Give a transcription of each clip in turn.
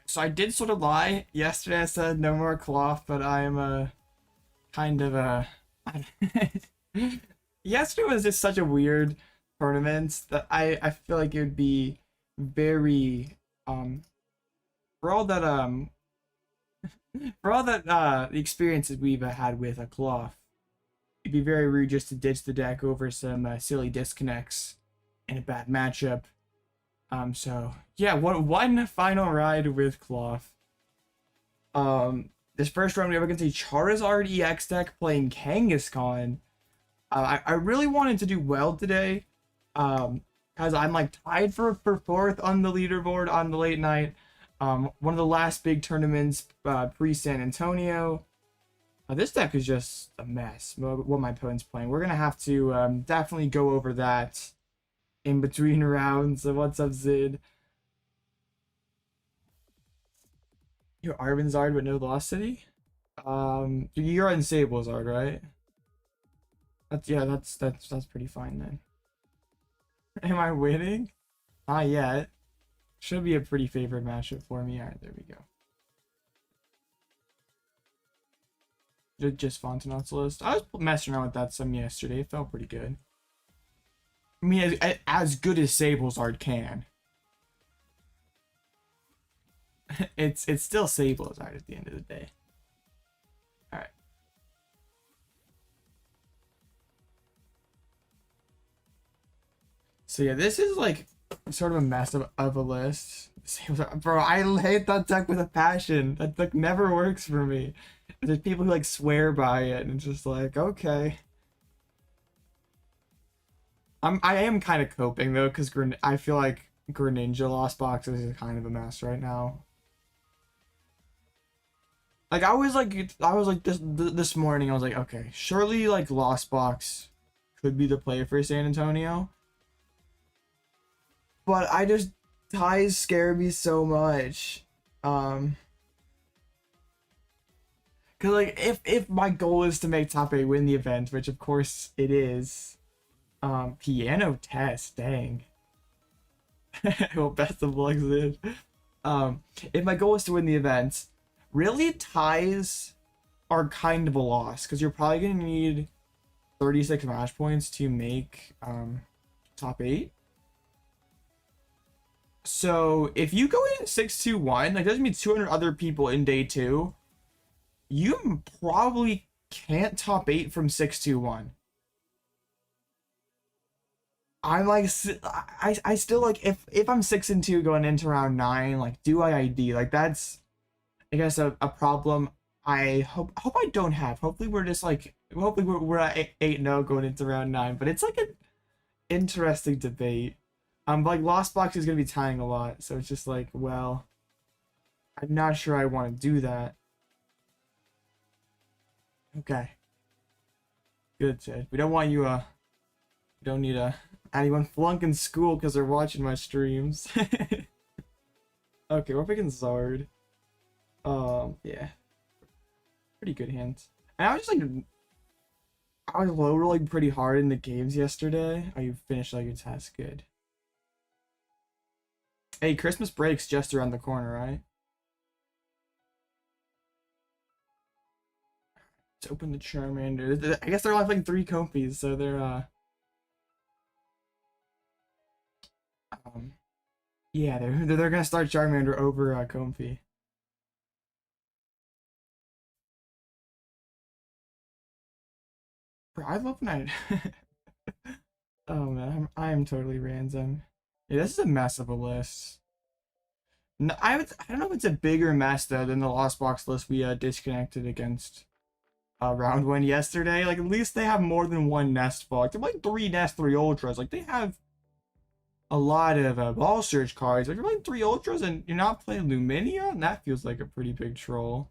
So I did sort of lie. Yesterday I said no more Klawf, but I'm kind of yesterday was just such a weird tournament that I feel like it would be very for all that the experiences we've had with a Klawf, it'd be very rude just to ditch the deck over some silly disconnects in a bad matchup. So yeah, one final ride with Klawf. This first round we have against a Charizard EX deck playing Kangaskhan. I really wanted to do well today, because I'm like tied for fourth on the leaderboard on the late night. One of the last big tournaments pre San Antonio. This deck is just a mess. What my opponent's playing. We're gonna have to definitely go over that in between rounds. So what's up, Zid? You're Arvinzard but no Velocity? You're on Sablezard, right? That's pretty fine then. Am I winning? Not yet. Should be a pretty favorite matchup for me. Alright, there we go. Just Fontenot's list. I was messing around with that some yesterday. It felt pretty good. I mean, as good as Sablezard can. It's still Sablezard at the end of the day. All right. So yeah, this is like sort of a mess of a list. Bro, I hate that deck with a passion. That deck never works for me. There's people who like swear by it, and it's just like, okay. I am kind of coping though, because I feel like Greninja Lost Boxes is kind of a mess right now. Like I was like this morning I was like, okay, surely like Lost Box could be the play for San Antonio. But I just, ties scare me so much. Cause like if my goal is to make top 8 win the event, which of course it is, piano test, dang. Well, best of luck, Zid. If my goal is to win the event, really ties are kind of a loss, because you're probably gonna need 36 match points to make top 8. So if you go in 6-2-1, like doesn't mean 200 other people in day 2, you probably can't top 8 from 6-2-1. I'm like, I still like, if I'm 6-2 going into round 9, like, do I ID? Like, that's, I guess, a problem I hope I don't have. Hopefully we're just like, hopefully we're at 8-0 going into round 9, but it's like an interesting debate. Like Lost Box is gonna be tying a lot, so it's just like, well, I'm not sure I want to do that. Okay. Good, Ted. We don't want you we don't need anyone flunking school because they're watching my streams. Okay, we're picking Zard. Yeah. Pretty good hint. And I was just like, I was low rolling pretty hard in the games yesterday. Oh, you finished all your tasks. Good. Hey, Christmas break's just around the corner, right? Let's open the Charmander. I guess they're all like 3 Comfies, so they're yeah, they're gonna start Charmander over Comfy. Bro, I love when oh man, I am totally random. Yeah, this is a mess of a list. No, I don't know if it's a bigger mess though than the Lost Box list we disconnected against round 1 yesterday. Like, at least they have more than one nest ball. Like, they're like 3 nest, 3 ultras. Like, they have a lot of ball search cards. Like, you're playing 3 ultras and you're not playing Luminia, and that feels like a pretty big troll.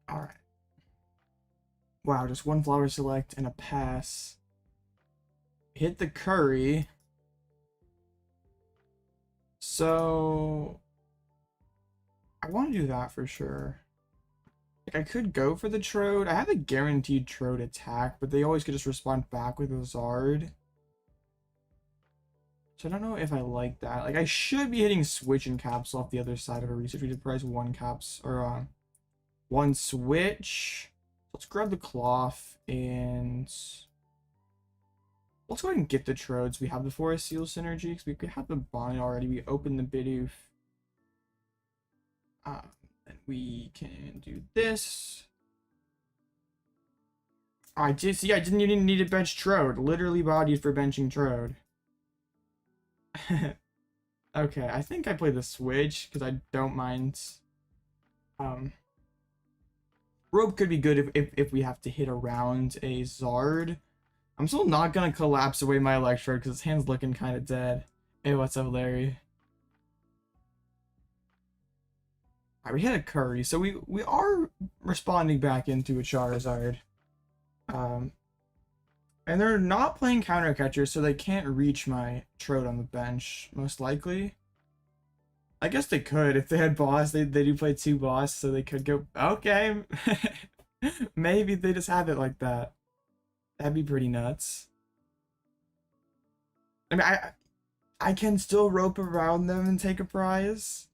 All right. Wow, just 1 flower select and a pass. Hit the curry. So I want to do that for sure. Like, I could go for the Trode. I have a guaranteed Trode attack, but they always could just respond back with a Zard. So I don't know if I like that. Like, I should be hitting switch and capsule off the other side of a research. We did prize one caps, or one switch. Let's grab the Klawf and let's go ahead and get the Trodes. We have the Forest Seal synergy because we have the Bonnet already. We opened the Bidoof. And we can do this. I didn't even need to bench Trode. Literally bodied for benching Trode. Okay, I think I play the switch because I don't mind. Rope could be good if we have to hit around a Zard. I'm still not gonna collapse away my Electrode because his hand's looking kind of dead. Hey, what's up, Larry? Alright, we hit a Curry, so we are responding back into a Charizard. And they're not playing counter catcher, so they can't reach my Trode on the bench, most likely. I guess they could if they had boss. They do play two boss, so they could go. Okay, maybe they just have it like that. That'd be pretty nuts. I mean, I can still rope around them and take a prize.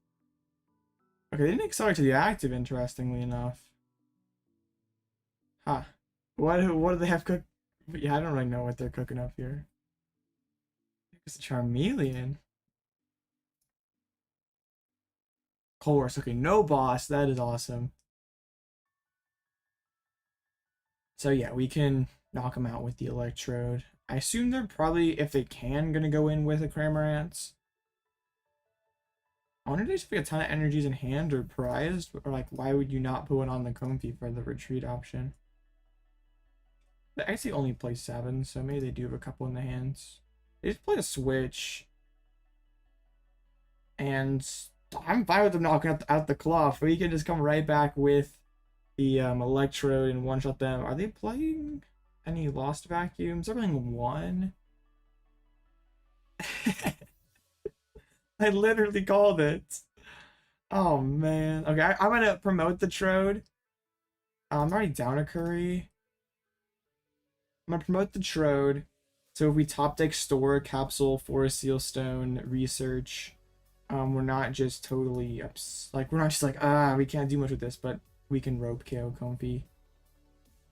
Okay, they didn't accelerate to the active, interestingly enough. Huh. What do they have cooked? Yeah, I don't really know what they're cooking up here. It's a Charmeleon. Course, okay, no boss. That is awesome. So yeah, we can knock them out with the Electrode. I assume they're probably, if they can, gonna go in with a Cramorant. I wonder if they have a ton of energies in hand or prized, or like, why would you not put one on the Comfy for the retreat option? They actually only play 7, so maybe they do have a couple in the hands. They just play a switch. And I'm fine with them knocking out the Klawf. We can just come right back with the Electrode and one-shot them. Are they playing any Lost Vacuums? They're playing 1. I literally called it. Oh, man. Okay, I'm going to promote the Trode. I'm already down a Curry. I'm going to promote the Trode. So if we top deck Store, Capsule, Forest Seal Stone, Research, we're not just totally like, we're not just like, we can't do much with this, but we can rope KO Comfy.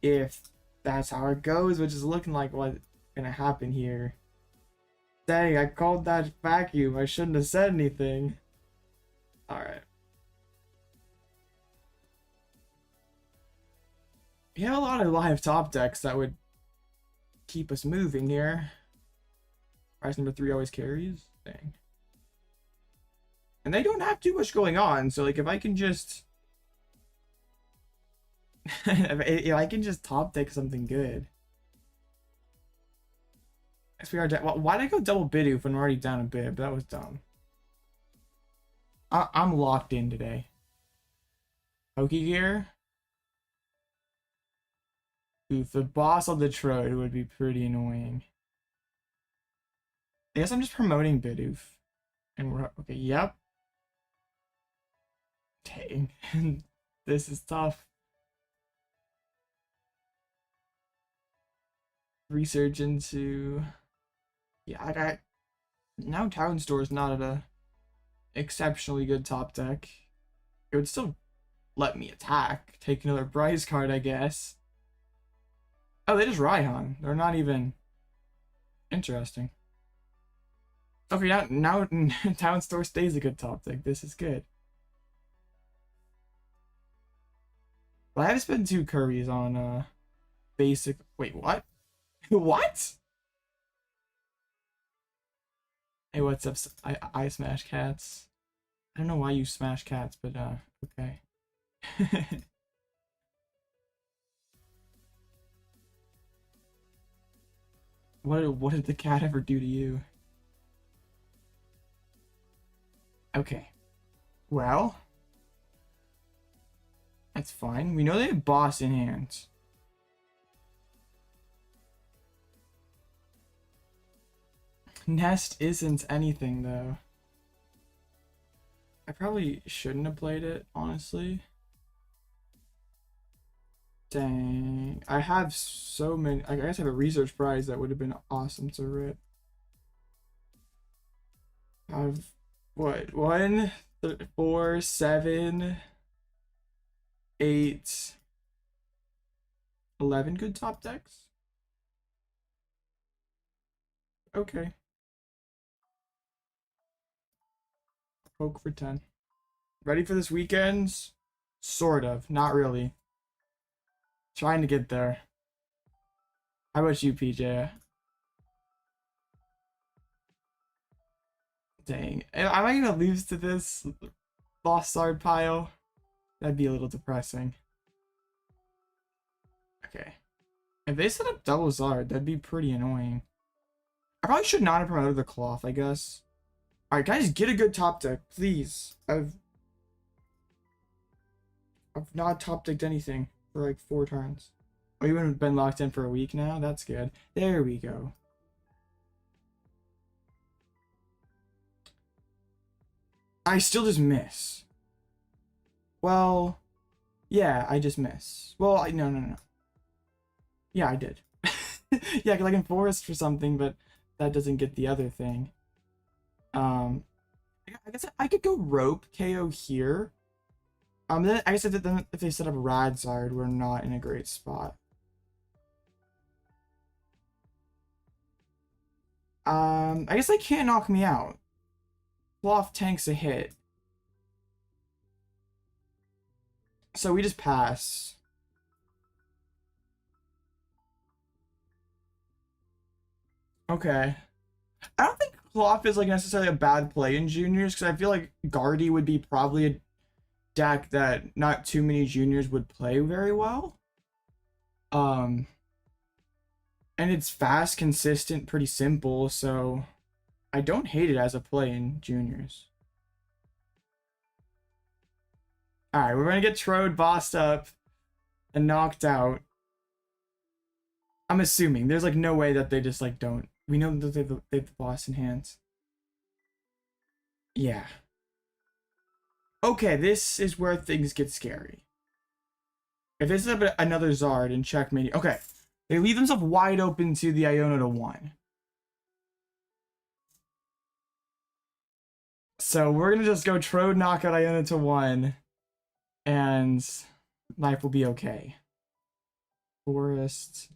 If that's how it goes, which is looking like what's going to happen here. Dang, I called that vacuum. I shouldn't have said anything. Alright. We have a lot of live top decks that would keep us moving here. Prize number 3 always carries. Dang. And they don't have too much going on, so like if I can just if I can just top deck something good. Well, why did I go double Bidoof when we're already down a bib? That was dumb. I'm locked in today. Pokegear. Oof, the boss of the Trode would be pretty annoying. I guess I'm just promoting Bidoof. And we're okay, yep. Dang. This is tough. Research into, yeah, I got now Town Store is not at a exceptionally good top deck. It would still let me attack, take another prize card, I guess. Oh, they just Raihan. They're not even interesting. Okay, now Town Store stays a good top deck. This is good. Well, I have to spend 2 curries on basic. Wait, what? What? Hey, what's up? I smash cats. I don't know why you smash cats, but okay. What did the cat ever do to you? Okay. Well, that's fine. We know they have boss in hand. Nest isn't anything though. I probably shouldn't have played it, honestly. Dang. I have so many. I guess I have a research prize that would have been awesome to rip. Of what? 1, 4, 7, 8, 11 good top decks? Okay. Poke for 10. Ready for this weekend? Sort of. Not really. Trying to get there. How about you, PJ? Dang. Am I gonna lose to this Lost Zard pile? That'd be a little depressing. Okay. If they set up double Zard, that'd be pretty annoying. I probably should not have promoted the Klawf, I guess. Alright, guys, get a good top deck, please. I've not top decked anything for like 4 turns. Oh, you haven't been locked in for a week now? That's good. There we go. I still just miss. Well, yeah, I just miss. Well, no. Yeah, I did. Yeah, because I can forest for something, but that doesn't get the other thing. I guess I could go rope KO here. Then I guess then if they set up Radzard, we're not in a great spot. I guess they can't knock me out. Klawf tanks a hit. So we just pass. Okay. I don't think Klawf is like necessarily a bad play in juniors, because I feel like Guardy would be probably a deck that not too many juniors would play very well. And it's fast, consistent, pretty simple, so I don't hate it as a play in juniors. Alright, we're gonna get Trode bossed up and knocked out. I'm assuming. There's like no way that they just like don't. We know that they have the boss in hands. Yeah. Okay, this is where things get scary. If this is another Zard and checkmate. Okay. They leave themselves wide open to the Iono to 1. So we're gonna just go Trode knockout Iono to 1. And life will be okay. Forest.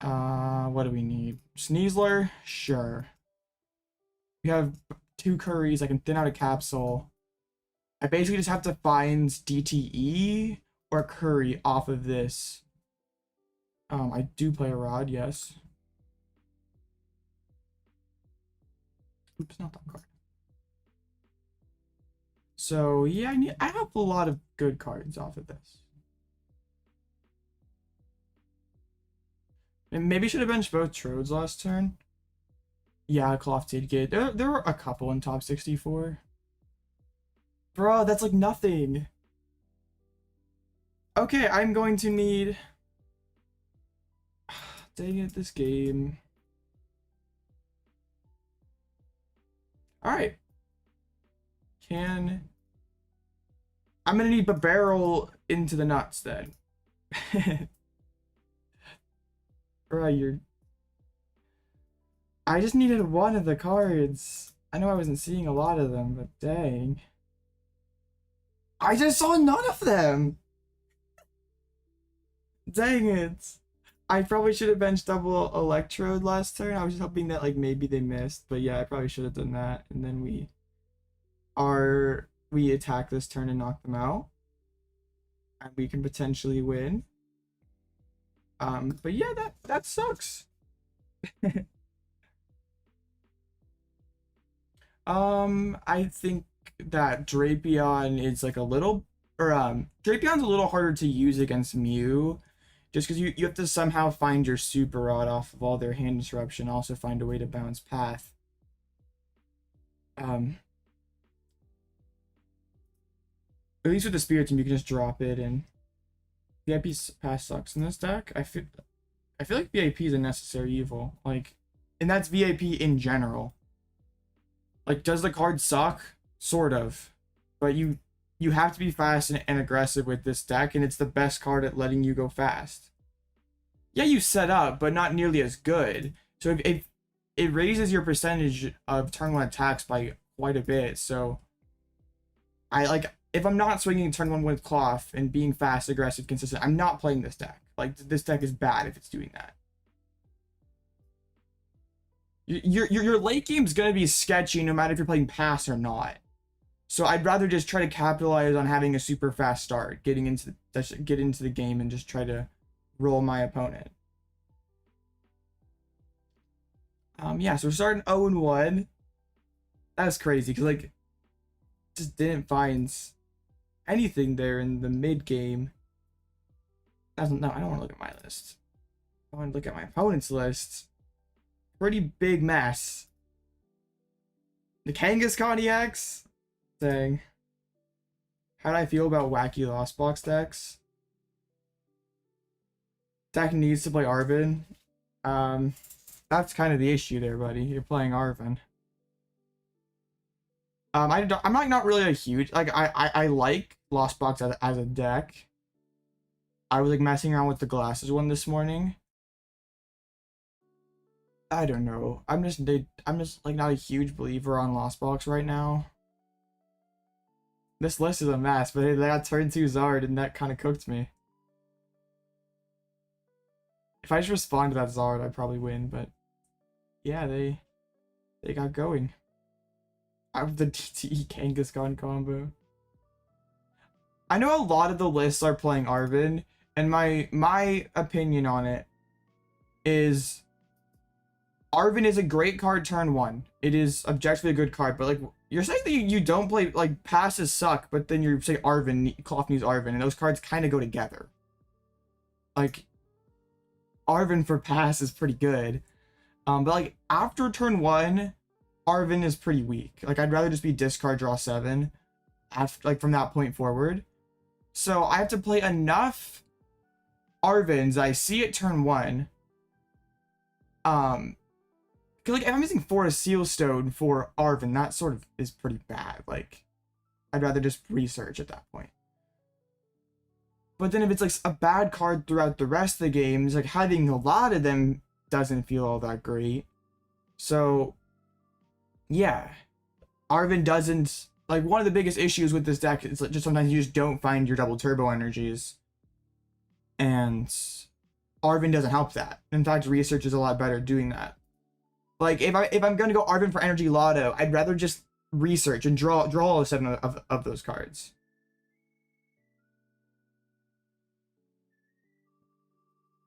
What do we need? Sneasler? Sure. We have 2 curries. I can thin out a capsule. I basically just have to find DTE or curry off of this. I do play a rod, yes. Oops, not that card. So yeah, I have a lot of good cards off of this. And maybe should have benched both Trodes last turn. Yeah, Klawf did get. There were a couple in top 64. Bro, that's like nothing. Okay, I'm going to need. Dang it, this game. Alright. I'm gonna need Bibarel into the nuts then. Bro, I just needed one of the cards. I know I wasn't seeing a lot of them, but dang. I just saw none of them! Dang it. I probably should have benched double Electrode last turn. I was just hoping that like maybe they missed, but yeah, I probably should have done that. And then we attack this turn and knock them out. And we can potentially win. But yeah, that sucks. I think that Drapion is like a little, or Drapion's a little harder to use against Mew, just because you have to somehow find your Super Rod off of all their hand disruption, also find a way to bounce path. At least with the Spiritomb, you can just drop it, and VIP Pass sucks in this deck. I feel like VIP is a necessary evil, like, and that's VIP in general. Like, does the card suck? Sort of, but you have to be fast and aggressive with this deck, and it's the best card at letting you go fast. Yeah, you set up, but not nearly as good. So if it raises your percentage of turn 1 attacks by quite a bit. So I like, if I'm not swinging turn 1 with Klawf and being fast, aggressive, consistent, I'm not playing this deck. Like, this deck is bad if it's doing that. Your late game's gonna be sketchy no matter if you're playing pass or not. So I'd rather just try to capitalize on having a super fast start, get into the game and just try to roll my opponent. Yeah, so we're starting 0-1. That's crazy because like just didn't find anything there in the mid game. No, I don't want to look at my list. I want to look at my opponent's list. Pretty big mess. The Kangaskhan EX? Dang. How do I feel about wacky Lost Box decks? Deck needs to play Arven. That's kind of the issue there, buddy. You're playing Arven. I'm not really a huge, like, I like Lost Box as a deck. I was like messing around with the glasses one this morning. I don't know. I'm just like not a huge believer on Lost Box right now. This list is a mess, but hey, they got turn 2 Zard and that kind of cooked me. If I just respond to that Zard, I'd probably win, but yeah, they got going. Out of the DTE Kangaskhan combo. I know a lot of the lists are playing Arven, and my opinion on it is Arven is a great card turn 1. It is objectively a good card, but like you're saying that you don't play, like, passes suck, but then you say Arven, Klawf needs Arven, and those cards kind of go together. Like, Arven for pass is pretty good. But like after turn 1, Arven is pretty weak. Like, I'd rather just be discard, draw 7 after, like, from that point forward. So I have to play enough Arvens I see it turn 1. Cause like if I'm using Forest Sealstone for Arven, that sort of is pretty bad. Like, I'd rather just research at that point. But then if it's like a bad card throughout the rest of the games, like having a lot of them doesn't feel all that great. So yeah, Arven doesn't, like, one of the biggest issues with this deck is like just sometimes you just don't find your double turbo energies, and Arven doesn't help that. In fact, research is a lot better doing that. Like, if I'm gonna go Arven for Energy Lotto, I'd rather just research and draw all 7 of those cards.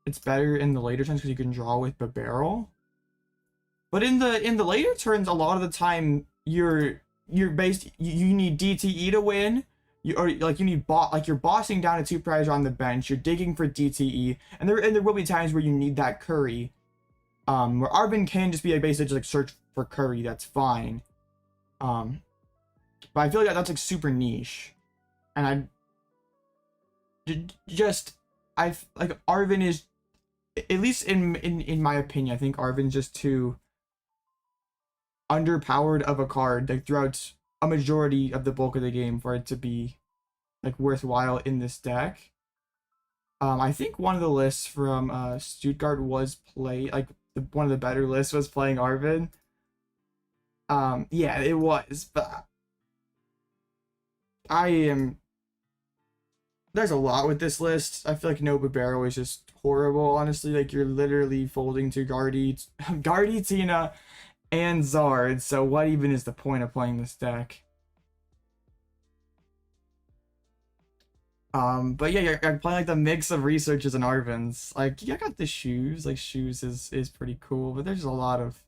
It's better in the later turns because you can draw with Bibarel. But in the later turns, a lot of the time you're based, you need DTE to win. You're bossing down a 2 prize on the bench. You're digging for DTE, and there will be times where you need that curry. Where Arven can just be a basically just like search for curry. That's fine. But I feel like that's like super niche, and I like Arven is, at least in my opinion, I think Arven's just too underpowered of a card, like, throughout a majority of the bulk of the game for it to be like worthwhile in this deck. I think one of the lists from Stuttgart was one of the better lists was playing Arven. Yeah, it was, but there's a lot with this list. I feel like no Bibarel is just horrible, honestly. Like, you're literally folding to Gardetina and Zard, so what even is the point of playing this deck? But yeah, you're playing like the mix of researches and Arvens. Like, I got the shoes. Like, shoes is pretty cool, but there's a lot of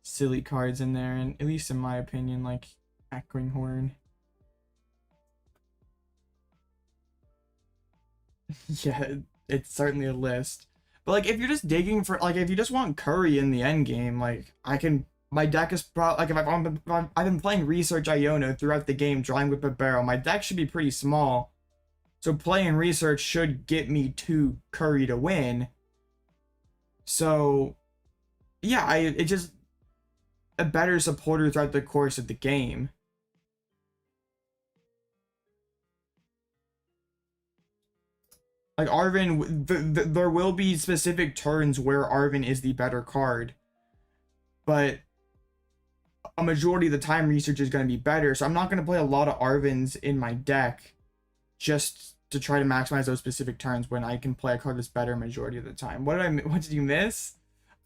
silly cards in there, and at least in my opinion, like Echoing Horn. Yeah, it's certainly a list. But like, if you're just digging for, like, if you just want curry in the end game, like, my deck is like, if I've been playing Research Iono throughout the game, drawing with Bibarel, my deck should be pretty small. So playing Research should get me to curry to win. So yeah, it's just a better supporter throughout the course of the game. Like, Arven, there will be specific turns where Arven is the better card. but a majority of the time research is going to be better. So I'm not going to play a lot of Arvins in my deck just to try to maximize those specific turns when I can play a card that's better majority of the time. What did you miss?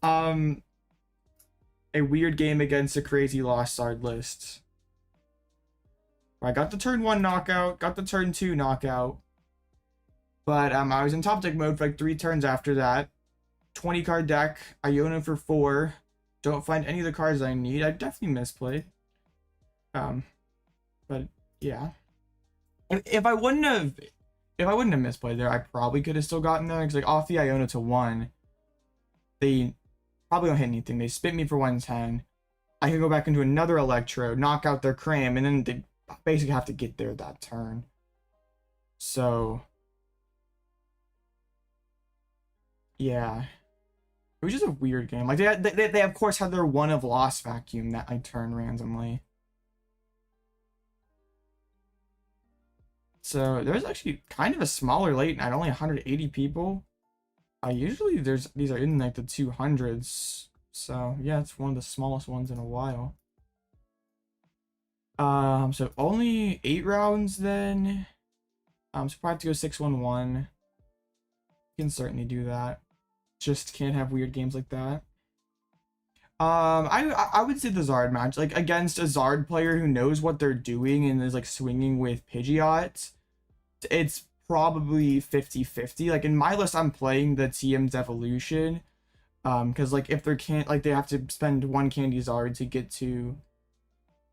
A weird game against a crazy Lost Zard list. I got the turn 1 knockout, got the turn 2 knockout. But I was in top deck mode for like 3 turns after that. 20 card deck, Iono for 4. Don't find any of the cards I need. I definitely misplayed. But yeah. If I wouldn't have misplayed there, I probably could have still gotten there. Because like off the Iono to 1, they probably don't hit anything. They spit me for 110. I can go back into another Electrode, knock out their Cram, and then they basically have to get there that turn. So yeah. It was just a weird game. Like they of course had their one of lost vacuum that I turned randomly. So there's actually kind of a smaller late night, only 180 people. Usually these are in like the 200s. So yeah, it's one of the smallest ones in a while. So only 8 rounds then. So probably have to go 6-1-1. Can certainly do that. Just can't have weird games like that. I would say the Zard match, like against a Zard player who knows what they're doing and is like swinging with Pidgeot, it's probably 50-50. Like in my list, I'm playing the TM Devolution, because like if they can't, like they have to spend 1 candy Zard to get to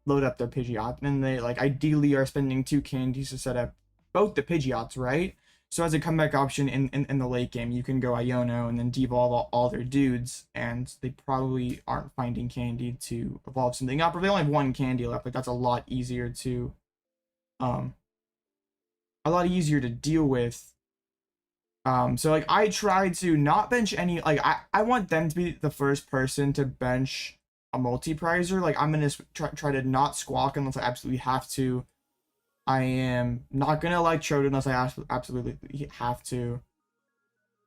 load up their Pidgeot, and they like ideally are spending 2 candies to set up both the Pidgeots, right? So as a comeback option in the late game, you can go Iono and then devolve all their dudes, and they probably aren't finding candy to evolve something up, or they only have 1 candy left. Like that's a lot easier to deal with. So like I try to not bench any, like I want them to be the first person to bench a multi-prizer. Like I'm gonna try to not squawk unless I absolutely have to. I am not gonna Electrode unless I absolutely have to.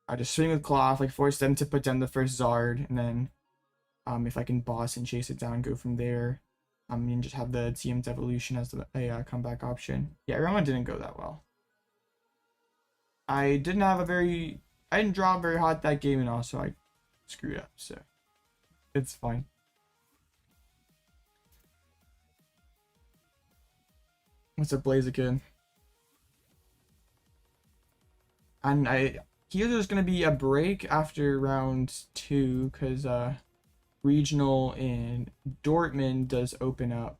I just swing with Klawf, like force them to put down the first Zard, and then if I can boss and chase it down, go from there. And just have the TM Devolution as a comeback option. Yeah, everyone didn't go that well. I didn't draw very hot that game, and also I screwed up, so it's fine. What's up, Blaziken? And hear there's gonna be a break after round 2 because regional in Dortmund does open up,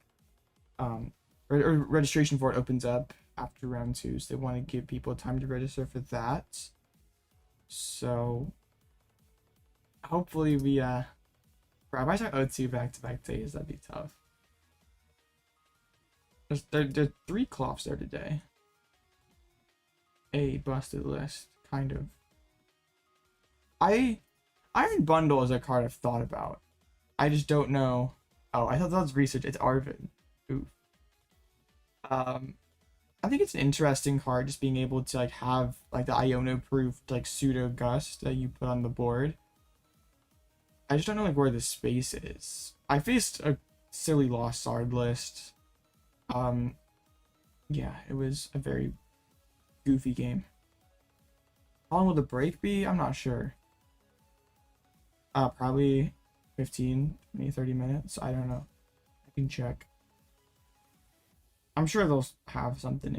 or registration for it opens up after round 2, so they want to give people time to register for that. So hopefully we if I start O2 back-to-back days, that'd be tough. There's 3 Klawfs there today. A busted list, kind of. Iron Bundle is a card I've thought about. I just don't know. Oh, I thought that was research. It's Arvin. Oof. I think it's an interesting card, just being able to like have like the Iono proof like pseudo gust that you put on the board. I just don't know like where the space is. I faced a silly Lost Zard list. Yeah, it was a very goofy game. How long will the break be? I'm not sure. Probably 15, 20, 30 minutes. I don't know. I can check. I'm sure they'll have something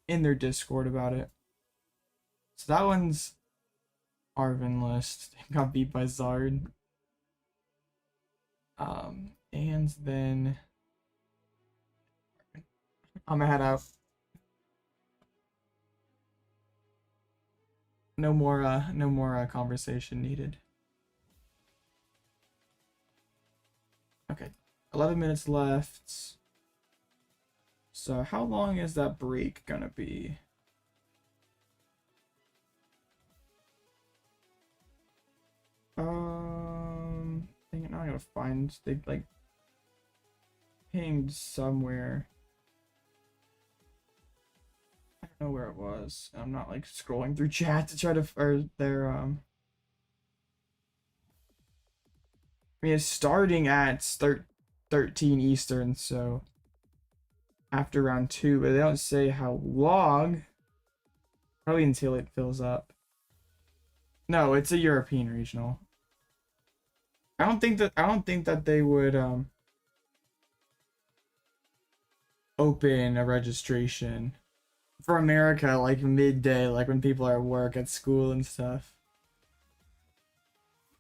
in their Discord about it. So that one's Arvin list. Got beat by Zard. And then I'm gonna head out. No more conversation needed. Okay, 11 minutes left. So how long is that break gonna be? Dang it, now I gotta find, they like pinged somewhere. I don't know where it was. I'm not like scrolling through chat to try to, or their I mean, it's starting at 13 Eastern, so after round 2, but they don't say how long. Probably until it fills up. No, it's a European regional. I don't think that they would open a registration for America like midday, like when people are at work, at school and stuff.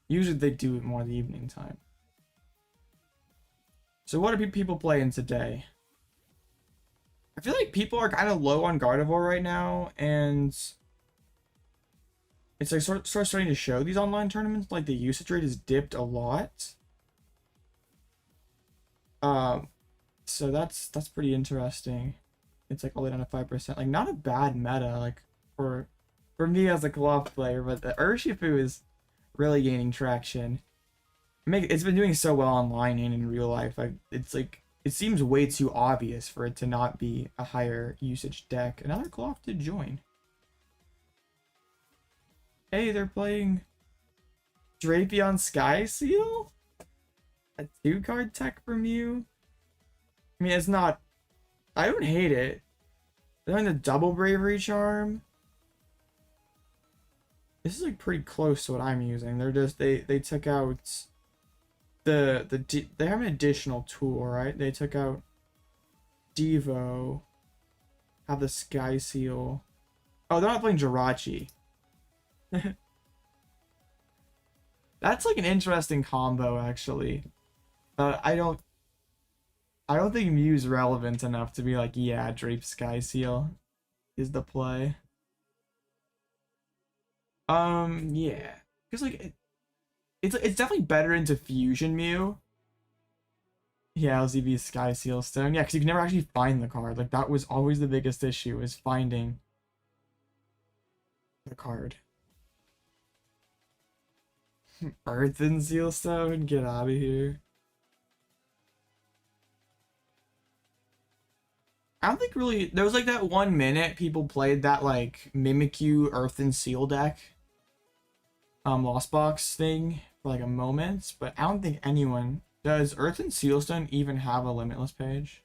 Usually they do it more the evening time. So what are people playing today? I feel like people are kind of low on Gardevoir right now, and it's like sort of starting to show these online tournaments. Like the usage rate has dipped a lot. So that's pretty interesting. It's like all the way down to 5%. Like not a bad meta, like for me as a Klawf player, but the Urshifu is really gaining traction. It's been doing so well online and in real life. It's like it seems way too obvious for it to not be a higher usage deck. Another Klawf did join. Hey, they're playing Drapion Sky Seal? A 2-card tech from you? I mean, it's not... I don't hate it. They're in the double Bravery Charm. This is like pretty close to what I'm using. They're just... They took out... They have an additional tool, right? They took out Devo. Have the Sky Seal. Oh, they're not playing Jirachi. That's like an interesting combo, actually. I don't think Mew's relevant enough to be like, yeah, Drape Sky Seal is the play. Yeah, because like it's definitely better into Fusion Mew. Yeah, LZB Sky Seal Stone. Yeah, because you can never actually find the card. Like that was always the biggest issue, is finding the card. Earth and Seal Stone, get out of here. I don't think really there was like that 1 minute people played that like Mimikyu Earth and Seal deck Lost Box thing for like a moment, but I don't think anyone does. Earth and Sealstone even have a Limitless page?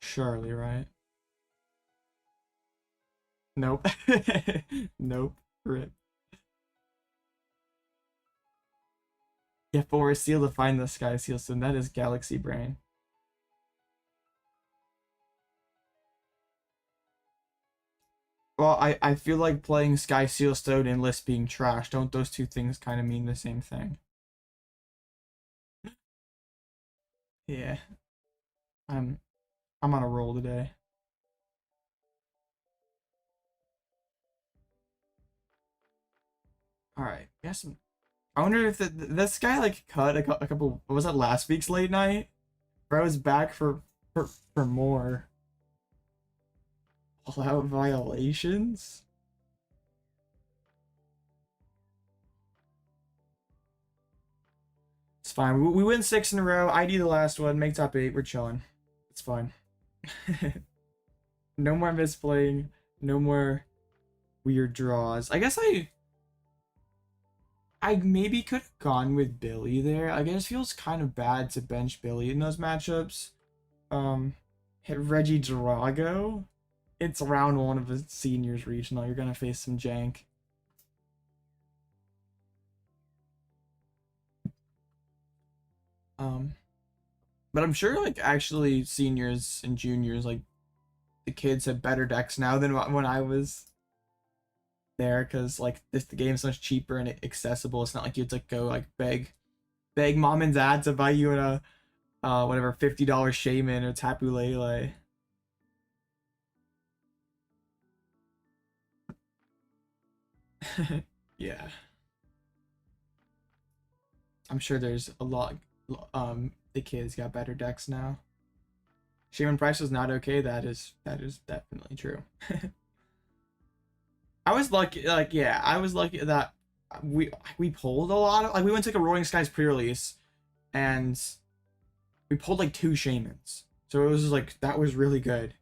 Surely, right? Nope. Nope. Rip. Yeah, for a seal to find the Sky Sealstone, that is Galaxy Brain. Well, I feel like playing Sky Sealstone and List being trash. Don't those two things kind of mean the same thing? Yeah. I'm on a roll today. Alright, yes. I wonder if this guy like cut a couple, was that last week's late night? Bro was back for more. All out violations? It's fine. We win 6 in a row. ID the last one. Make top 8. We're chilling. It's fine. No more misplaying. No more weird draws. I guess I maybe could have gone with Billy there. I guess it feels kind of bad to bench Billy in those matchups. Hit Reggie Drago. It's round 1 of a seniors regional. You're gonna face some jank. But I'm sure like actually seniors and juniors, like the kids have better decks now than when I was there, because like the game's much cheaper and accessible. It's not like you have to go like beg mom and dad to buy you a whatever $50 Shaman or Tapu Lele. Yeah, I'm sure there's a lot. The kids got better decks now. Shaman price was not okay. That is definitely true. I was lucky, like, yeah, I was lucky that we pulled a lot of, like, we went to like a Roaring Skies pre-release, and we pulled like 2 Shamans. So it was just like, that was really good.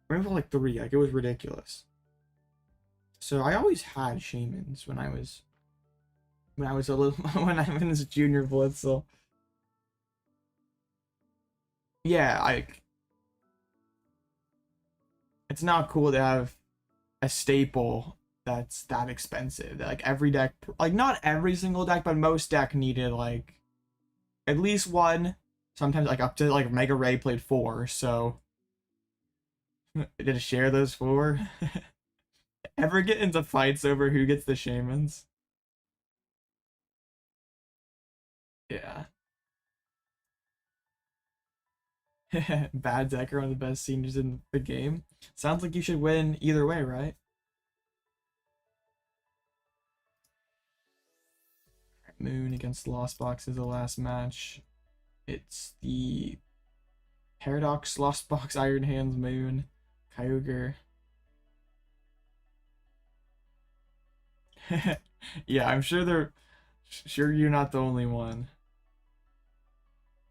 We pulled like 3, like, it was ridiculous. So I always had Shamans when I was when I was a little when I was junior Blitzel. Yeah, like it's not cool to have a staple that's that expensive. Like every deck, like not every single deck, but most deck needed like at least one. Sometimes like up to like Mega Ray played 4, so did it share those 4? Ever get into fights over who gets the shamans? Yeah. Bad deck are one of the best seniors in the game. Sounds like you should win either way, right? Moon against Lost Box is the last match. It's the Paradox, Lost Box, Iron Hands, Moon, Kyogre. Yeah, I'm sure sure you're not the only one.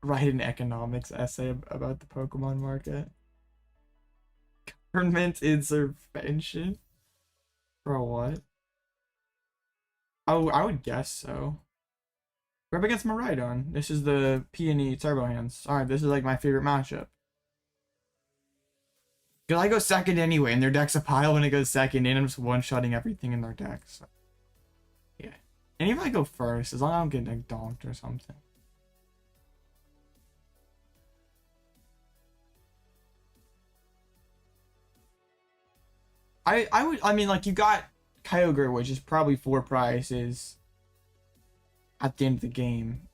Write an economics essay about the Pokemon market. Government intervention? For what? Oh, I would guess so. We're up against Miraidon. This is the Peony Turbo Hands. Alright, this is like my favorite matchup. Because I go second anyway, and their deck's a pile when it goes second, and I'm just one-shotting everything in their deck. So. Yeah. And even if I go first, as long as I don't get like donked or something. I mean, like, you got Kyogre, which is probably 4 prizes at the end of the game.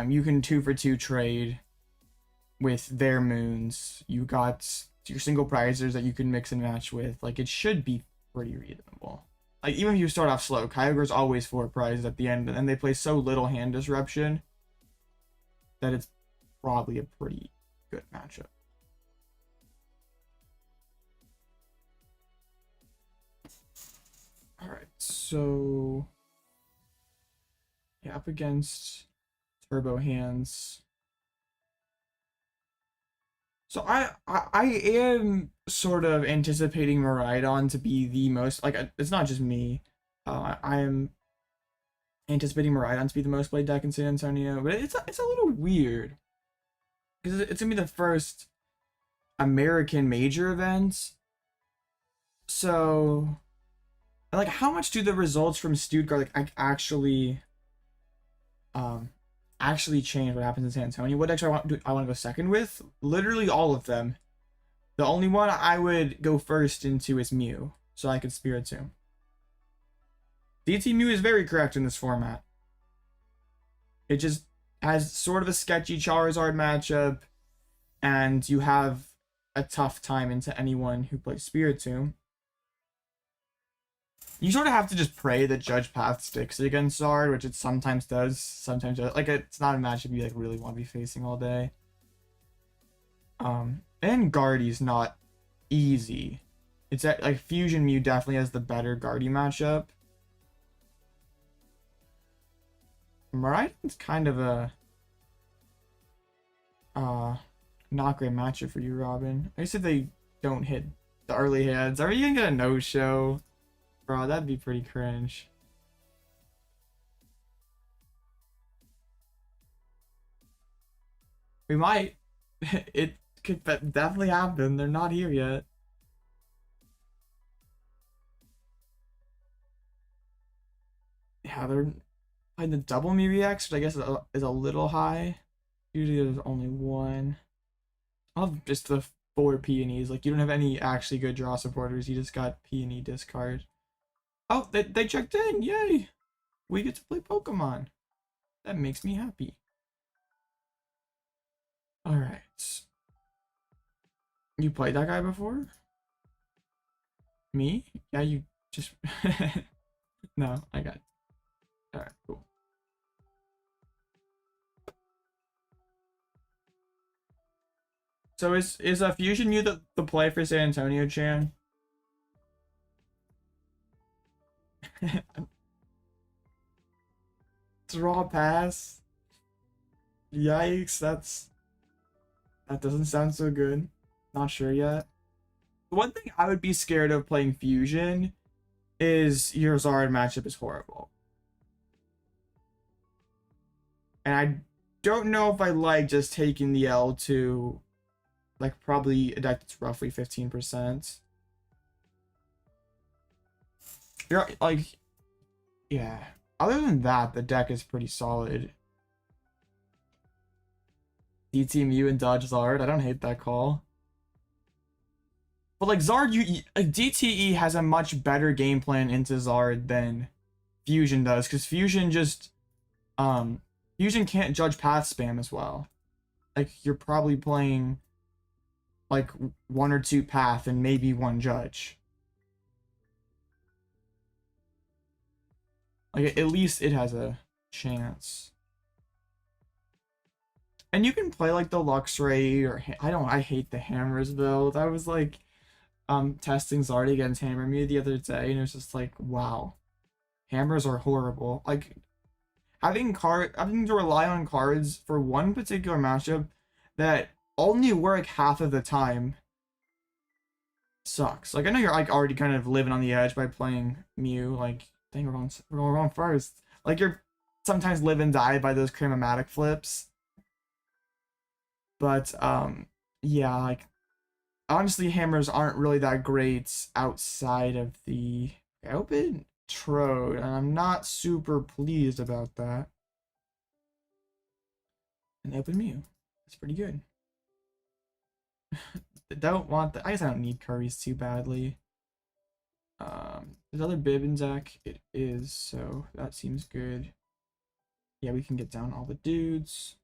You can 2 for 2 trade with their moons. You got your single prizers that you can mix and match with. Like, it should be pretty reasonable. Like, even if you start off slow, Kyogre's always 4 prizes at the end, and they play so little hand disruption that it's probably a pretty good matchup. Alright, so yeah, up against Turbo Hands. So I am sort of anticipating Miraidon to be the most, like, it's not just me. I am anticipating Miraidon to be the most played deck in San Antonio, but it's a little weird because it's gonna be the first American major event. So, like, how much do the results from Stuttgart like actually change what happens in San Antonio? What decks I want to go second with? Literally all of them. The only one I would go first into is Mew, so I could Spiritomb. DT Mew is very correct in this format. It just has sort of a sketchy Charizard matchup, and you have a tough time into anyone who plays Spiritomb. You sort of have to just pray that Judge Path sticks against Zard, which it sometimes does. Sometimes, like, it's not a matchup you like really want to be facing all day. And Guardy's not easy. It's like Fusion Mew definitely has the better Guardy matchup. Miraidon's kind of a not great matchup for you, Robin. I guess if they don't hit the early heads, are you gonna get a no-show? Bro, that'd be pretty cringe. We might. It could definitely happen. They're not here yet. Yeah, they're playing the double Mew EX, which I guess is a little high. Usually there's only one. I'll have just the 4 Peonies. Like, you don't have any actually good draw supporters. You just got Peony discard. Oh, they checked in. Yay. We get to play Pokemon. That makes me happy. Alright. You played that guy before? Me? Yeah, you just... No, I got it. Alright, cool. So is a Fusion Mew the play for San Antonio, Chan? Draw pass. Yikes, that doesn't sound so good. Not sure yet. The one thing I would be scared of playing Fusion is your Zard matchup is horrible. And I don't know if I like just taking the L to, like, probably a deck that's roughly 15%. You're, like, yeah. Other than that, the deck is pretty solid. DT Mew and Dodge Zard. I don't hate that call. But like Zard, like DTE has a much better game plan into Zard than Fusion does, because Fusion just Fusion can't judge path spam as well. Like you're probably playing like 1 or 2 path and maybe 1 judge. Like at least it has a chance. And you can play like the Luxray or I hate the hammers build. I was like testing Zard against Hammer Mew the other day, and it was just like, wow. Hammers are horrible. Like having to rely on cards for one particular matchup that only work half of the time sucks. Like I know you're like already kind of living on the edge by playing Mew. Like dang, we're going wrong first. Like you're sometimes live and die by those Cramomatic flips. But yeah, like honestly, hammers aren't really that great outside of the open Trode, and I'm not super pleased about that. And open Mew. That's pretty good. Don't want the. I guess I don't need curries too badly. There's other Bibbin deck. It is, so that seems good. Yeah, we can get down all the dudes.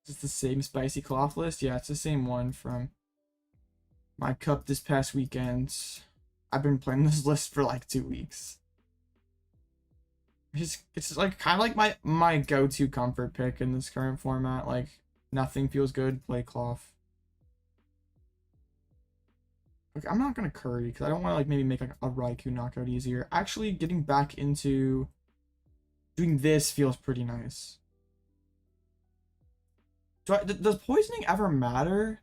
Is this the same spicy Klawf list? Yeah, it's the same one from my cup this past weekend. I've been playing this list for like 2 weeks. It's like kind of like my go-to comfort pick in this current format. Like nothing feels good, play Klawf. Okay, I'm not gonna curry because I don't want to like maybe make like a Raikou knockout easier. Actually, getting back into doing this feels pretty nice. Does poisoning ever matter?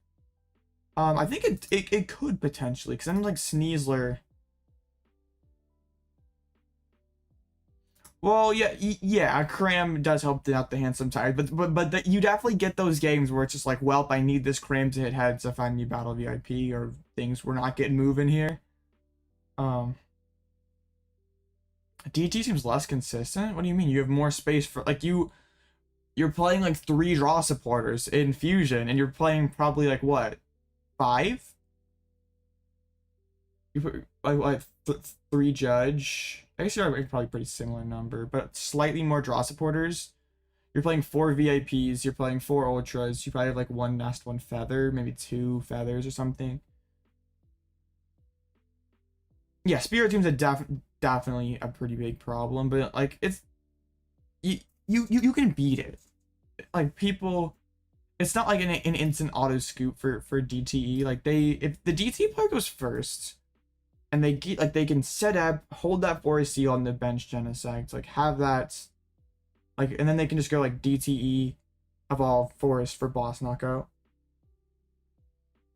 I think it could potentially, because then like Sneasler. Well, yeah, Cram does help out the hand sometimes, but you definitely get those games where it's just like, well, I need this Cram to hit heads if I need Battle VIP or things we're not getting moving here. DT seems less consistent. What do you mean? You have more space for like you're playing like 3 draw supporters in Fusion, and you're playing probably like what, 5? You put like 3 judge. I guess you're probably pretty similar number, but slightly more draw supporters. You're playing 4 VIPs. You're playing 4 ultras. You probably have like 1 nest, 1 feather, maybe 2 feathers or something. Yeah, Spiritomb's a definitely a pretty big problem, but like it's you can beat it. Like people, it's not like an instant auto scoop for DTE. Like if the DTE player goes first, and they get like they can set up, hold that Forest Seal on the bench Genesect, like have that, like, and then they can just go like DTE, evolve Forest for boss knockout.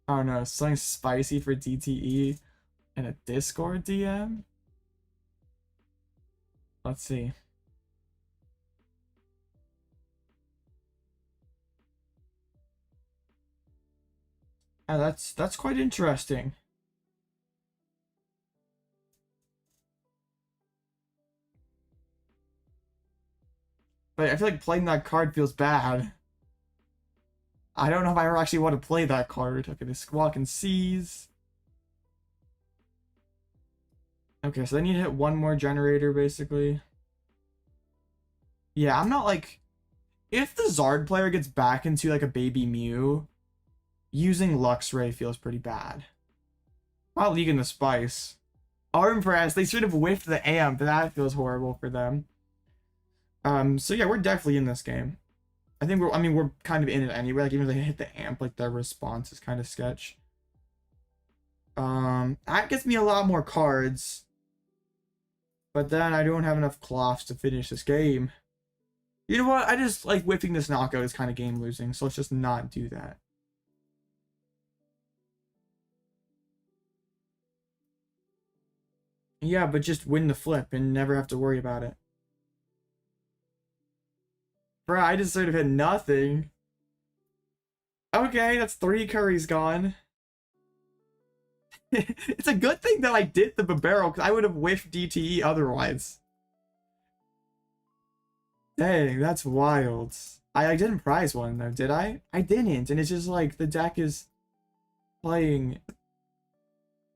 I don't know, something spicy for DTE and a Discord DM. Let's see. That's quite interesting. But I feel like playing that card feels bad. I don't know if I ever actually want to play that card. Okay, the Squawk and Seize. Okay, so they need to hit 1 more generator, basically. Yeah, I'm not like... If the Zard player gets back into like a baby Mew, using Luxray feels pretty bad. Wow, League in the Spice. Arm Press, they should have whiffed the amp. That feels horrible for them. So yeah, we're definitely in this game. I think we're kind of in it anyway. Like even if they hit the amp, like their response is kind of sketch. That gets me a lot more cards. But then I don't have enough Klawfs to finish this game. You know what? I just like whiffing this knockout is kind of game losing, so let's just not do that. Yeah, but just win the flip and never have to worry about it. Bruh, I just sort of hit nothing. Okay, that's 3 curries gone. It's a good thing that I did the Bibarel, because I would have whiffed DTE otherwise. Dang, that's wild. I didn't prize one, though, did I? I didn't, and it's just like, the deck is playing...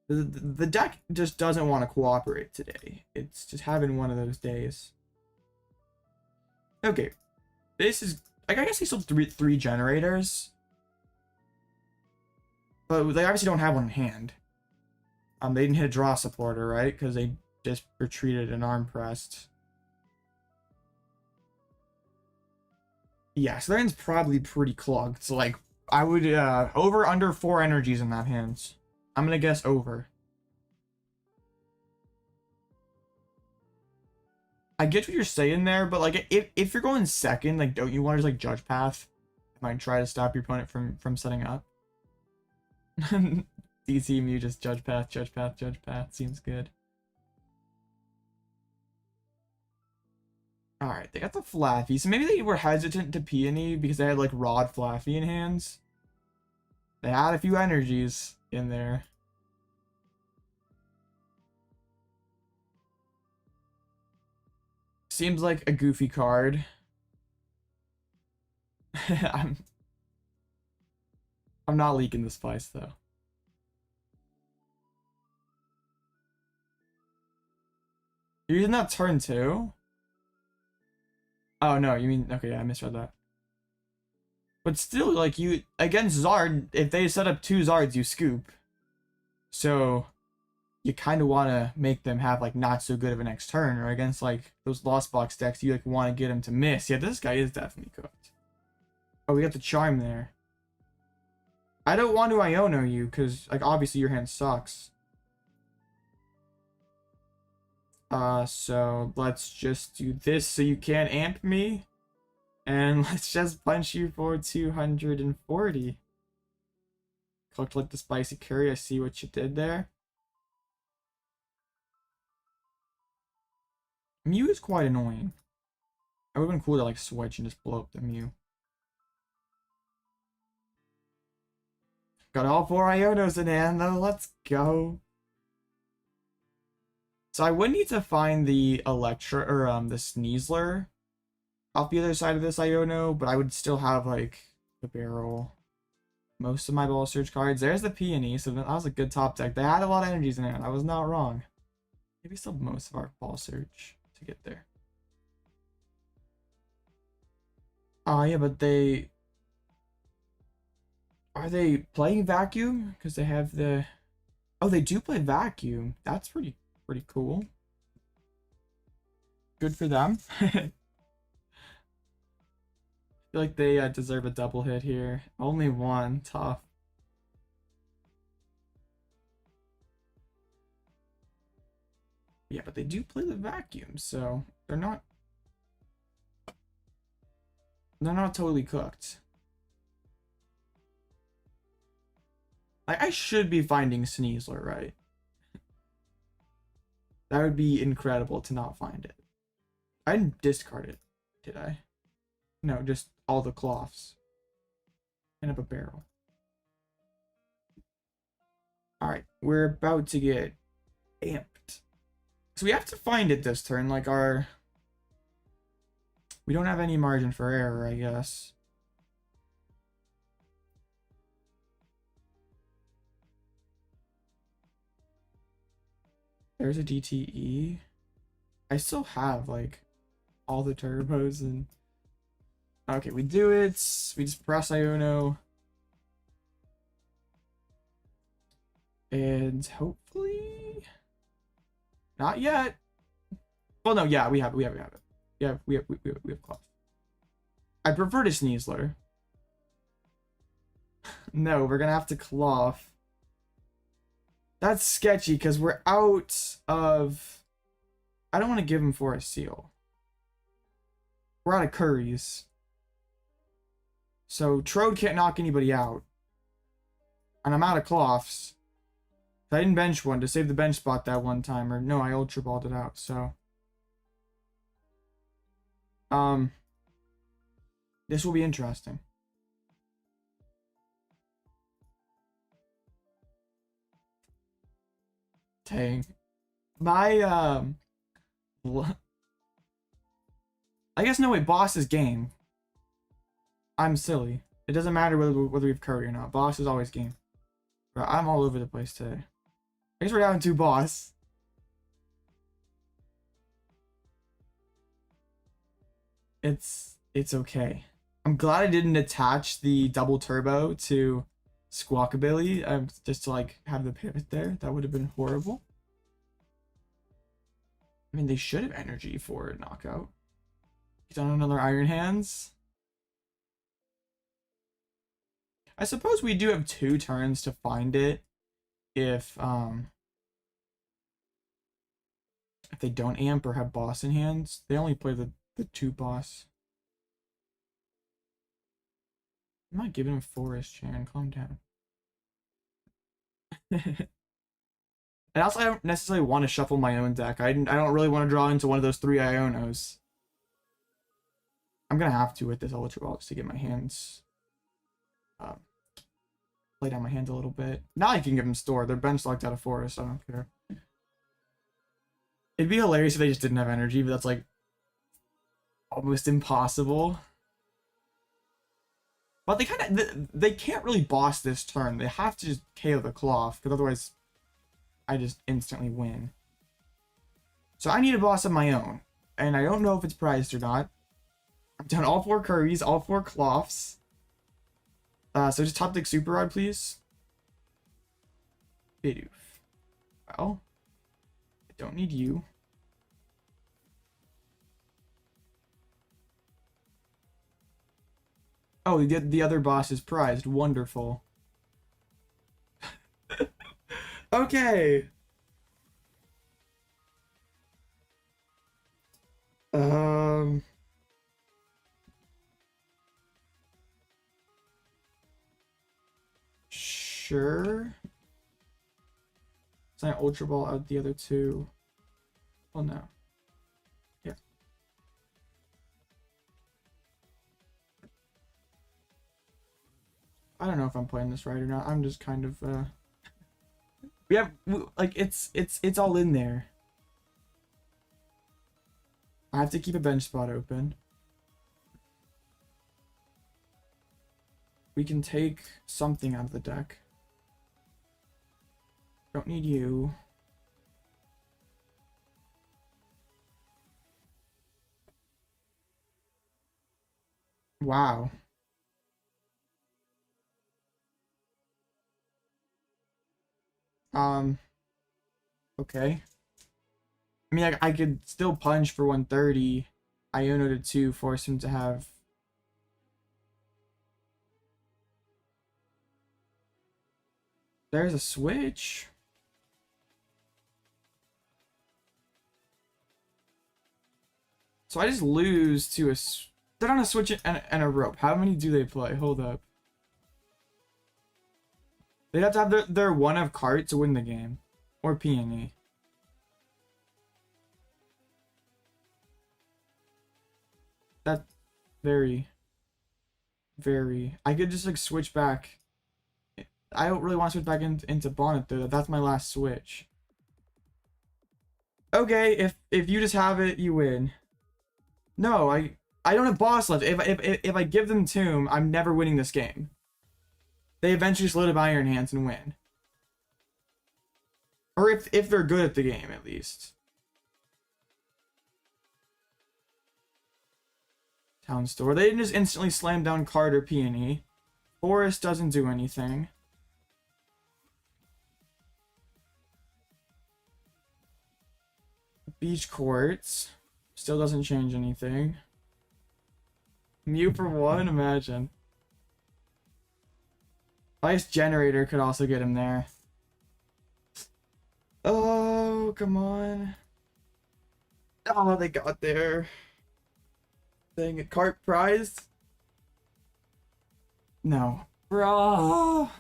The deck just doesn't want to cooperate today. It's just having one of those days. Okay. This is... Like, I guess they sold three generators. But they obviously don't have one in hand. They didn't hit a draw supporter, right? Because they just retreated and arm pressed. Yeah, so their hand's probably pretty clogged. So, like, I would, over under 4 energies in that hand. I'm gonna guess over. I get what you're saying there, but, like, if you're going second, like, don't you want to just, like, judge path? I might try to stop your opponent from setting up. DC Mew just judge path, judge path, judge path. Seems good. Alright, they got the Flaffy. So maybe they were hesitant to Peony because they had like Rod Flaffy in hands. They had a few energies in there. Seems like a goofy card. I'm not leaking the spice though. You're using that turn 2? Oh no, you mean okay, yeah, I misread that. But still, like you against Zard, if they set up 2 Zards, you scoop. So you kind of want to make them have like not so good of a next turn, or against like those Lost Box decks, you like want to get them to miss. Yeah, this guy is definitely cooked. Oh, we got the Charm there. I don't want to Iono you, because like obviously your hand sucks. So let's just do this so you can't amp me. And let's just punch you for 240. Collect like the spicy curry. I see what you did there. Mew is quite annoying. It would have been cool to like switch and just blow up the Mew. Got all 4 Ionos in hand though. Let's go. So I would need to find the Electra or the Sneasler off the other side of this Iono, but I would still have like the barrel. Most of my ball search cards. There's the Peony, so that was a good top deck. They had a lot of energies in it. I was not wrong. Maybe still most of our ball search to get there. Oh yeah, but they are they playing vacuum? Because they have the oh, they do play vacuum. That's pretty cool. Good for them. I feel like they deserve a double hit here. Only one. Tough. Yeah, but they do play the vacuum, so they're not totally cooked. I should be finding Sneasler, right? That would be incredible to not find it. I didn't discard it, did I? No, just all the Klawfs. And up a barrel. Alright, we're about to get amped. So we have to find it this turn, like our... We don't have any margin for error, I guess. There's a DTE. I still have, like, all the turbos and... Okay, we do it. We just press Iono. And hopefully... Not yet. Well, no, yeah, we have it. Yeah, we have Klawf. I prefer to Sneasler. No, we're gonna have to Klawf. That's sketchy because we're out of... I don't want to give him for a seal. We're out of curries. So Trode can't knock anybody out. And I'm out of Klawfs. I didn't bench one to save the bench spot that one time. Or no, I Ultra Balled it out, so... This will be interesting. Dang. My, I guess no, wait, boss is game. I'm silly. It doesn't matter whether we have curry or not. Boss is always game. Bro, I'm all over the place today. I guess we're down to boss. It's okay. I'm glad I didn't attach the double turbo to Squawkabilly, just to like have the pivot there. That would have been horrible. I mean, they should have energy for knockout. He's on another Iron Hands. I suppose we do have 2 turns to find it if they don't amp or have boss in hands. They only play the 2 boss. I'm not giving him Forest, Chan. Calm down. And also, I don't necessarily want to shuffle my own deck. I don't really want to draw into one of those 3 Ionos. I'm gonna have to with this Ultra Ball just to get my hands, lay down my hands a little bit. Now I can give them store. They're bench locked out of Forest. I don't care. It'd be hilarious if they just didn't have energy, but that's like almost impossible. But they can't really boss this turn. They have to just KO the Klawf, because otherwise I just instantly win. So I need a boss of my own, and I don't know if it's prized or not. I've done all 4 curries, all 4 Klawfs. So just top deck Super Rod, please. Bidoof. Well, I don't need you. Oh, the other boss is prized. Wonderful. Okay. Sure. Sign Ultra Ball out the other 2. Oh no. Yeah. I don't know if I'm playing this right or not. I'm just kind of we have like it's all in there. I have to keep a bench spot open. We can take something out of the deck. Don't need you. Wow. Okay. I mean, I could still punch for 130. Iono to 2, force him to have... There's a switch. So I just lose to a... They're on a switch and a rope. How many do they play? Hold up. They'd have to have their 1 of cart to win the game. Or Peony. That's very... I could just like switch back. I don't really want to switch back into Bonnet though. That's my last switch. Okay, if you just have it, you win. No, I don't have boss left. If I give them Tomb, I'm never winning this game. They eventually just load up Iron Hands and win. Or if they're good at the game, at least. Town Store. They didn't just instantly slam down Card or Peony. Forest doesn't do anything. Beach Courts. Still doesn't change anything. Mew for 1, imagine. Ice Generator could also get him there. Oh, come on. Oh, they got there. Dang it. Cart prize? No. Bro.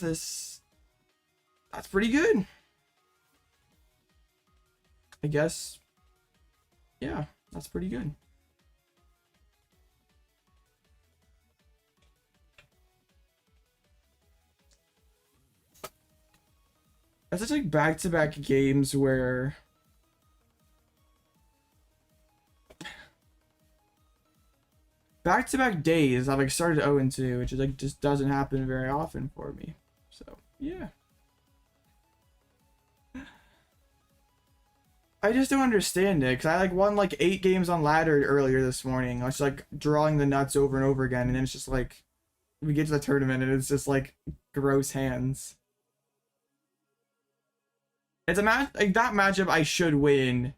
This... That's pretty good. I guess. Yeah, that's pretty good. That's just like back-to-back games where back-to-back days I've like started 0-2, which is like just doesn't happen very often for me. So yeah. I just don't understand it, because I like won like 8 games on ladder earlier this morning. I was like drawing the nuts over and over again, and then it's just like we get to the tournament and it's just like gross hands. It's a match like that matchup I should win.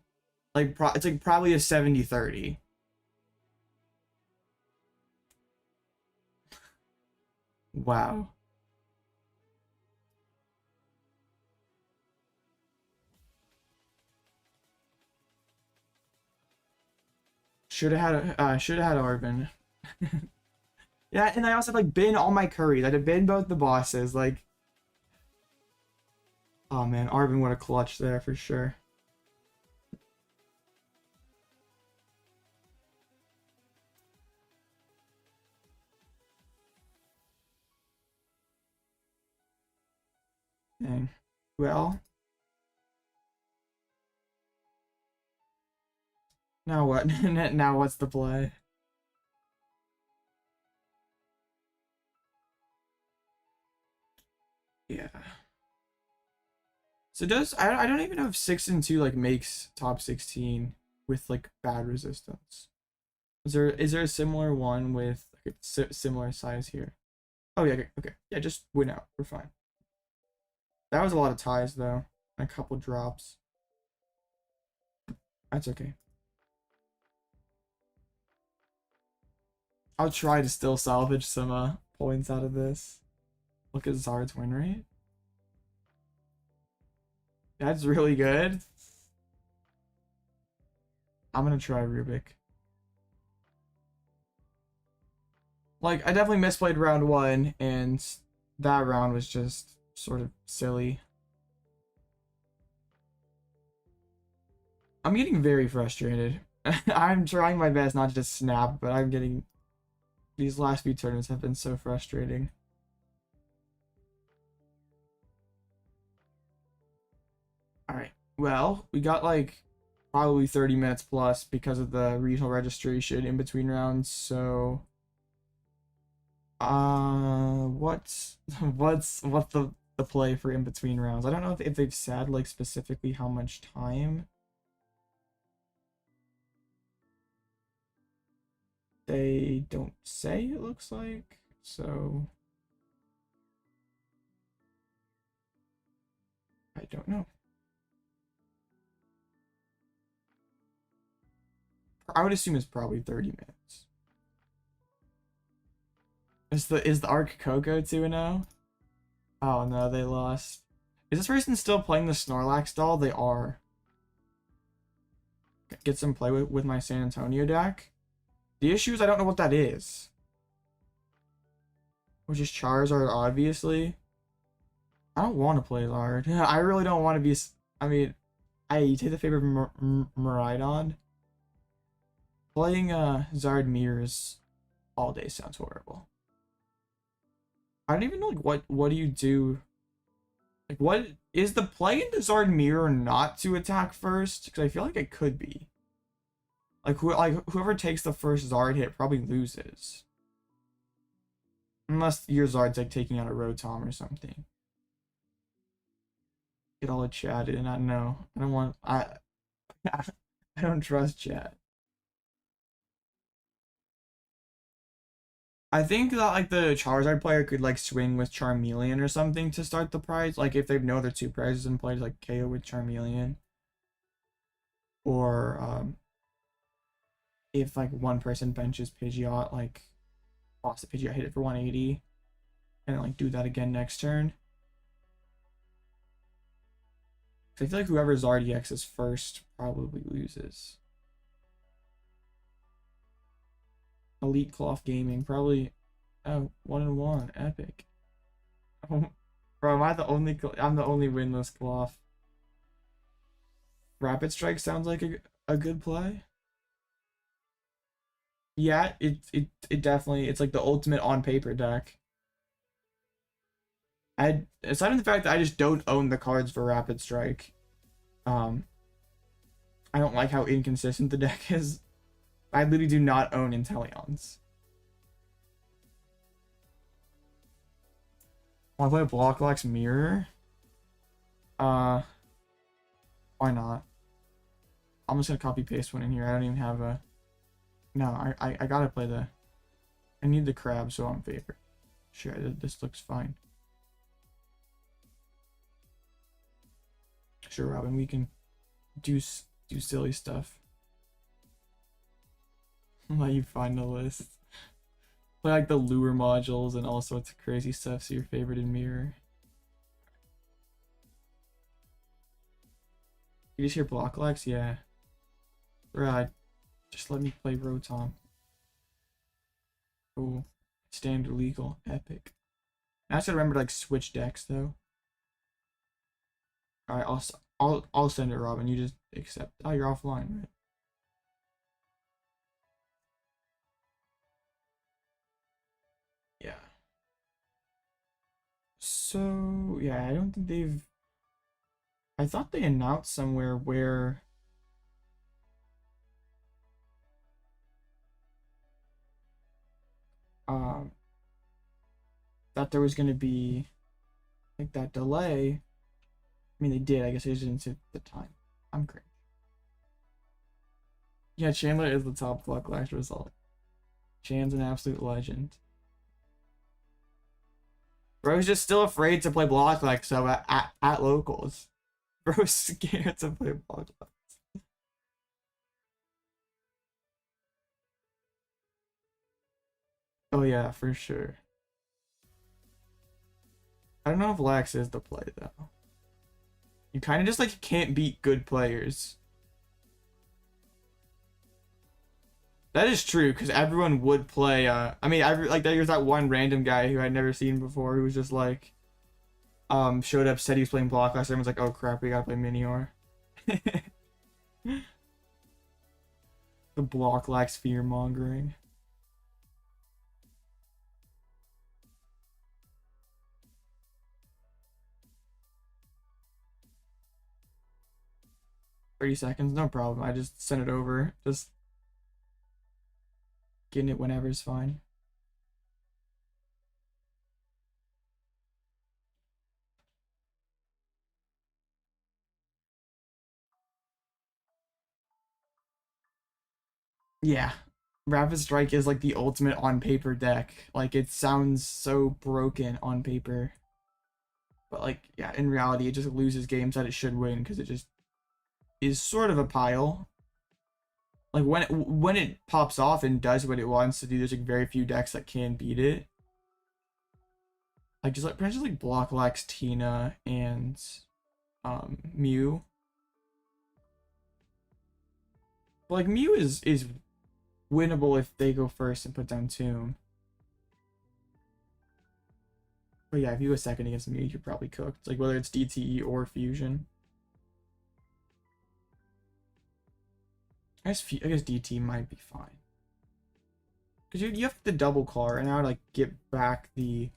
Like it's like probably a 70-30. Wow. Should have had Arvin. Yeah, and I also like bin all my curries. I had bin both the bosses. Like, oh man, Arvin would have clutched there for sure. Dang. Well, now what? Now what's the play? Yeah. So does I don't even know if 6-2 like makes top 16 with like bad resistance. Is there a similar one with like a similar size here? Oh yeah, okay. Yeah, just win out. We're fine. That was a lot of ties though. And a couple drops. That's okay. I'll try to still salvage some points out of this. Look at Zard's win rate. That's really good. I'm gonna try Rubik. Like, I definitely misplayed round 1, and that round was just sort of silly. I'm getting very frustrated. I'm trying my best not to just snap, but I'm getting... These last few tournaments have been so frustrating. Alright, well, we got like probably 30 minutes plus because of the regional registration in between rounds, so... what's the play for in between rounds? I don't know if they've said like specifically how much time. They don't say, it looks like, so I don't know. I would assume it's probably 30 minutes. Is the Arc Coco 2-0? Oh no, they lost. Is this person still playing the Snorlax doll? They are. Get some play with my San Antonio deck. The issue is I don't know what that is. Which is Charizard, obviously. I don't want to play Zard. I really don't want to be... I mean, I take the favor of Miraidon. Playing Zard Mirrors all day sounds horrible. I don't even know like what do you do? Like what is the play in the Zard Mirror not to attack first? Because I feel like it could be. Like whoever takes the first Zard hit probably loses. Unless your Zard's like taking out a Rotom or something. Get all the chat and I know. I don't want I don't trust chat. I think that like the Charizard player could like swing with Charmeleon or something to start the prize. Like if they know their 2 prizes in play, like KO with Charmeleon. Or if like one person benches Pidgeot, like toss the Pidgeot, hit it for 180, and then like do that again next turn. I feel like whoever Zard EXs first probably loses. Elite Klawf Gaming probably. Oh, 1-1, epic. Oh, Bro, am I the only? I'm the only winless Klawf. Rapid Strike sounds like a good play. Yeah, it definitely, it's like the ultimate on paper deck. Aside from the fact that I just don't own the cards for Rapid Strike, I don't like how inconsistent the deck is. I literally do not own Inteleons. Want to play a Blocklex Mirror? Why not? I'm just gonna copy paste one in here. I don't even have a. No, I gotta play the. I need the crab, so I'm favorite. Sure, this looks fine. Sure, Robin, we can do silly stuff. Let you find the list. Play like the lure modules and all sorts of crazy stuff. So your favorite in mirror. You just hear Blocklex? Yeah. Right. Just let me play Rotom. Cool. Standard legal. Epic. I just gotta remember to like switch decks though. Alright, I'll send it, Robin. You just accept. Oh, you're offline, right? Yeah. So yeah, I don't think they've. I thought they announced somewhere where. That there was gonna be like that delay. I mean, they did. I guess they just didn't say the time. I'm cringe. Yeah, Chandler is the top Blocklex result. Chan's an absolute legend. Bro's just still afraid to play Blocklex so at locals. Bro's scared to play Blocklex. Oh yeah, for sure. I don't know if Lax is the play though. You kind of just like can't beat good players. That is true, because everyone would play. I mean, like there's that one random guy who I'd never seen before who was just like, showed up, said he was playing Blocklex. Everyone's like, oh crap, we gotta play Minior. The Blocklex fear mongering. $30, no problem. I just sent it over. Just getting it whenever is fine. Yeah. Rapid Strike is like the ultimate on paper deck. Like it sounds so broken on paper. But like, yeah, in reality it just loses games that it should win because it just is sort of a pile. Like when it pops off and does what it wants to do, there's like very few decks that can beat it. Like just like perhaps like Blocklex, Tina, and Mew. But like Mew is winnable if they go first and put down Tomb. But yeah, if you go second against Mew, you're probably cooked. Like whether it's DTE or Fusion. I guess DT might be fine. Because you have the double car, and I would like get back the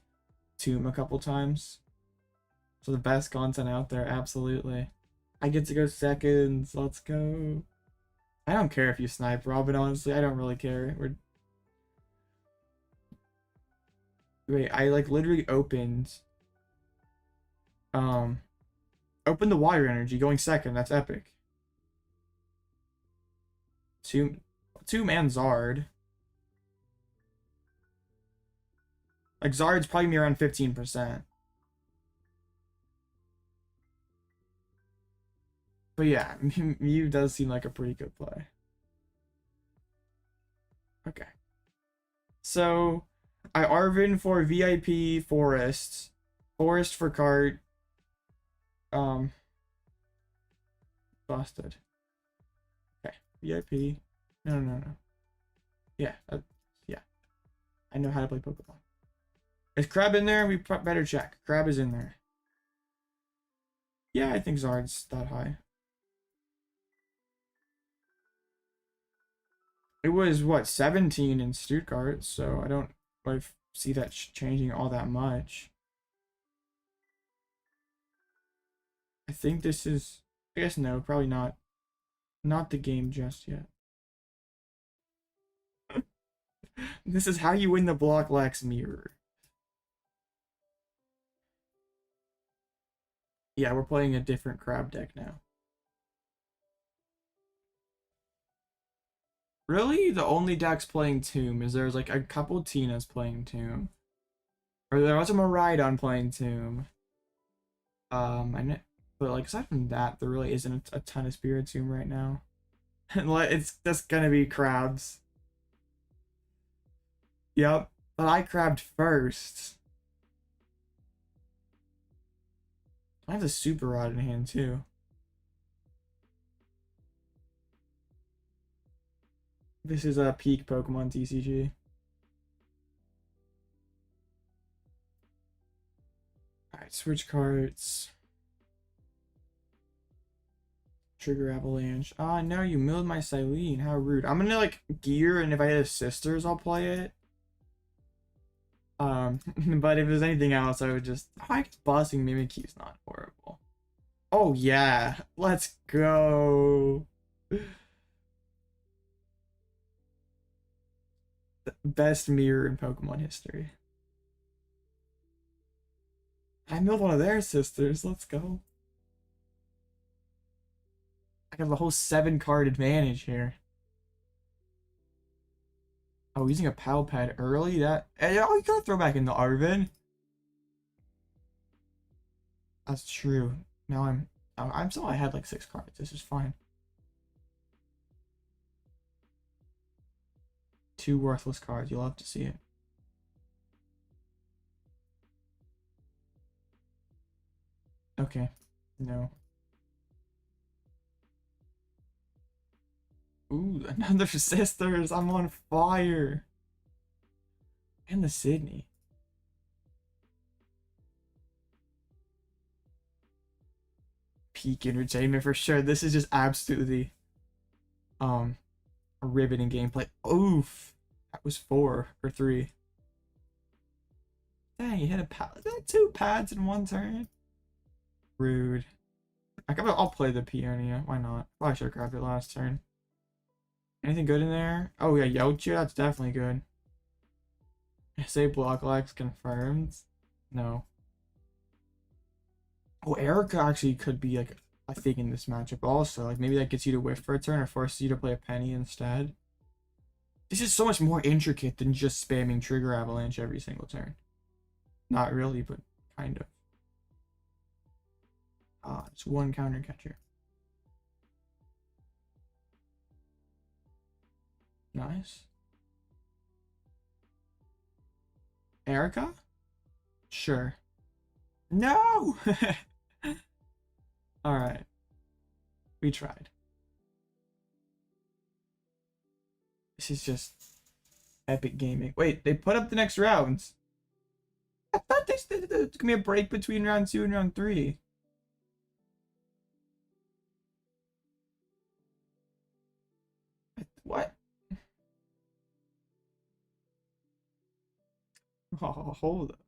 Tomb a couple times. So the best content out there, absolutely. I get to go seconds. Let's go. I don't care if you snipe, Robin, honestly. I don't really care. Wait, I like literally opened the water energy going second. That's epic. Two man Zard. Like Zard's probably me around 15%. But yeah, Mew does seem like a pretty good play. Okay. So I Arvin for VIP Forest. Forest for cart. Busted. Okay. VIP. No. Yeah. Yeah. I know how to play Pokemon. Is Crab in there? We better check. Crab is in there. Yeah, I think Zard's that high. It was what, 17 in Stuttgart, so I don't see that changing all that much. I think this is, I guess no, probably not. Not the game just yet. This is how you win the Block Lex mirror. Yeah, we're playing a different crab deck now. Really? The only deck's playing Tomb is there's like a couple Tinas playing Tomb. Or there was a Miraidon playing Tomb. But like aside from that, there really isn't a ton of Spiritomb right now. It's just gonna be crabs. Yep, but I crabbed first. I have the Super Rod in hand too. This is a peak Pokemon TCG. Alright, switch cards. Trigger Avalanche. Ah, no, you milled my Silene. How rude. I'm gonna like gear, and if I have sisters, I'll play it. But if there's anything else, I would just. Oh, I guess bossing Mimikyu's not horrible. Oh yeah, let's go. Best mirror in Pokemon history. I milled one of their sisters. Let's go. I have a whole 7-card advantage here. Oh, using a PAL pad early? That. Oh, you gotta throw back in the Arvin. That's true. Now I'm still, I had like 6 cards. This is fine. 2 worthless cards. You'll have to see it. Okay. No. Ooh, another sisters. I'm on fire. And the Sydney. Peak entertainment for sure. This is just absolutely a riveting gameplay. Oof. That was 4 or 3. Dang, you hit a pad. Is that 2 pads in 1 turn? Rude. I'll play the Peonia. Why not? Well, I should have grabbed it last turn. Anything good in there? Oh yeah, Yochu, that's definitely good. Say Block Lex confirmed. No. Oh, Erica actually could be like a thing in this matchup also. Like maybe that gets you to whiff for a turn or forces you to play a Penny instead. This is so much more intricate than just spamming Trigger Avalanche every single turn. Not really, but kind of. Ah, it's 1 counter catcher. Nice. Erica? Sure. No! Alright. We tried. This is just epic gaming. Wait, they put up the next rounds. I thought there's gonna be a break between round 2 and round 3. What? Oh, hold up.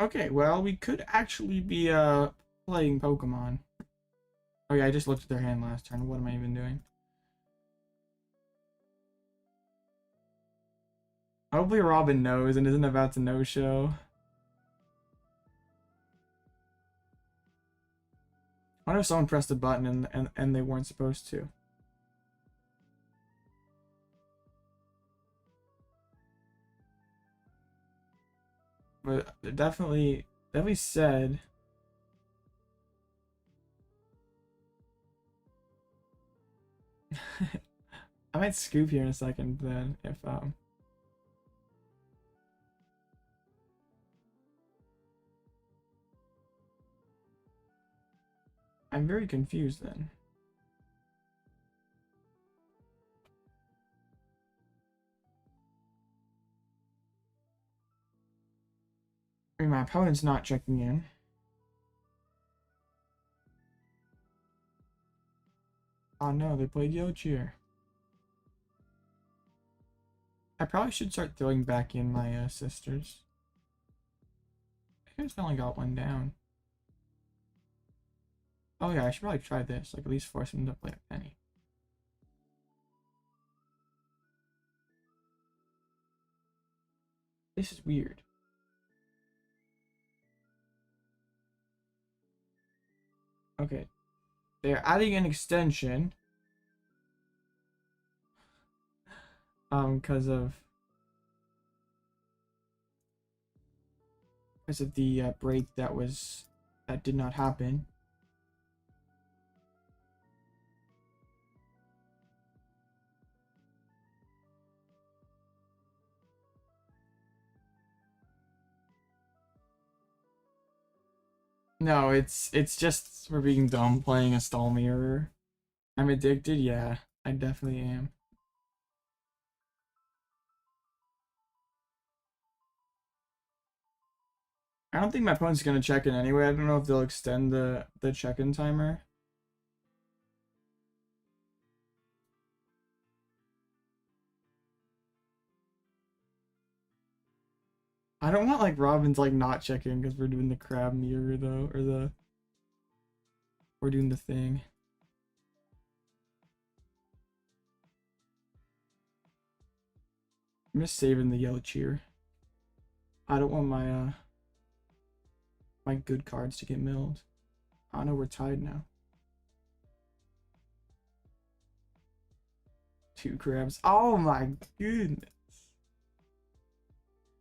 Okay, well, we could actually be playing Pokemon. Oh yeah, I just looked at their hand last turn. What am I even doing? Hopefully Robin knows and isn't about to no-show. I wonder if someone pressed a button and they weren't supposed to. But they definitely said. I might scoop here in a second then if I'm very confused then. I mean, my opponent's not checking in. Oh no, they played Yochir. I probably should start throwing back in my sisters. I just only got one down. Oh yeah, I should probably try this. Like at least force him to play a penny. This is weird. Okay. They're adding an extension. Because of the break that did not happen. No, it's just we're being dumb playing a stall mirror. I'm addicted, yeah, I definitely am. I don't think my opponent's gonna check in anyway. I don't know if they'll extend the check-in timer. I don't want like Robin's like not checking because we're doing the crab mirror though, or we're doing the thing. I'm just saving the yellow cheer. I don't want my my good cards to get milled. I know we're tied now. 2 crabs. Oh my goodness.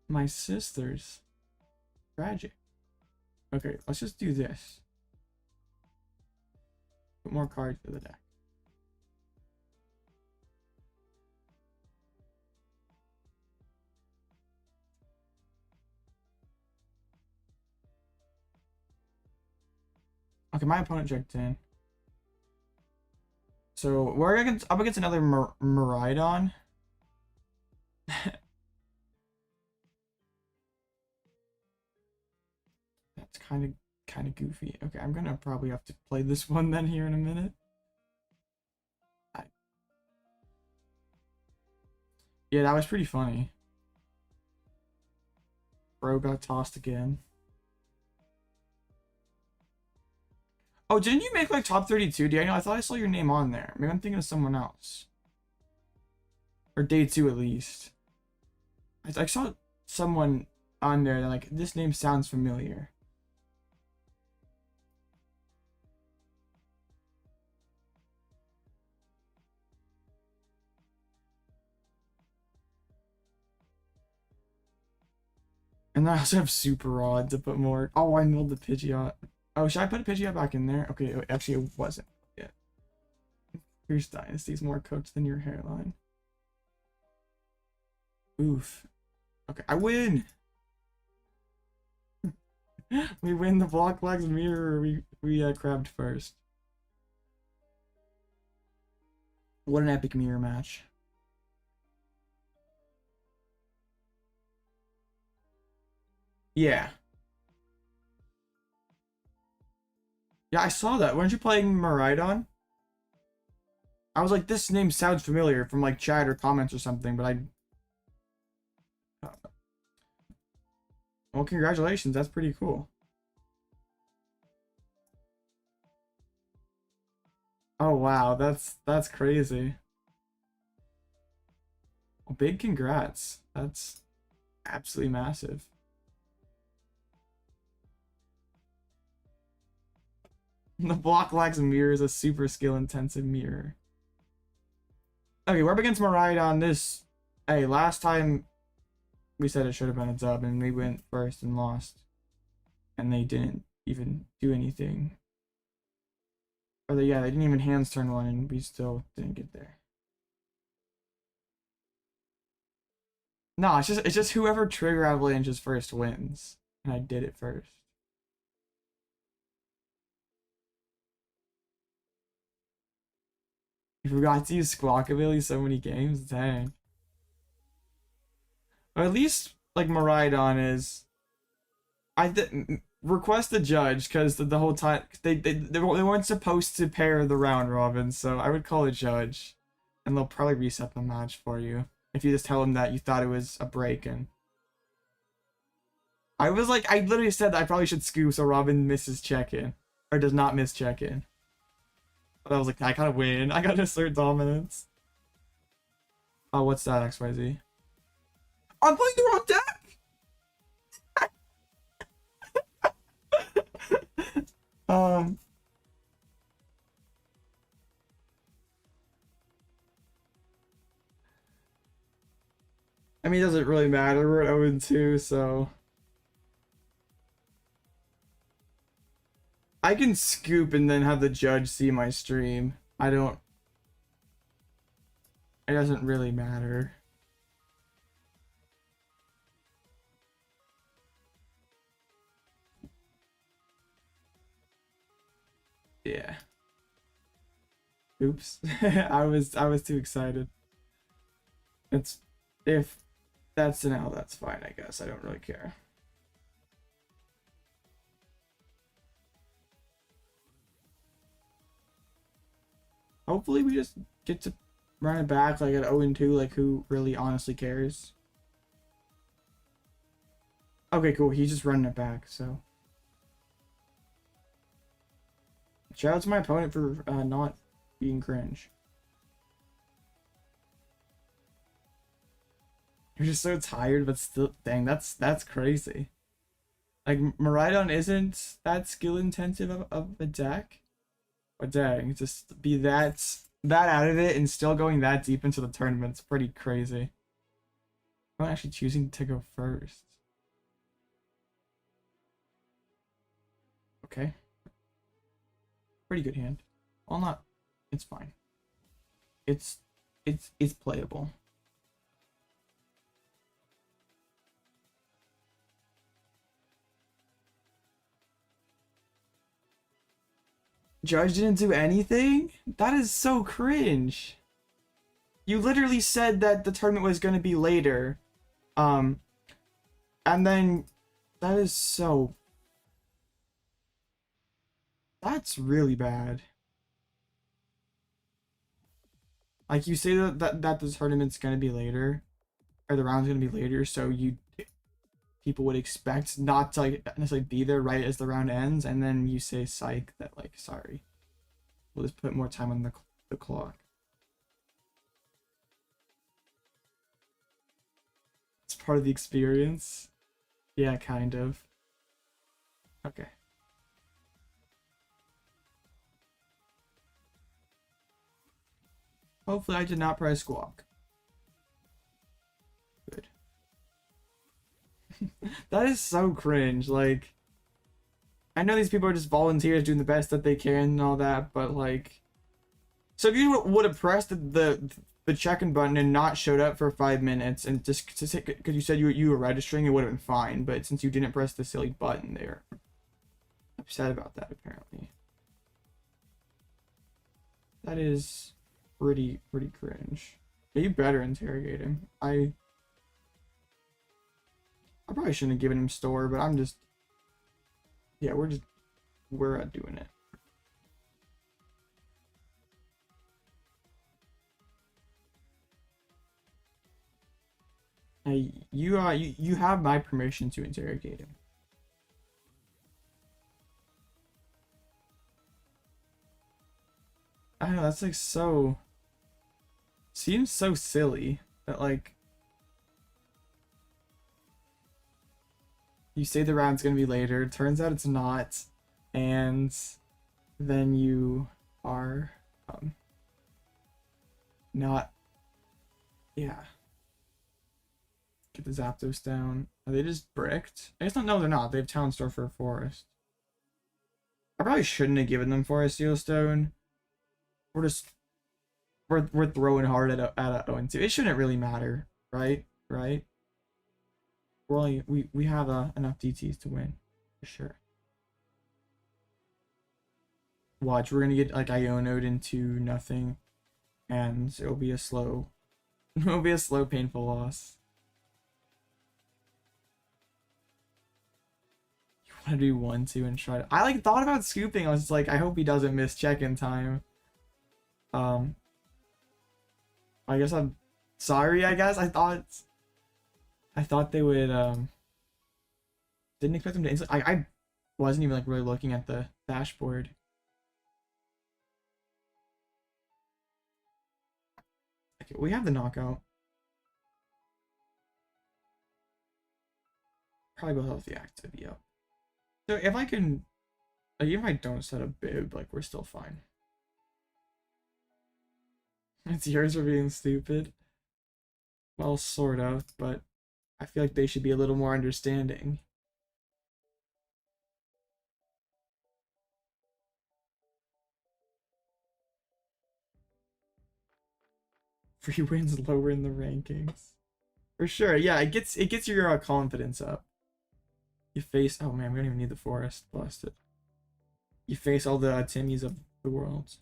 My sisters. Tragic. Okay, let's just do this. Put more cards to the deck. Okay, my opponent checked in. So we're up against another Miraidon. That's kind of goofy. Okay, I'm gonna probably have to play this one then here in a minute. Yeah, that was pretty funny. Bro got tossed again. Oh, didn't you make like top 32, Daniel? I thought I saw your name on there. Maybe I'm thinking of someone else. Or day 2 at least. I saw someone on there that like, this name sounds familiar. And I also have Super Rod to put more. Oh, I milled the Pidgeot. Oh, should I put a Pidgeot back in there? Okay, actually it wasn't. Yeah. Here's Dynasty's more coach than your hairline. Oof. Okay, I win! We win the block legs mirror. We crabbed first. What an epic mirror match. Yeah. Yeah, I saw that. Weren't you playing Miraidon? I was like, this name sounds familiar from like chat or comments or something, but I... Well, congratulations. That's pretty cool. Oh, wow. That's crazy. Well, big congrats. That's absolutely massive. The block lags mirror is a super skill intensive mirror. Okay, we're up against Miraidon. This, hey, last time we said it should have been a dub and we went first and lost. And they didn't even do anything. Or they didn't even hands turn one and we still didn't get there. No, it's just whoever trigger avalanches first wins. And I did it first. You forgot to use Squawkabilly so many games? Dang. Or at least, like, Miraidon is... request the judge because the whole time they weren't supposed to pair the round robin, so I would call a judge, and they'll probably reset the match for you if you just tell them that you thought it was a break. And I was like, I literally said that I probably should scoop so Robin misses check-in or does not miss check-in, but I was like, I gotta win, I gotta assert dominance. Oh, what's that, XYZ? I'm playing the wrong deck. I mean, it doesn't really matter. We're at 0-2, so I can scoop and then have the judge see my stream. It doesn't really matter. Yeah. Oops. I was too excited. If that's an L, that's fine, I guess. I don't really care. Hopefully we just get to run it back like at 0-2, like who really honestly cares? Okay, cool. He's just running it back, so. Shout out to my opponent for not being cringe. You're just so tired, but still, dang, that's crazy. Like, Miraidon isn't that skill intensive of a deck. But dang, just be that out of it and still going that deep into the tournament's pretty crazy. I'm actually choosing to go first. Okay. Pretty good hand. Well, not. It's fine. It's playable. Judge didn't do anything? That is so cringe. You literally said that the tournament was going to be later. And then that is so... That's really bad. Like, you say that the tournament's going to be later, or the round's going to be later, so people would expect not to like necessarily be there right as the round ends, and then you say psych that like, sorry, we'll just put more time on the clock. It's part of the experience. Yeah, kind of. Okay. Hopefully I did not press squawk. Good. That is so cringe. Like, I know these people are just volunteers doing the best that they can and all that, but like, so if you would have pressed the check-in button and not showed up for 5 minutes and just because you said you were registering, it would have been fine. But since you didn't press the silly button, they're upset about that apparently. That is pretty cringe. Yeah, you better interrogate him. I probably shouldn't have given him store, but I'm just, yeah, we're doing it. Hey, you have my permission to interrogate him. I don't know, that's like so, seems so silly that like, you say the round's gonna be later, turns out it's not, and then you are not, yeah. Get the Zapdos down. Are they just bricked? I guess no, they're not. They have Town Store for a forest. I probably shouldn't have given them Forest Seal Stone. We're throwing hard at a 0-2. It shouldn't really matter, right? Right? We have enough DTs to win for sure. Watch, we're gonna get like Iono'd into nothing, and it'll be a slow, painful loss. I'm gonna do 1-2 and try to. I like thought about scooping. I was just like, I hope he doesn't miss check-in time. I guess I'm sorry. I guess I thought they would. Didn't expect them to insult. I wasn't even like really looking at the dashboard. Okay, we have the knockout. Probably both have the active, yep. So if I can, like, even if I don't set a bib, like, we're still fine. It's yours for being stupid. Well, sort of, but I feel like they should be a little more understanding. Free wins lower in the rankings. For sure, yeah, it gets your confidence up. You face, oh man, we don't even need the forest, busted. You face all the Timmies of the world.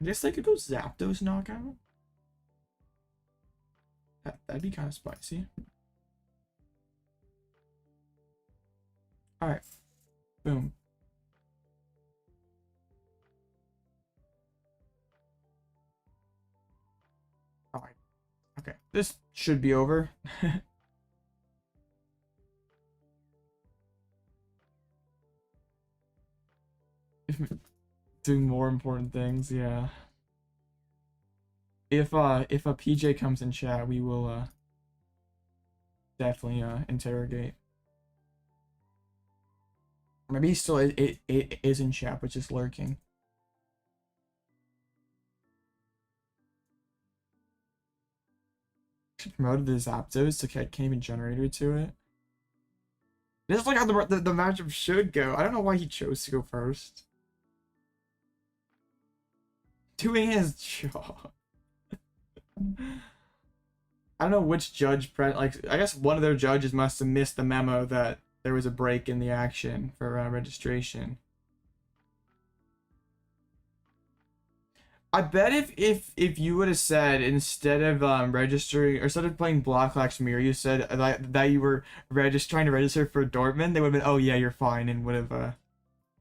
I guess they could go Zapdos knockout. That'd be kind of spicy. Alright. Boom. Alright. Okay. This should be over. Doing more important things, yeah. If a PJ comes in chat, we will definitely interrogate. Maybe he still it is in chat, but just lurking. She promoted the Zapdos to can't even generator to it. This is like how the matchup should go. I don't know why he chose to go first. Doing his job. I don't know which judge like I guess one of their judges must have missed the memo that there was a break in the action for registration. I bet if you would have said instead of registering or instead of playing Block Lax Mirror, you said that you were trying to register for Dortmund, they would have been, oh yeah, you're fine, and would have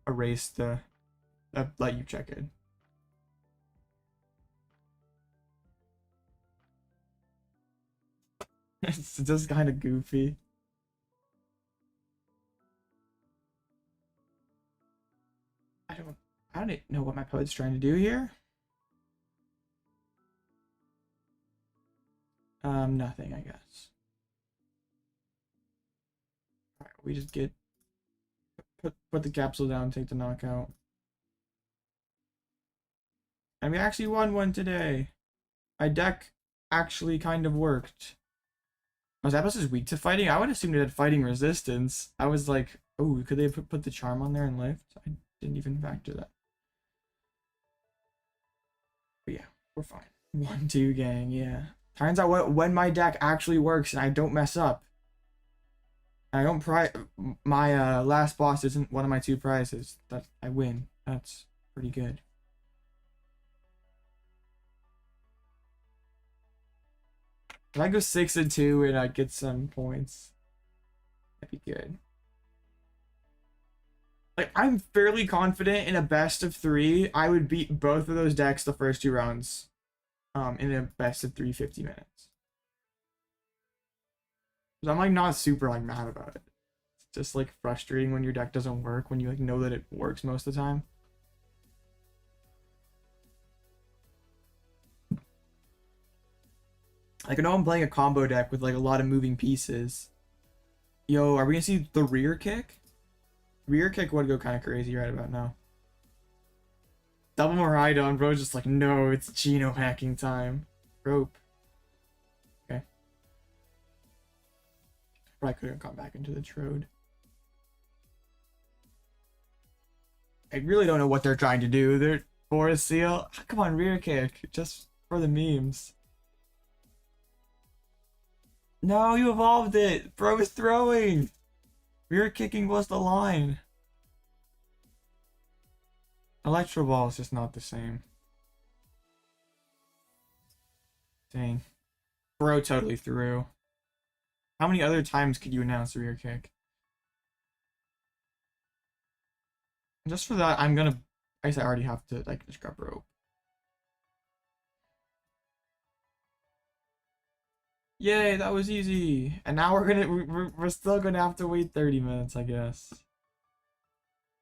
erased the let you check it. It's just kind of goofy. I don't know what my poet's trying to do here. Nothing, I guess. Alright, we just get put the capsule down, take the knockout. And we actually won one today. My deck actually kind of worked. Was Zapdos weak to fighting? I would assume it had fighting resistance. I was like, oh, could they put the charm on there and lift? I didn't even factor that. But yeah, we're fine. 1-2 gang, yeah. Turns out when my deck actually works and I don't mess up. I don't my last boss isn't one of my 2 prizes. That I win. That's pretty good. If I go 6-2 and I get some points, that'd be good. Like, I'm fairly confident in a best of 3, I would beat both of those decks the first 2 rounds. In a best of 3 50 minutes. I'm like not super like mad about it. It's just like frustrating when your deck doesn't work when you like know that it works most of the time. Like I know I'm playing a combo deck with like a lot of moving pieces. Yo, are we gonna see the rear kick? Rear kick would go kind of crazy right about now. Double Miraidon, bro, just like, no, it's Geno hacking time. Rope. Okay. Probably could have gone back into the Trode. I really don't know what they're trying to do. They're Forest Seal. Oh, come on, rear kick. Just for the memes. No, you evolved it. Bro is throwing. Rear kicking was the line. Electro Ball is just not the same. Dang. Bro totally threw. How many other times could you announce a rear kick? Just for that, I'm gonna. I guess I already have to like just grab rope. Yay, that was easy. And now we're still gonna have to wait 30 minutes, I guess.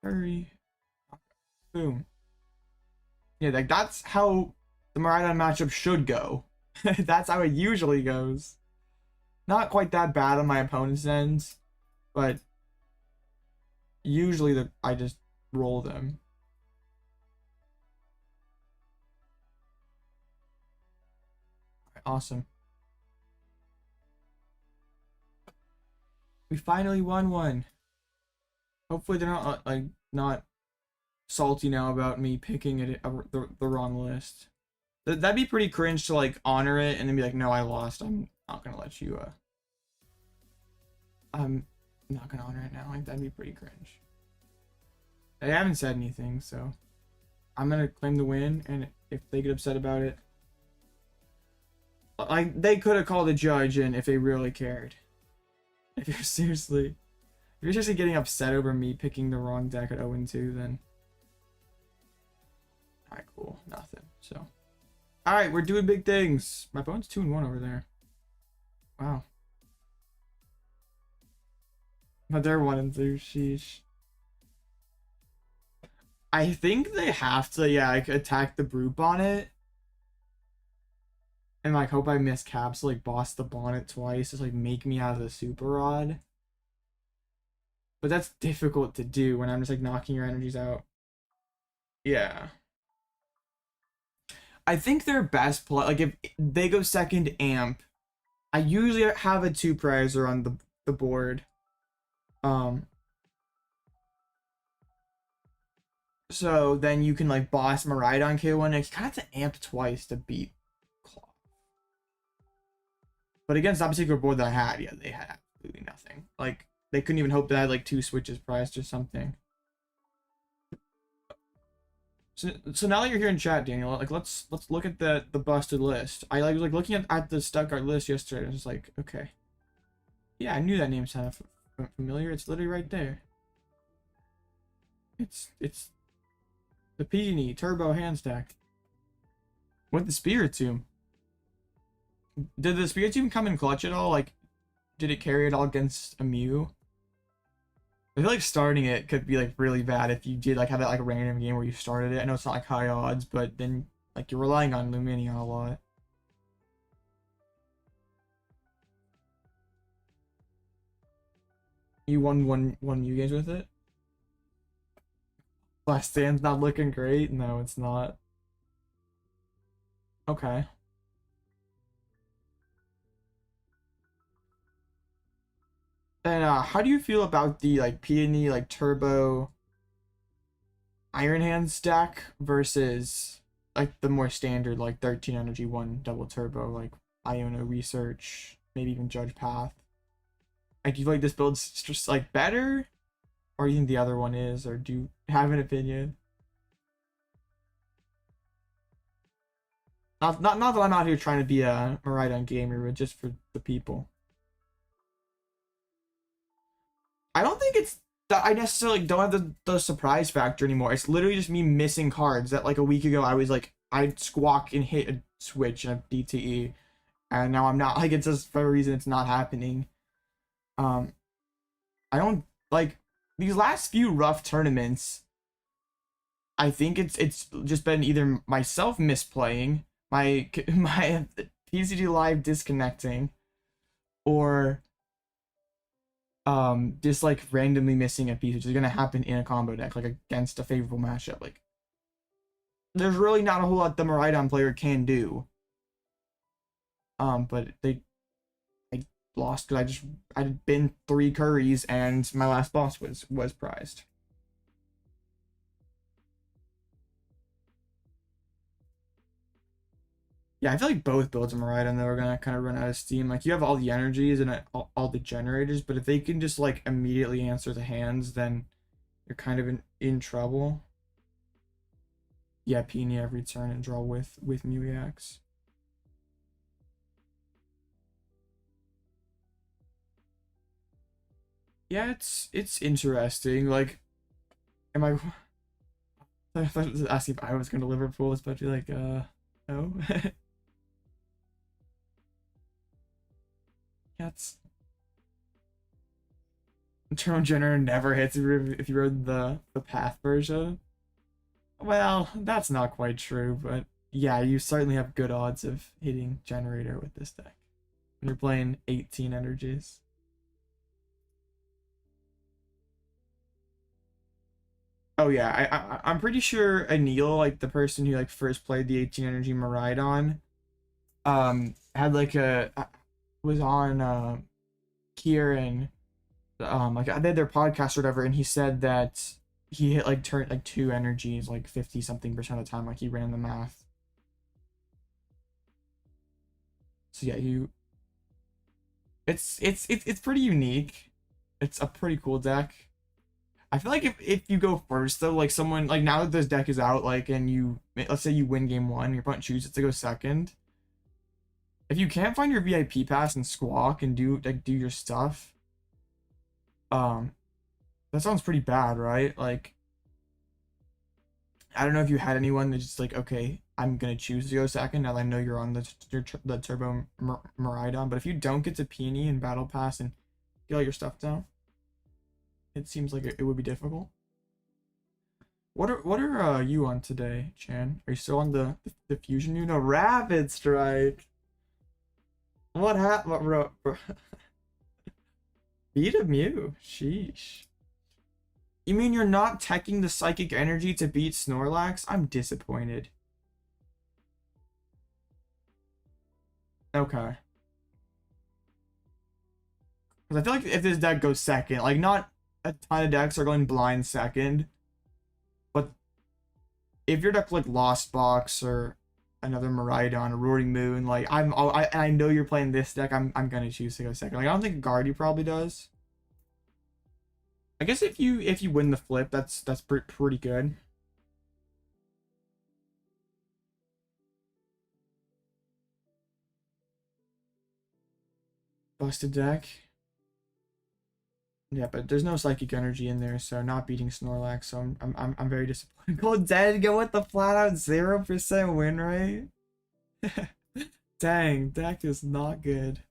Hurry. Boom. Yeah, like that's how the Miraidon matchup should go. That's how it usually goes. Not quite that bad on my opponent's ends, but usually I just roll them. Awesome. We finally won one. Hopefully they're not like not salty now about me picking the wrong list. That'd be pretty cringe to like honor it and then be like, no, I lost. I'm not gonna let you. I'm not gonna honor it now. Like that'd be pretty cringe. They haven't said anything, so I'm gonna claim the win. And if they get upset about it, like they could have called a judge in if they really cared. If you're seriously getting upset over me picking the wrong deck at 0-2, then alright, cool, nothing. So, alright, we're doing big things. My opponent's 2-1 over there. Wow. But they're 1-2. Sheesh. I think they have to, yeah, like attack the Brute Bonnet. And like hope I miss Capsule, like boss the Bonnet twice, just like make me out of the Super Rod. But that's difficult to do when I'm just like knocking your energies out. Yeah. I think their best play, like if they go second amp, I usually have a 2-prizer on the board. So then you can like boss Miraidon K1, and you kind of have to amp twice to beat Klawf. But against that particular board that I had, yeah, they had absolutely nothing. Like they couldn't even hope that I had like 2 switches priced or something. So now that you're here in chat, Daniel, like let's look at the busted list. I was like looking at the Stuttgart list yesterday, and I was like, okay, yeah, I knew that name sounded familiar. It's literally right there. It's the Peony Turbo hand stack with the Spiritomb. Did the Spiritomb come in clutch at all? Like, did it carry it all against a Mew? I feel like starting it could be like really bad if you did like have that like random game where you started it. I know it's not like high odds, but then like you're relying on Lumineon a lot. You won one Mew games with it? Last Stand's not looking great. No, it's not. Okay. And how do you feel about the like Peony like Turbo Iron Hand stack versus like the more standard like 13 energy 1 double turbo like Iono Research, maybe even Judge Path? Like, do you feel like this build's just like better, or you think the other one is, or do you have an opinion? Not that I'm out here trying to be a Miraidon gamer, but just for the people. I don't think it's that I necessarily don't have the surprise factor anymore. It's literally just me missing cards that like a week ago I was like I'd squawk and hit a switch and a DTE, and now I'm not. Like it's just for a reason it's not happening. I don't like these last few rough tournaments. I think it's just been either myself misplaying, my PCG Live disconnecting, or just like randomly missing a piece, which is gonna happen in a combo deck, like against a favorable matchup. Like there's really not a whole lot the Miraidon player can do. But I lost because I'd been 3 curries and my last boss was prized. Yeah, I feel like both builds of Miraidon though are gonna kind of run out of steam. Like you have all the energies and all the generators, but if they can just like immediately answer the hands, then you're kind of in trouble. Yeah, Peony every turn and draw with Muyax. Yeah, it's interesting. Like, am I I thought it was asking if I was going to Liverpool. It's about to be like, no. That's Turbo Generator never hits if you rode the Path version. Well, that's not quite true, but yeah, you certainly have good odds of hitting Generator with this deck when you're playing 18 energies. Oh yeah, I'm pretty sure Anil, like the person who like first played the 18 energy Miraidon, had like was on Kieran, like they had their podcast or whatever, and he said that he hit like turn like 2 energies like 50 something% of the time, like he ran the math. So yeah, it's pretty unique. It's a pretty cool deck. I feel like if you go first though, like someone like now that this deck is out, like and you let's say you win game 1, your opponent chooses to go second. If you can't find your VIP pass and squawk and do your stuff, that sounds pretty bad, right? Like I don't know if you had anyone that's just like, okay, I'm gonna choose to go second now that I know you're on the Turbo Miraidon, but if you don't get to Peony and Battle Pass and get all your stuff down, it seems like it would be difficult. What are you on today, Chan? Are you still on the fusion? You know, Rapid Strike. What happened? What bro? Beat a Mew. Sheesh. You mean you're not teching the psychic energy to beat Snorlax? I'm disappointed. Okay. Because I feel like if this deck goes second, like not a ton of decks are going blind second, but if your deck like Lost Box or another Miraidon, a Roaring Moon, like I know you're playing this deck, I'm gonna choose to go second. Like I don't think Guardy probably does. I guess if you win the flip, that's pretty good. Busted deck. Yeah, but there's no psychic energy in there, so not beating Snorlax. So I'm very disappointed. Go dead. Go with the flat out 0% win rate. Dang, deck is not good.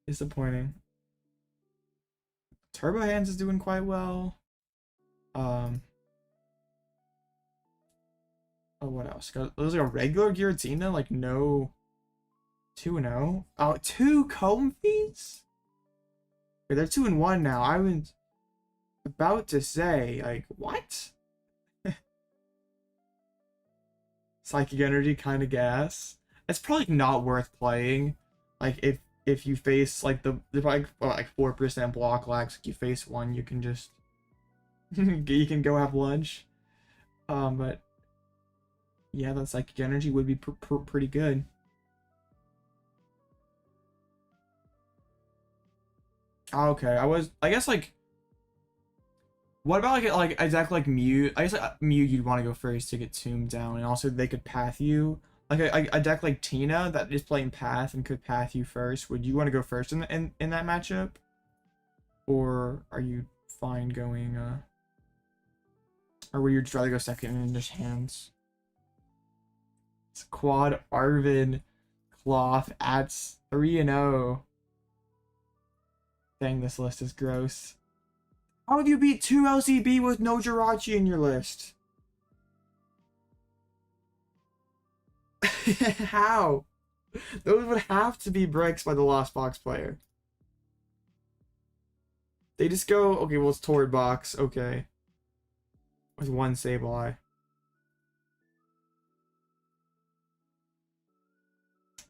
Disappointing. Turbo Hands is doing quite well. Oh, what else? There's like a regular Giratina, like no 2-0. Oh, 2 Comfies? Okay, they're 2-1 now. I was about to say, like, what? Psychic Energy kind of gas. It's probably not worth playing. Like if you face like the like 4% block lags, like you face one, you can just you can go have lunch. But yeah, that Psychic Energy would be pretty good. Okay, I guess like what about like exactly like Mew? I guess like, Mew you'd want to go first to get Tomb down, and also they could path you. Like a deck like Tina that is playing path and could path you first. Would you want to go first in that matchup, or are you fine going or would you just rather go second in just hands? It's Quad Arvin Klawf at 3-0. Dang, this list is gross. How would you beat 2 LCB with no Jirachi in your list? How? Those would have to be bricks by the Lost Box player. They just go, okay, well, it's Tord Box, okay. With 1 Sableye.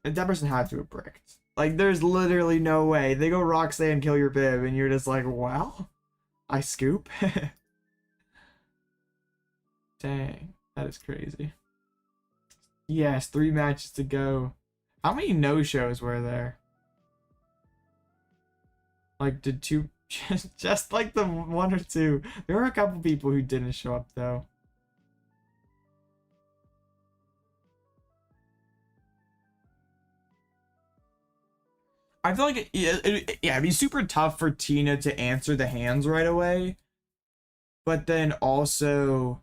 And that person had to have bricked. Like, there's literally no way. They go Roxanne and kill your Bib, and you're just like, well, I scoop. Dang, that is crazy. Yes, 3 matches to go. How many no-shows were there? Like, did 2... just like the 1 or 2. There were a couple people who didn't show up, though. I feel like it'd be super tough for Tina to answer the hands right away. But then also,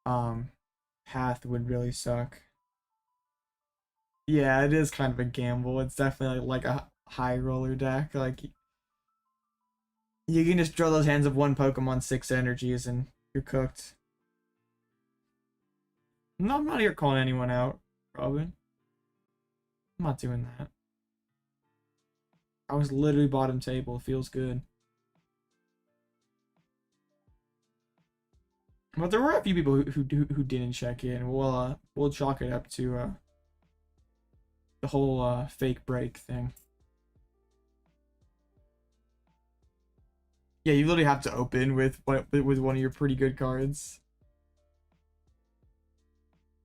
path would really suck. Yeah, it is kind of a gamble. It's definitely like a high roller deck. Like you can just draw those hands of one Pokemon, 6 energies, and you're cooked. No, I'm not here calling anyone out, Robin. I'm not doing that. I was literally bottom table. It feels good. But there were a few people who didn't check in. We'll chalk it up to the whole fake break thing. Yeah, you literally have to open with one of your pretty good cards.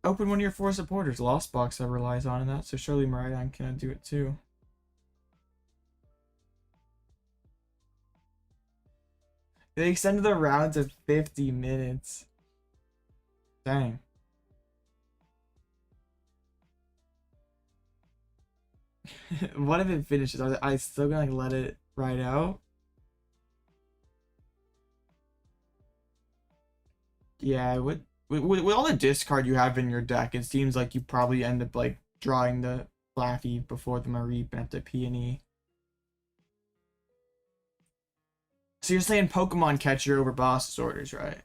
Open one of your 4 supporters. Lost Box relies on that, so surely Miraidon can do it too. They extended the round to 50 minutes. Dang. What if it finishes? Are I still gonna like, let it ride out? Yeah, with all the discard you have in your deck, it seems like you probably end up like drawing the Flaffy before the Mareep and the Peony. So you're saying Pokemon Catcher over Boss's orders, right?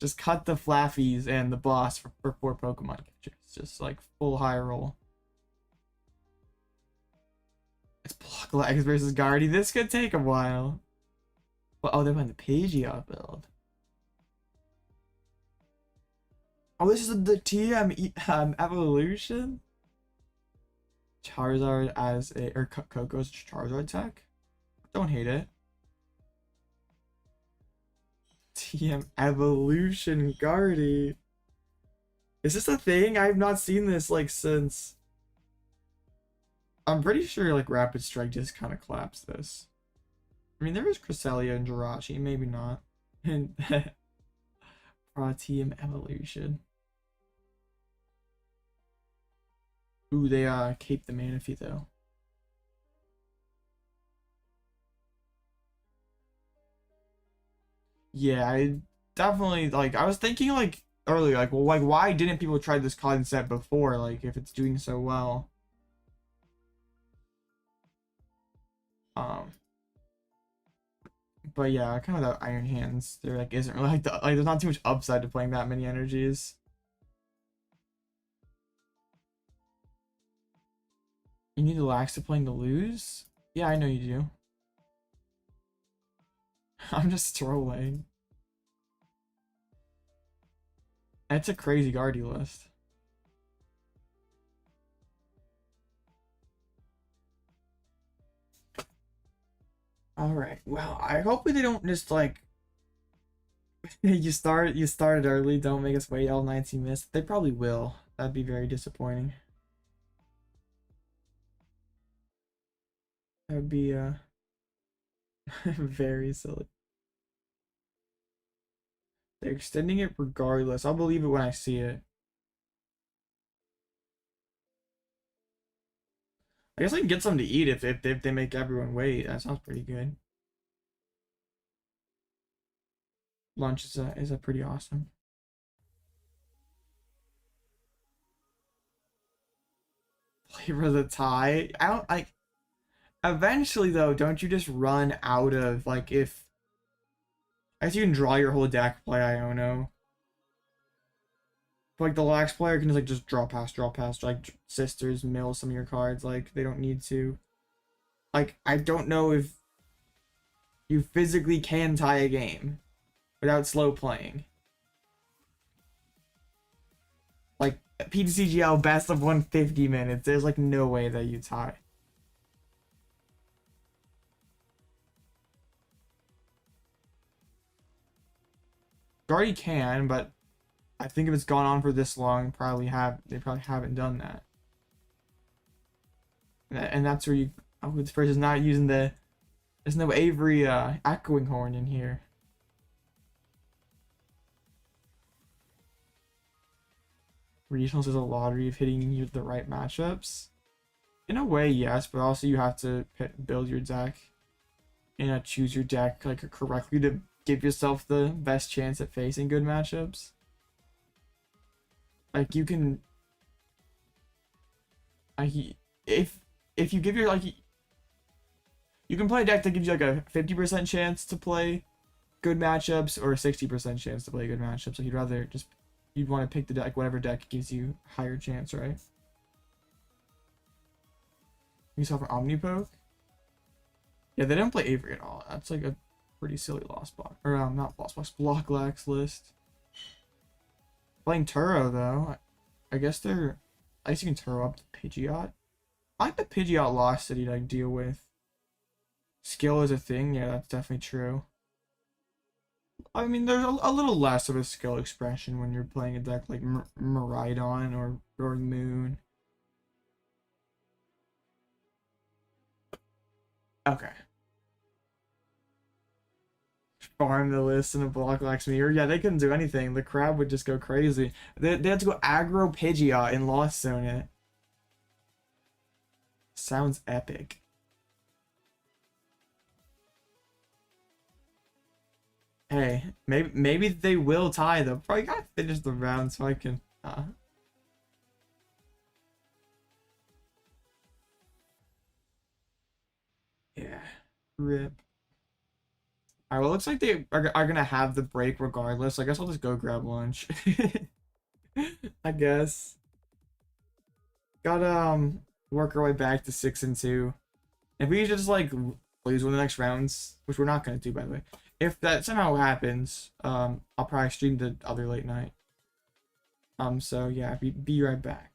Just cut the Flaffies and the boss for 4 Pokemon Catchers. Just like full high roll. It's Block Legs versus Guardy. This could take a while. Well, oh, they're playing the Pidgeot build. Oh, this is the TM Evolution? Charizard as a... or Coco's Charizard tech? Don't hate it. TM Evolution Guardy. Is this a thing? I've not seen this like since... I'm pretty sure like Rapid Strike just kind of collapsed this. I mean, there was Cresselia and Jirachi, maybe not. And TM Evolution. Ooh, they caped the Manaphy though. Yeah, I definitely like I was thinking like earlier, like well, like why didn't people try this concept before? Like if it's doing so well. But yeah, kind of that Iron Hands. There like isn't really like there's not too much upside to playing that many energies. You need to lax to playing to lose? Yeah, I know you do. I'm just trolling. That's a crazy Guardy list. Alright, well, I hope they don't just like you started early, don't make us wait all 19 minutes. They probably will. That'd be very disappointing. That would be very silly. They're extending it regardless. I'll believe it when I see it. I guess I can get something to eat if they make everyone wait. That sounds pretty good. Lunch is a pretty awesome. Flavor of the tie. I don't like. Eventually though, don't you just run out of like if? I guess you can draw your whole deck, play Iono. But, like the lax player can just like just draw past, like sisters mill some of your cards. Like they don't need to. Like I don't know if you physically can tie a game without slow playing. Like PTCGL best of 150 minutes. There's like no way that you tie. Guardy can, but I think if it's gone on for this long, they probably haven't done that. And that's where you this person's not using there's no Avery echoing horn in here. Regionals is a lottery of hitting you the right matchups. In a way, yes, but also you have to build your deck and choose your deck like correctly to give yourself the best chance at facing good matchups. Like you can, like if you give your like you can play a deck that gives you like a 50% chance to play good matchups or a 60% chance to play good matchups. So you'd want to pick the deck, whatever deck gives you higher chance, right? You saw for Omnipoke? Yeah, they don't play Avery at all. That's like a pretty silly lost box. Or not lost box, block lax list. Playing Turo though. I guess they're I guess you can Turo up to Pidgeot. I like the Pidgeot lost city to like deal with. Skill is a thing, yeah, that's definitely true. I mean, there's a little less of a skill expression when you're playing a deck like Miraidon or Moon. Okay. Farm the list in a block like Mirror. Yeah, they couldn't do anything. The crowd would just go crazy. They had to go aggro Pidgeot and Lost Zone it. Sounds epic. Hey, maybe they will tie though. Probably gotta finish the round so I can yeah. Rip. Alright, well, it looks like they are gonna have the break regardless. I guess I'll just go grab lunch. I guess. Gotta work our way back to 6-2. If we just like lose one of the next rounds, which we're not gonna do by the way. If that somehow happens, I'll probably stream the other late night. So yeah, be right back.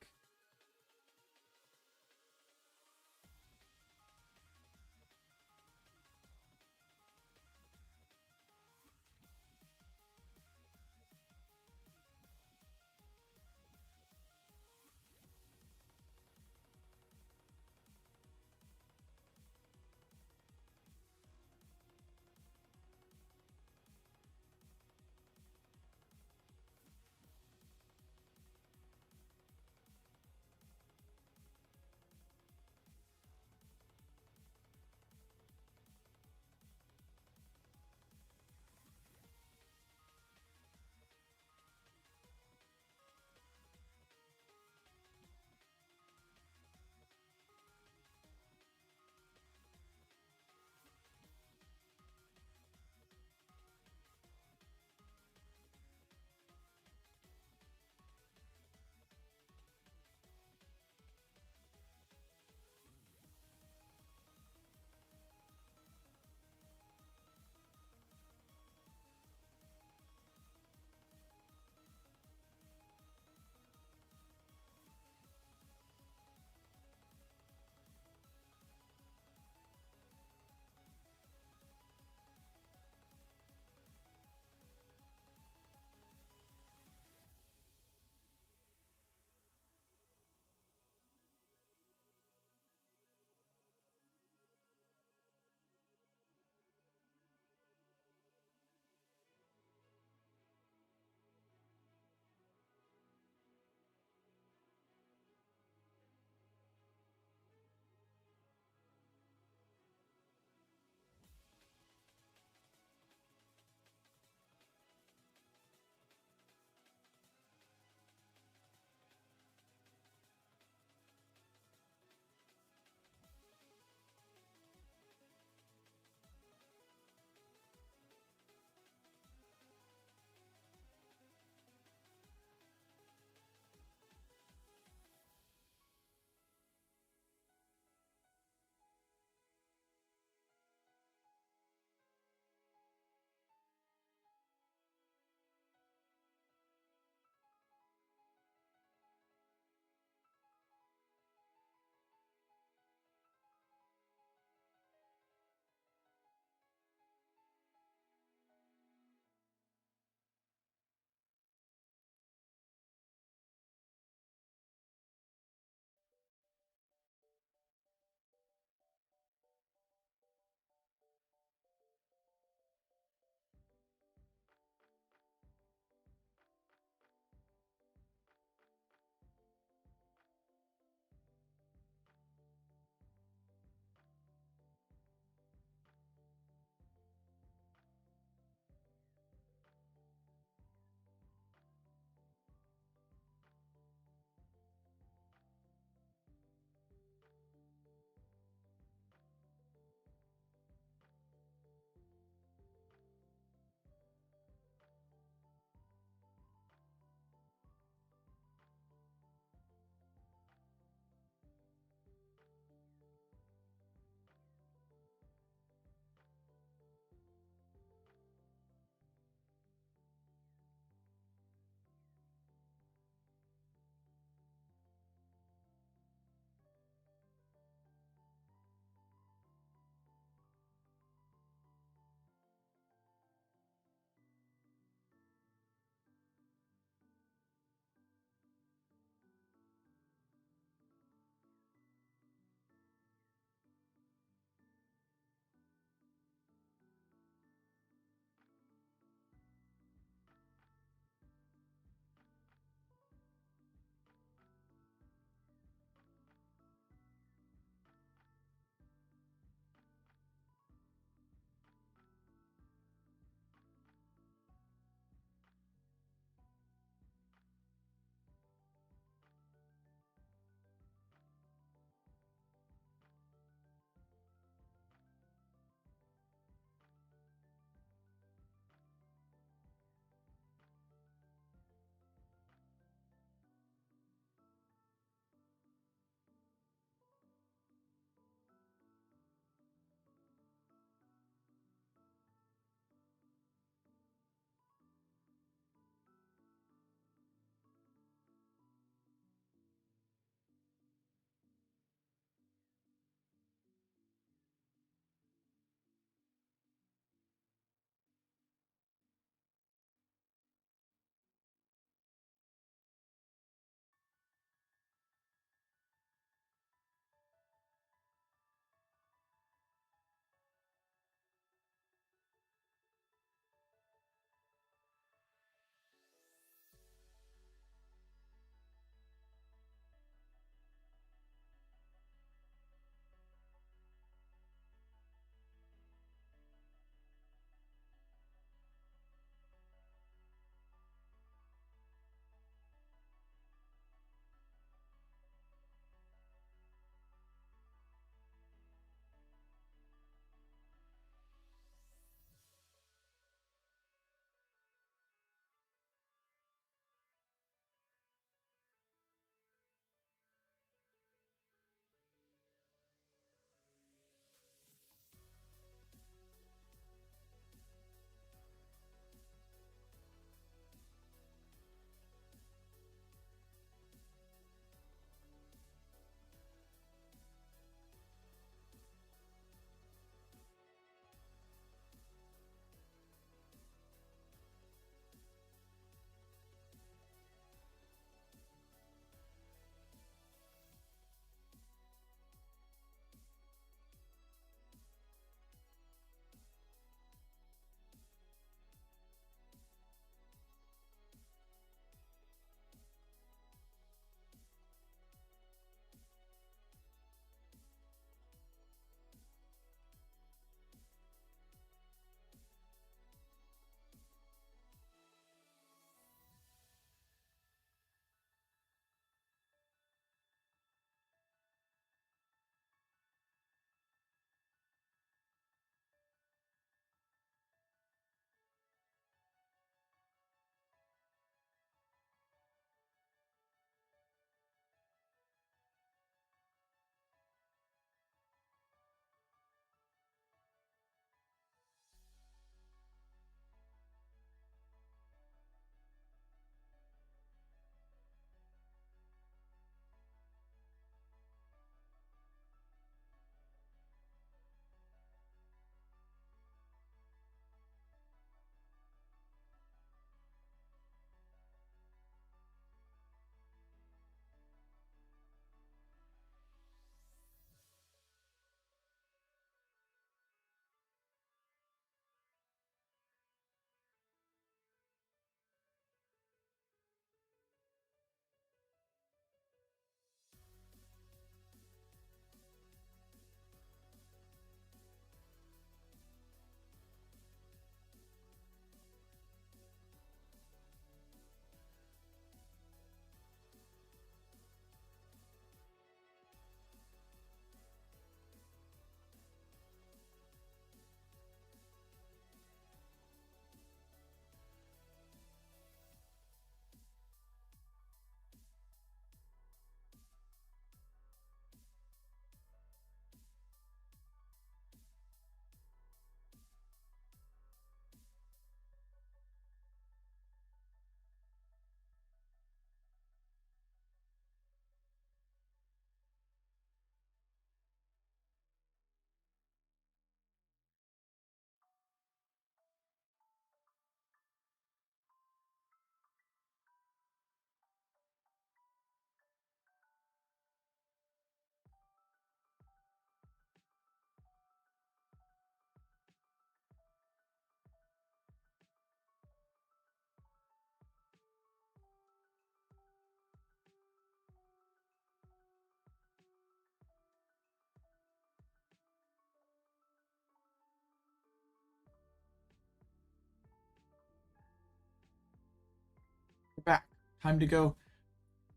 Time to go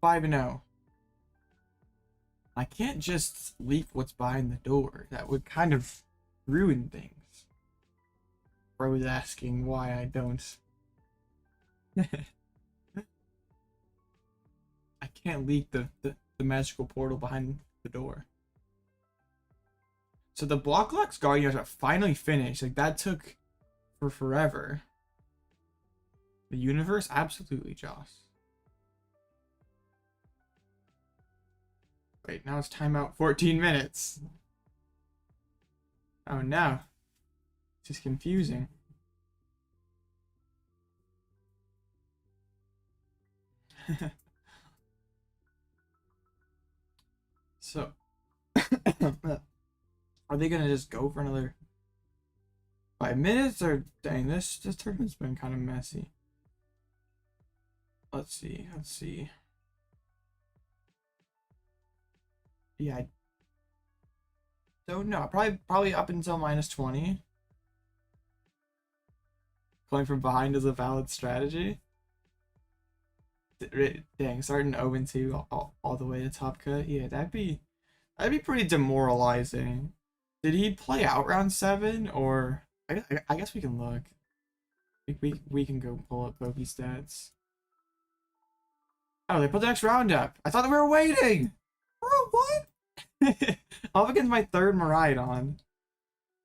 5-0. I can't just leak what's behind the door. That would kind of ruin things. Bro was asking why I don't. I can't leak the magical portal behind the door. So the Blocklocks Guardians are finally finished. Like, that took for forever. The universe? Absolutely, Joss. Wait, now it's timeout 14 minutes. Oh no. This is confusing. So, are they gonna just go for another 5 minutes, or dang, this tournament's been kind of messy. Let's see. Yeah, I don't know. Probably up until -20. Going from behind is a valid strategy. Dang, starting 0-2 all the way to top cut. Yeah, that'd be pretty demoralizing. Did he play out round 7, or I guess we can look. We can go pull up Poke stats. Oh, they put the next round up. I thought we were waiting. Bro, what? Up against my 3rd Miraidon.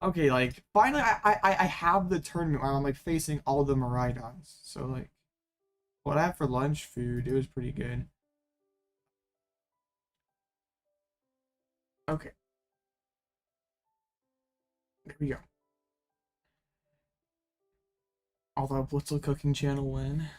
Okay, like finally I have the tournament where I'm like facing all the Miraidons. So like, what I have for lunch food, it was pretty good. Okay. There we go. Alloutblitzle cooking channel win.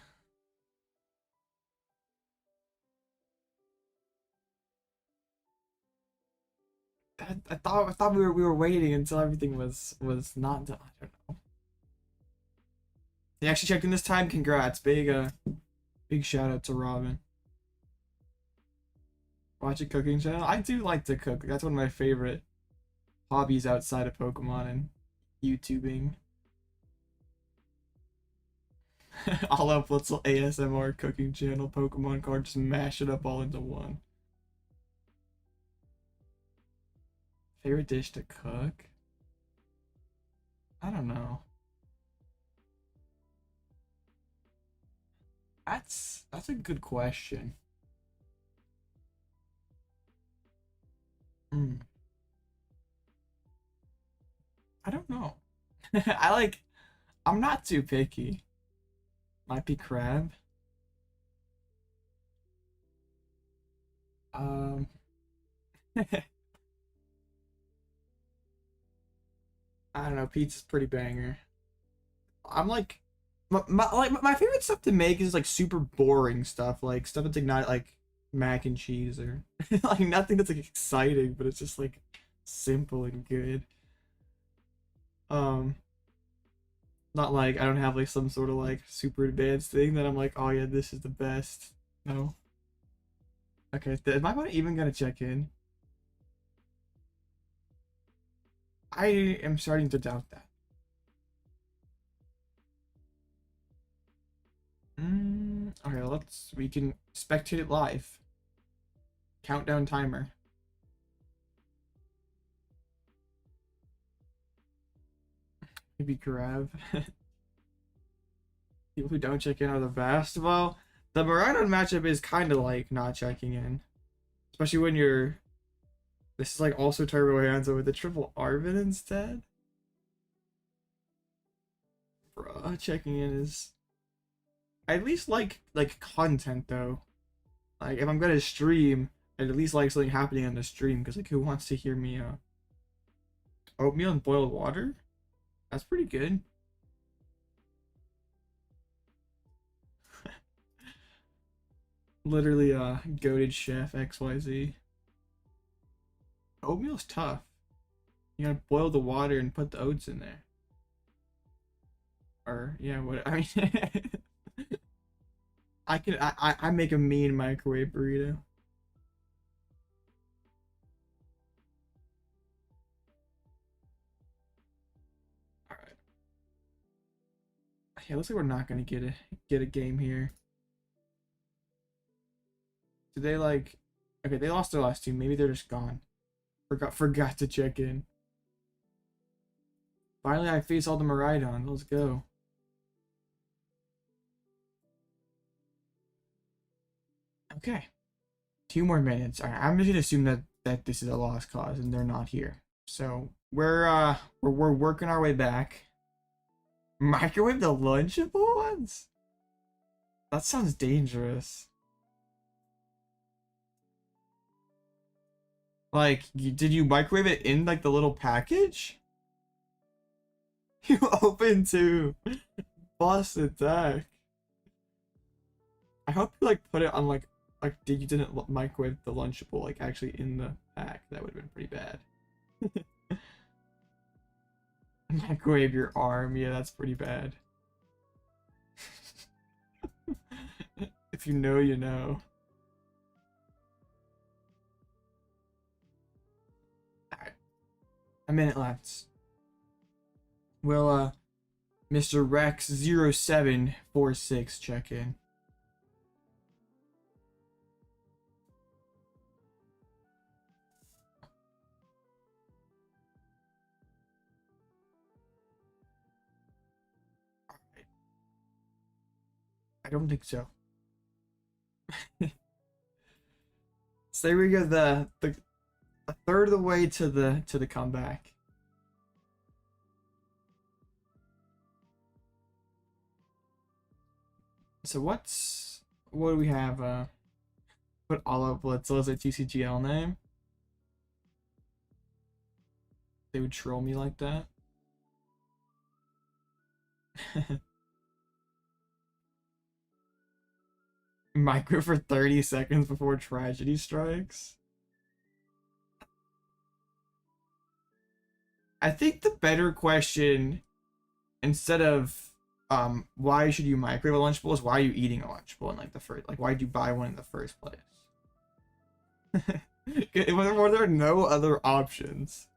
I thought we were waiting until everything was not done. I don't know. They actually checked in this time. Congrats, big shout out to Robin. Watch a cooking channel. I do like to cook. That's one of my favorite hobbies outside of Pokemon and YouTubing. Alloutblitzle ASMR cooking channel, Pokemon card, just mash it up all into one. Favorite dish to cook? I don't know. That's a good question. I don't know. I'm not too picky. Might be crab. I don't know. Pizza's pretty banger. I'm like, my favorite stuff to make is like super boring stuff, like stuff that's not like mac and cheese or like nothing that's like exciting, but it's just like simple and good. Um, Not like I don't have like some sort of like super advanced thing that I'm like, oh yeah, this is the best. No. Okay, is my body even gonna check in? I am starting to doubt that. Okay, we can spectate it live. Countdown timer. Maybe grab. People who don't check in are the best. Well, the Miraidon matchup is kind of like not checking in. Especially when you're... This is like also Turbo Hanzo with a triple Arvin instead. Bruh, checking in is... I at least like content though. Like if I'm gonna stream, I'd at least like something happening on the stream, because like who wants to hear me oatmeal and boiled water? That's pretty good. Literally goated chef XYZ. Oatmeal's tough. You gotta boil the water and put the oats in there. Or yeah, what I mean I make a mean microwave burrito. Alright. Yeah, looks like we're not gonna get a game here. Did they like? Okay, they lost their last two. Maybe they're just gone. Forgot to check in. Finally, I face all the Miraidon. Let's go. Okay. 2 more minutes. Alright, I'm just gonna assume that this is a lost cause and they're not here. So we're working our way back. Microwave the Lunchable ones? That sounds dangerous. Like, did you microwave it in like the little package? You open to boss attack. I hope you like put it on like you didn't microwave the Lunchable like actually in the pack. That would have been pretty bad. Microwave your arm, yeah, that's pretty bad. If you know, you know. Alright. A minute left. Will Mr. Rex 0746 check in? I don't think so. So there we go, a third of the way to the comeback. So what do we have? Put Alloutblitzle as a TCGL name. They would troll me like that. Micro for 30 seconds before tragedy strikes. I think the better question, instead of why should you microwave a Lunchable, is why are you eating a Lunchable in like the first, like why did you buy one in the first place? Were there no other options?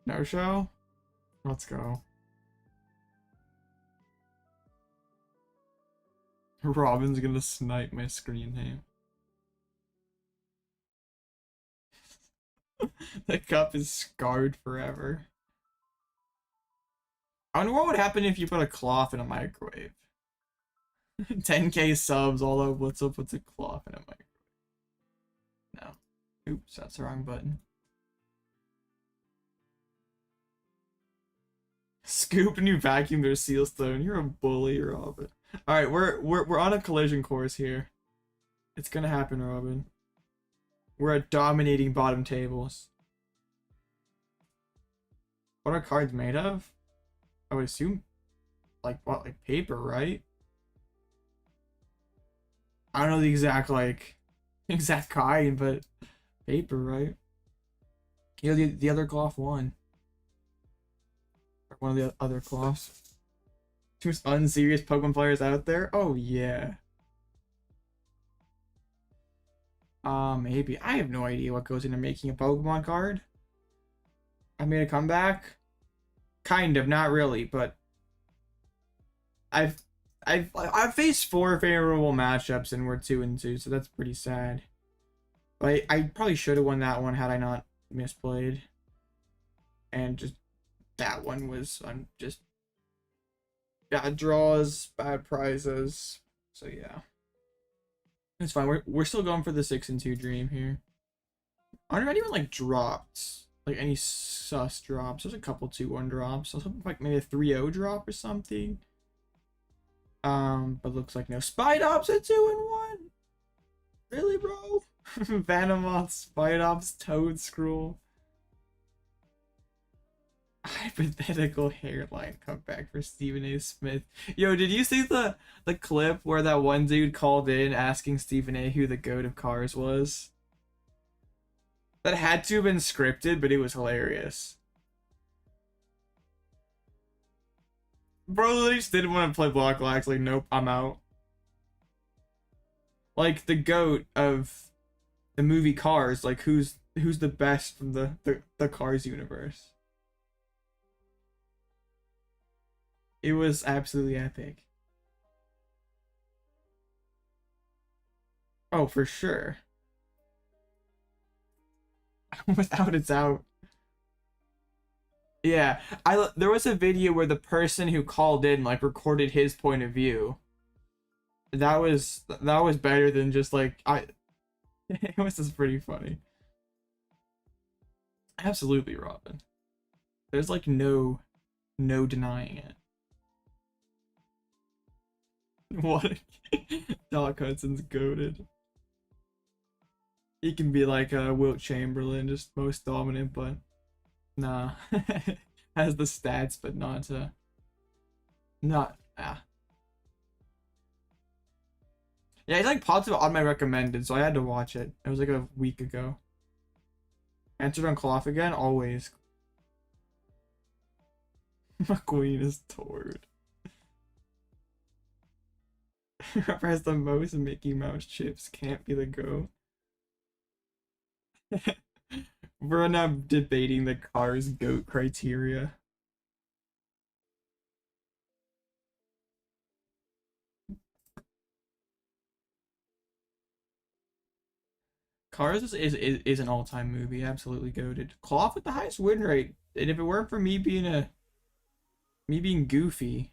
No show? Let's go. Robin's gonna snipe my screen name. The cup is scarred forever. I wonder what would happen if you put a Klawf in a microwave. 10k subs, although what's up with a Klawf in a microwave? No. Oops, that's the wrong button. Scoop and you vacuum their seal stone. You're a bully, Robin. Alright, we're on a collision course here. It's gonna happen, Robin. We're at dominating bottom tables. What are cards made of? I would assume like what, like paper, right? I don't know the exact exact kind, but paper, right? You know, the other Klawf won. Or one of the other Klawfs. Most unserious Pokemon players out there? Oh yeah. Maybe. I have no idea what goes into making a Pokemon card. I made a comeback. Kind of, not really, but I've faced 4 favorable matchups and we're 2-2, so that's pretty sad. But I probably should have won that one had I not misplayed. And just that one was just bad draws, bad prizes. So yeah. It's fine. We're still going for the 6-2 dream here. I wonder if anyone like dropped like any sus drops. There's a couple 2-1 drops. I was hoping like maybe a 3-0 drop or something. But looks like no. Spidops at 2-1. Really, bro? Venomoth, Spidops, Toedscruel. Hypothetical hairline comeback for Stephen A. Smith. Yo, did you see the clip where that one dude called in asking Stephen A. who the GOAT of cars was? That had to have been scripted, but it was hilarious. Bro, they just didn't want to play Block Lax. Like, nope, I'm out. Like, the GOAT of the movie Cars. Like, who's the best from the Cars universe? It was absolutely epic. Oh, for sure. Without a doubt. Yeah, there was a video where the person who called in like recorded his point of view. That was better than just like I. It was just pretty funny. Absolutely, Robin. There's like no denying it. What? Doc Hudson's goated. He can be like Wilt Chamberlain, just most dominant, but nah. Has the stats, but not Yeah, he's like popped up on my recommended, so I had to watch it. It was like a week ago. Answered on Klawf again, always. McQueen is Tord. Whoever has the most Mickey Mouse chips can't be the GOAT. We're now debating the car's GOAT criteria. Cars is an all-time movie, absolutely goated. Klawf with the highest win rate, and if it weren't for me being goofy,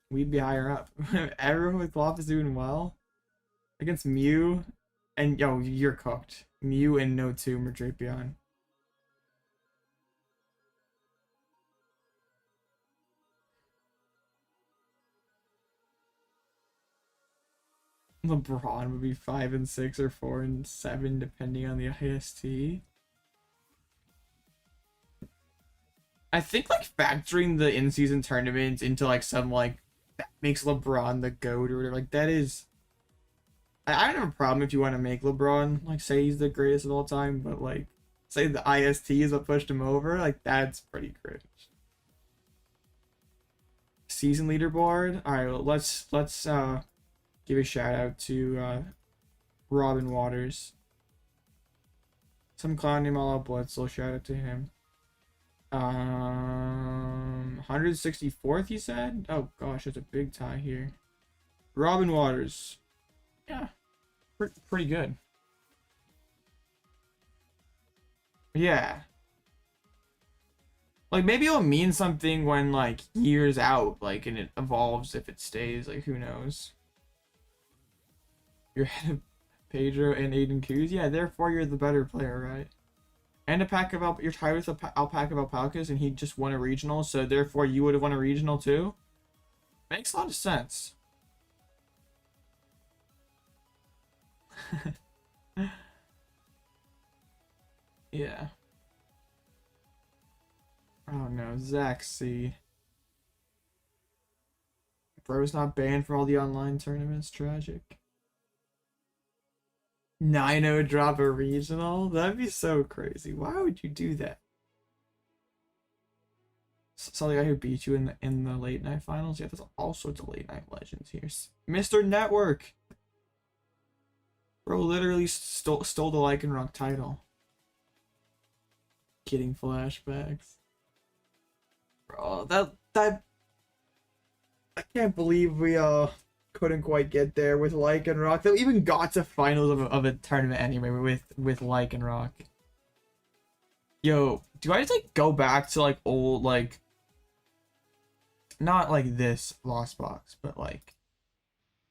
we'd be higher up. Everyone with Klawf is doing well against Mew, and yo, you're cooked. Mew and No Tomb or Drapion. LeBron would be 5 and 6 or 4 and 7 depending on the IST. I think like factoring the in-season tournaments into like some like that makes LeBron the GOAT or whatever, like that is I don't have a problem if you want to make LeBron like say he's the greatest of all time, but like say the IST is what pushed him over, like that's pretty cringe. Season leaderboard. All right, well, let's give a shout out to Robin Waters. Some clown named Alloutblitzle, shout out to him. 164th, he said? Oh gosh, it's a big tie here. Robin Waters. Yeah, pretty good. Yeah. Like maybe it'll mean something when like years out, like and it evolves if it stays, like who knows. You're ahead of Pedro and Aiden Cruz. Yeah, therefore you're the better player, right? And a pack of you're tied with a alpaca of alpacas, and he just won a regional, so therefore you would have won a regional too. Makes a lot of sense. Yeah. Oh no, Zach C. Bro's not banned for all the online tournaments. Tragic. Nino drop a regional? That'd be so crazy. Why would you do that? Saw the guy who beat you in the late night finals. Yeah, there's all sorts of late night legends here. Mr. Network. Bro literally stole the Lycanroc title. Kidding flashbacks. Bro, that I can't believe we couldn't quite get there with Lycanroc. They even got to finals of a tournament anyway with Lycanroc. Yo, do I just like go back to like old like not like this Lost Box, but like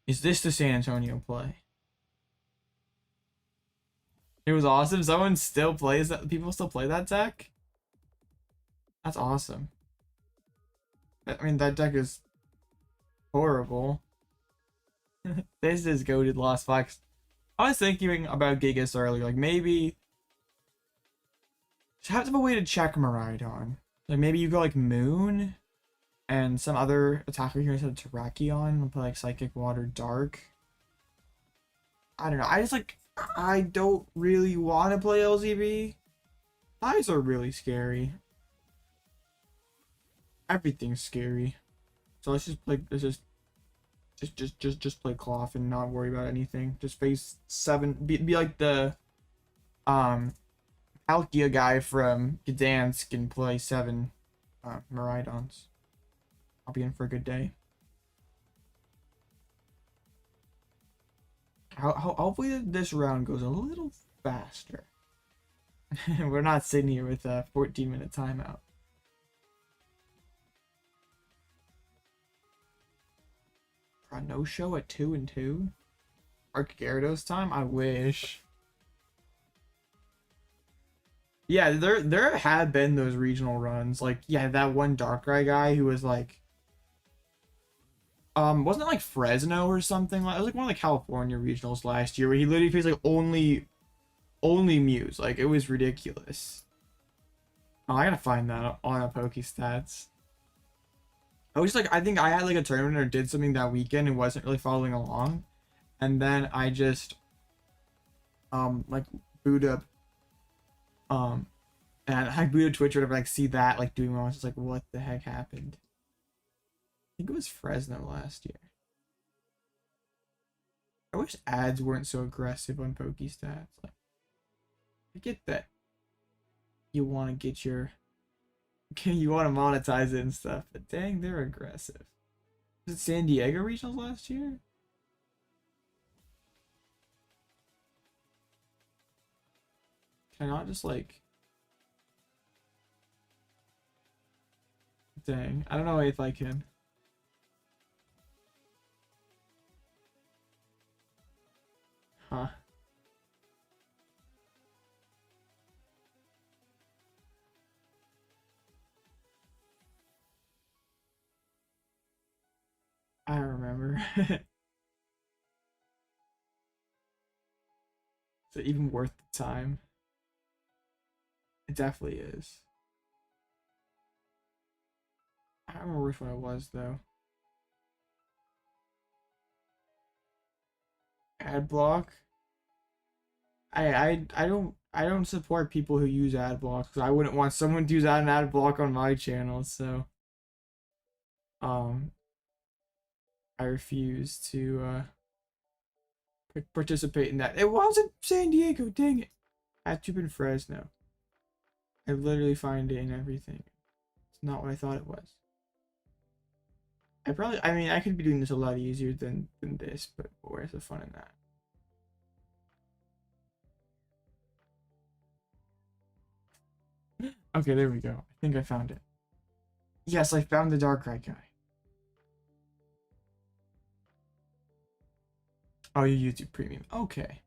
is this the San Antonio play? It was awesome. Someone still plays that. People still play that deck. That's awesome. I mean, that deck is horrible. This is goated Lost Box. I was thinking about Gigas earlier. Like maybe just have to have a way to check Miraidon. Like maybe you go like Moon and some other attacker here instead of Terrakion and play like Psychic Water Dark. I don't know. I don't really want to play LZB. Eyes are really scary. Everything's scary. So let's just play. Let's just play Klawf and not worry about anything. Just face 7. Be like the Palkia guy from Gdansk and play 7 Miraidons. I'll be in for a good day. Hopefully this round goes a little faster. We're not sitting here with a 14-minute timeout. No show at 2 and 2. Arc Gyarados time? I wish. Yeah, there have been those regional runs. Like, yeah, that one Darkrai guy who was like, wasn't it like Fresno or something? Like, it was like one of the California regionals last year where he literally faced like only Mews. Like, it was ridiculous. Oh, I gotta find that on a Pokestats. I was like, I think I had like a tournament or did something that weekend and wasn't really following along, and then I just like boot up and I booted Twitch or whatever, like see that like doing well. I was just like, what the heck happened? I think it was Fresno last year. I wish ads weren't so aggressive on Pokestats. Like, I get that you want to get your you want to monetize it and stuff, but dang, they're aggressive. Was it San Diego regionals last year? Can I not just like... Dang, I don't know if I can. Huh. I remember. Is it even worth the time? It definitely is. I don't remember which one it was though. Ad block. I don't support people who use ad blocks because I wouldn't want someone to use an ad block on my channel, so I refuse to participate in that. It wasn't San Diego, dang it. Had to have been Fresno. I literally find it in everything. It's not what I thought it was. I mean, I could be doing this a lot easier than this, but where's the fun in that? Okay, there we go. I think I found it. Yes, I found the Darkrai guy. Oh, you YouTube Premium. Okay.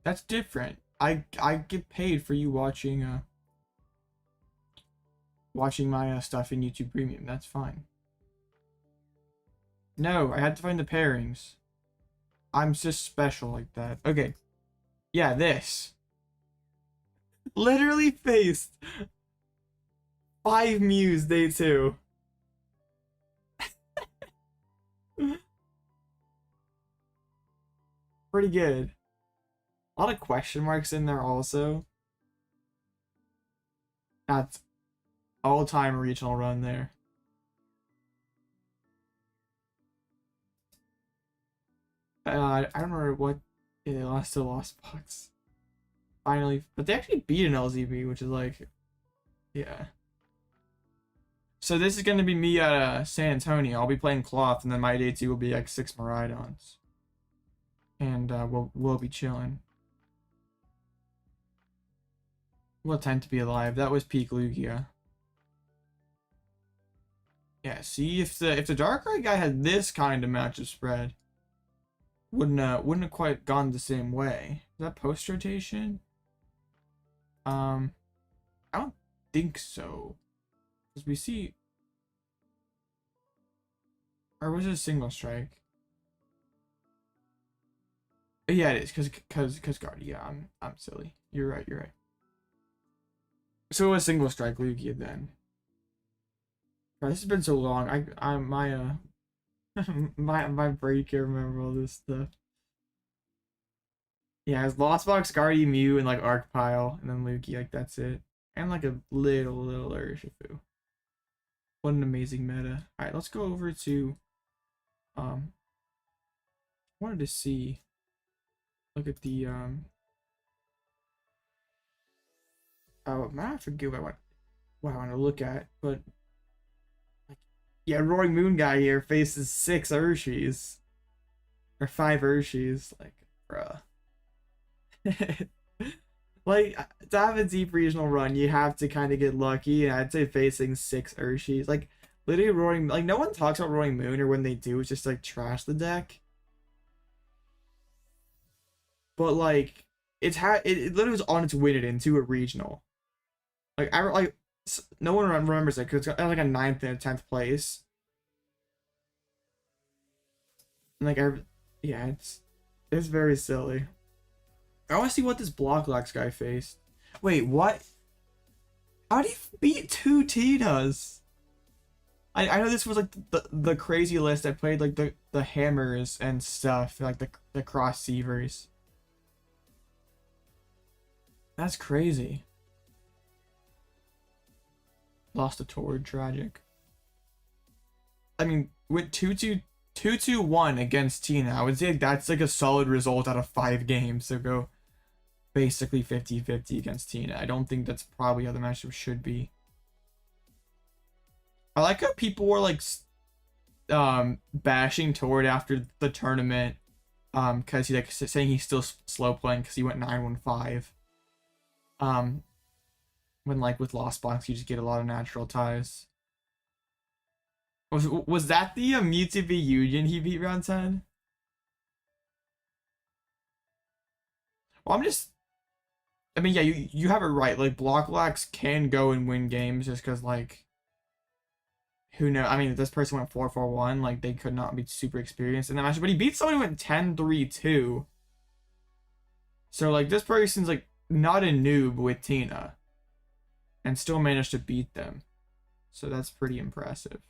That's different. I get paid for you watching watching my stuff in YouTube Premium. That's fine. No, I had to find the pairings. I'm just special like that. Okay. Yeah, this. Literally faced 5 Mews day 2. Pretty good. A lot of question marks in there also. That's all-time regional run there. I don't remember what they lost to Lost Box. Finally, but they actually beat an LZB, which is like, yeah. So this is gonna be me at San Antonio. I'll be playing Klawf, and then my day 2 will be like 6 Miraidons, and we'll be chilling. What time to be alive? That was peak Lugia. Yeah. See, if the Darkrai guy had this kind of matchup spread, wouldn't have quite gone the same way. Is that post rotation? I don't think so, because we see, or was it a single strike? Yeah, it is, because guard. Yeah, I'm silly. You're right. You're right. So it was single strike Lugia then. God, this has been so long. I'm my my brain can't remember all this stuff. Yeah, it's Lost Box, Guardy, Mew, and like Arc Pile, and then Lugia. Like that's it, and like a little Urshifu. What an amazing meta. All right, let's go over to wanted to see. Look at the oh man, I forget what I want to look at, but like, yeah, Roaring Moon guy here faces 6 Urshis. Or 5 Urshies. Like, bruh. Like, to have a deep regional run, you have to kind of get lucky. And I'd say facing 6 Urshies. Like, literally Roaring... Like, no one talks about Roaring Moon, or when they do, it's just, like, trash the deck. But, like, it literally was on its way into a regional. Like, no one remembers it because it's got like a 9th and a 10th place. And like, yeah, it's very silly. I want to see what this Blocklex guy faced. Wait, what? How did he beat 2 Tinas? I know this was like the crazy list. I played like the hammers and stuff, like the cross seavers. That's crazy. Lost a Tord, tragic. I mean, with 2-2-1 against Tina, I would say that's like a solid result out of 5 games. So go basically 50-50 against Tina. I don't think that's probably how the matchup should be. I like how people were like bashing Tord after the tournament because he's like saying he's still slow playing because he went 9-1-5. When like with Lost Box you just get a lot of natural ties. Was that the Mewtwo v Union he beat round 10? Well, I mean, yeah, you have it right. Like, Blocklex can go and win games just because, like, who knows? I mean, if this person went 4-4-1, like, they could not be super experienced in that match. But he beat someone who went 10-3-2. So, like, this person's, like, not a noob with Tina. And still managed to beat them. So that's pretty impressive.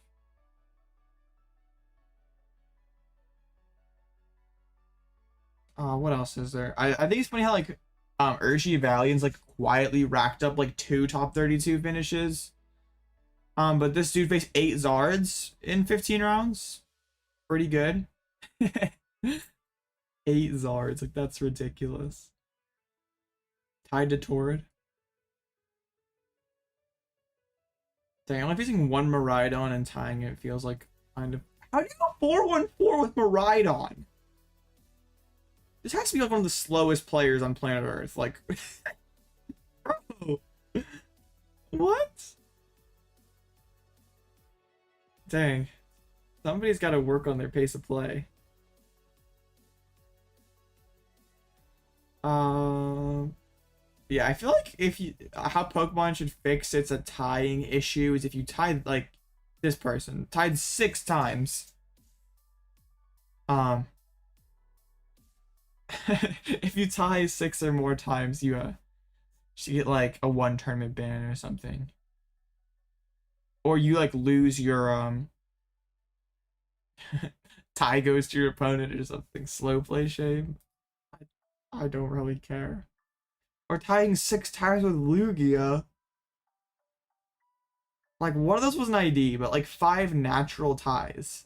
What else is there? I think it's funny how like Urshi Valiant's like quietly racked up like 2 top 32 finishes. But this dude faced 8 Zards in 15 rounds. Pretty good. 8 Zards, like that's ridiculous. Tied to Tord. Dang, only facing 1 Miraidon and tying it feels like kind of... How do you go 4-1-4 with Miraidon? This has to be like one of the slowest players on planet Earth. Like, bro, what? Dang, somebody's got to work on their pace of play. Yeah, I feel like how Pokemon should fix its a tying issue is if you tied like this person tied 6 times. If you tie 6 or more times, you should get like a 1 tournament ban or something. Or you like lose your tie goes to your opponent or something. Slow play shame. I don't really care. Or tying 6 times with Lugia. Like, one of those was an ID, but like 5 natural ties.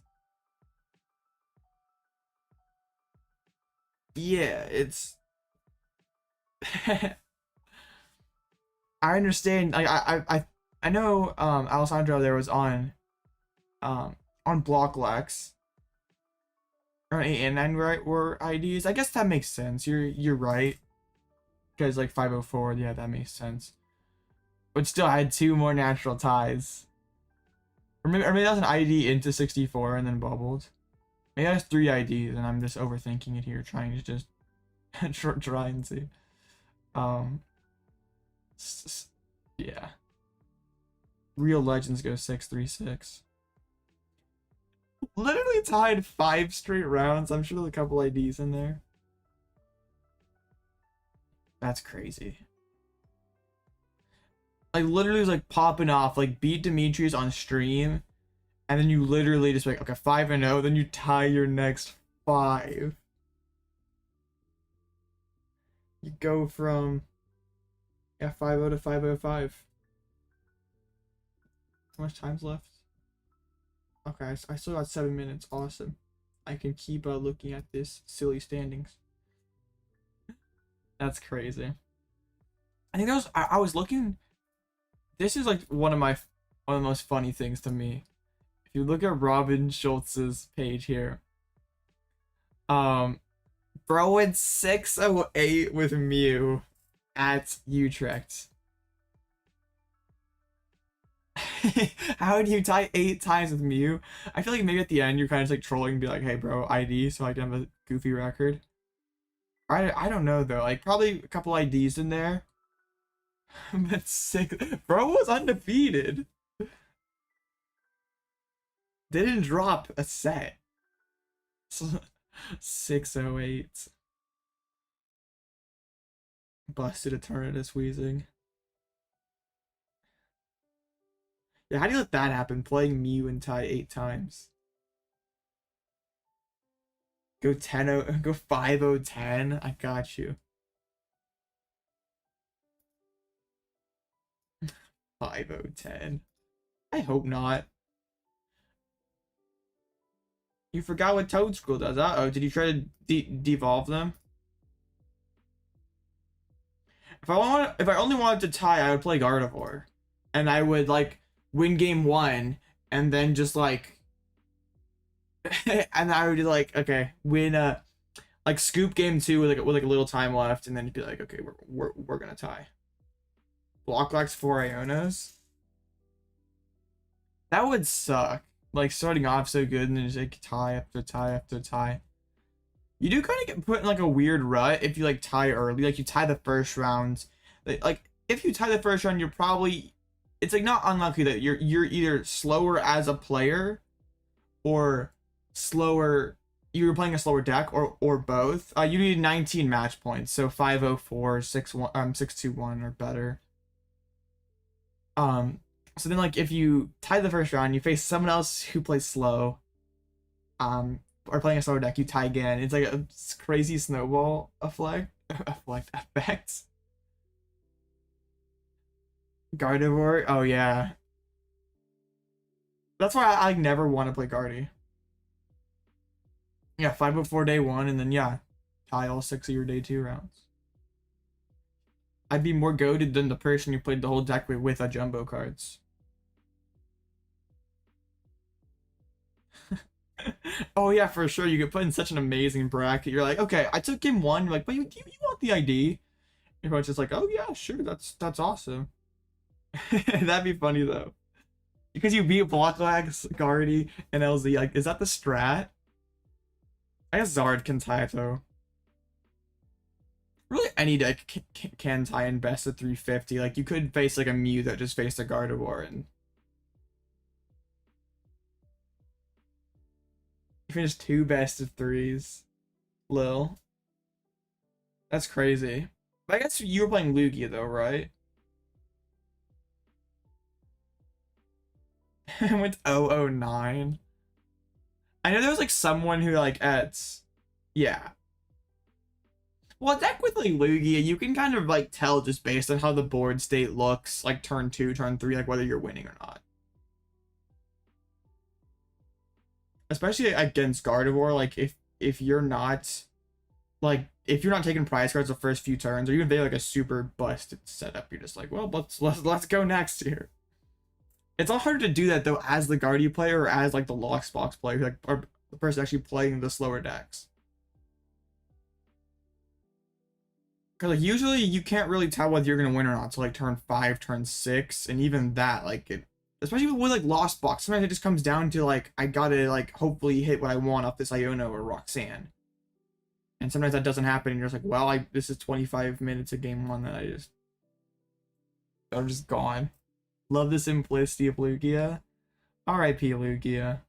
Yeah, it's... I understand. I know Alessandro there was on Blocklex. Or 8 and 9 right were IDs. I guess that makes sense. You're right. Because like 504, yeah, that makes sense. But still, I had 2 more natural ties. Or maybe that was an ID into 64 and then bubbled. Maybe that's 3 IDs and I'm just overthinking it here, trying to just trying to yeah. Real Legends go 6-3-6. Literally tied 5 straight rounds. I'm sure there's a couple IDs in there. That's crazy. Like, literally was like popping off, like beat Demetrius on stream, and then you literally just like, okay, 5-0, then you tie your next 5. You go from 5-0 to 505. How much time's left? Okay, I still got 7 minutes. Awesome. I can keep looking at this silly standings. That's crazy. I think that was I was looking. This is like one of the most funny things to me. If you look at Robin Schultz's page here, Bro went 608 with Mew at Utrecht. How do you tie 8 times with Mew? I feel like maybe at the end you're kind of just like trolling and be like, hey bro, ID, so I can have a goofy record. I don't know though, like probably a couple IDs in there. But 6, bro was undefeated. Didn't drop a set. 608. Busted Eternatus wheezing. Yeah, how do you let that happen? Playing Mew and tie 8 times. Go 10-0, go 5-0-10. I got you. 5-0-10. I hope not. You forgot what Toad School does. Uh-oh, did you try to devolve them? If I only wanted to tie, I would play Gardevoir. And I would like win game 1 and then just like and I would be like, okay, win like scoop game 2 with like a little time left, and then be like, okay, we're gonna tie. Block locks 4 Ionos. That would suck. Like starting off so good and then just like tie after tie after tie. You do kind of get put in like a weird rut if you like tie early. Like you tie the first round. Like if you tie the first round, you're probably, it's like not unlucky that you're either slower as a player or slower, you're playing a slower deck, or both. You need 19 match points, so 504, 6-1, 6-2-1 or better. So then like if you tie the first round, you face someone else who plays slow, or playing a slower deck, you tie again. It's like a crazy snowball effect. Gardevoir, oh yeah. That's why I never want to play Guardy. Yeah, 504 day 1, and then yeah, tie all 6 of your day 2 rounds. I'd be more goated than the person who played the whole deck with a jumbo cards. Oh yeah, for sure. You get put in such an amazing bracket. You're like, okay, I took game 1. You're like, but you want the ID? Your coach is like, oh yeah, sure, that's awesome. That'd be funny though, because you beat Blocklax, Guardy, and LZ. Like, is that the strat? I guess Zard can tie it though. Really, any deck can tie in best of 350. Like, you could face like a Mew that just faced a Gardevoir and you finished 2 best of 3s. Lil. That's crazy. But I guess you were playing Lugia though, right? I went 009. I know there was like someone who like yeah. Well, a deck with like Lugia, you can kind of like tell just based on how the board state looks, like turn 2, turn 3, like whether you're winning or not. Especially against Gardevoir, like if you're not taking prize cards the first few turns, or even if they like a super busted setup, you're just like, well, let's go next here. It's all hard to do that though as the Guardy player or as like the Lockbox player, like, or the person actually playing the slower decks. Cause like usually you can't really tell whether you're gonna win or not until like turn 5, turn 6, and even that, like it, especially with like Lost Box, sometimes it just comes down to like I gotta like hopefully hit what I want off this Iono or Roxanne. And sometimes that doesn't happen and you're just like, well, this is 25 minutes of game 1 that I'm just gone. Love the simplicity of Lugia. R.I.P. Lugia.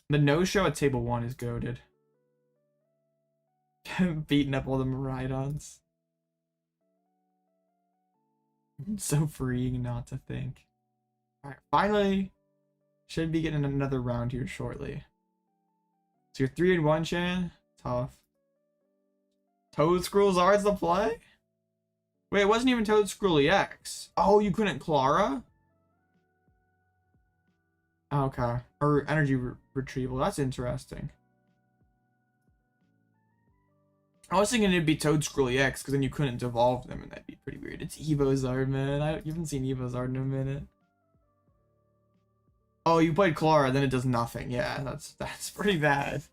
The no-show at table 1 is goated. Beating up all the Miraidons. So freeing not to think. Alright, finally, should be getting another round here shortly. So you're 3-1, Shan? Tough. Toad Scrolls Arts the play? Wait, it wasn't even Toad Scroll EX. Oh, you couldn't Clara? Okay. Or energy retrieval. That's interesting. I was thinking it'd be Toad Scroll EX because then you couldn't devolve them and that'd be pretty weird. It's Evo Zard, man. You haven't seen Evo Zard in a minute. Oh, you played Clara, then it does nothing. Yeah, that's pretty bad.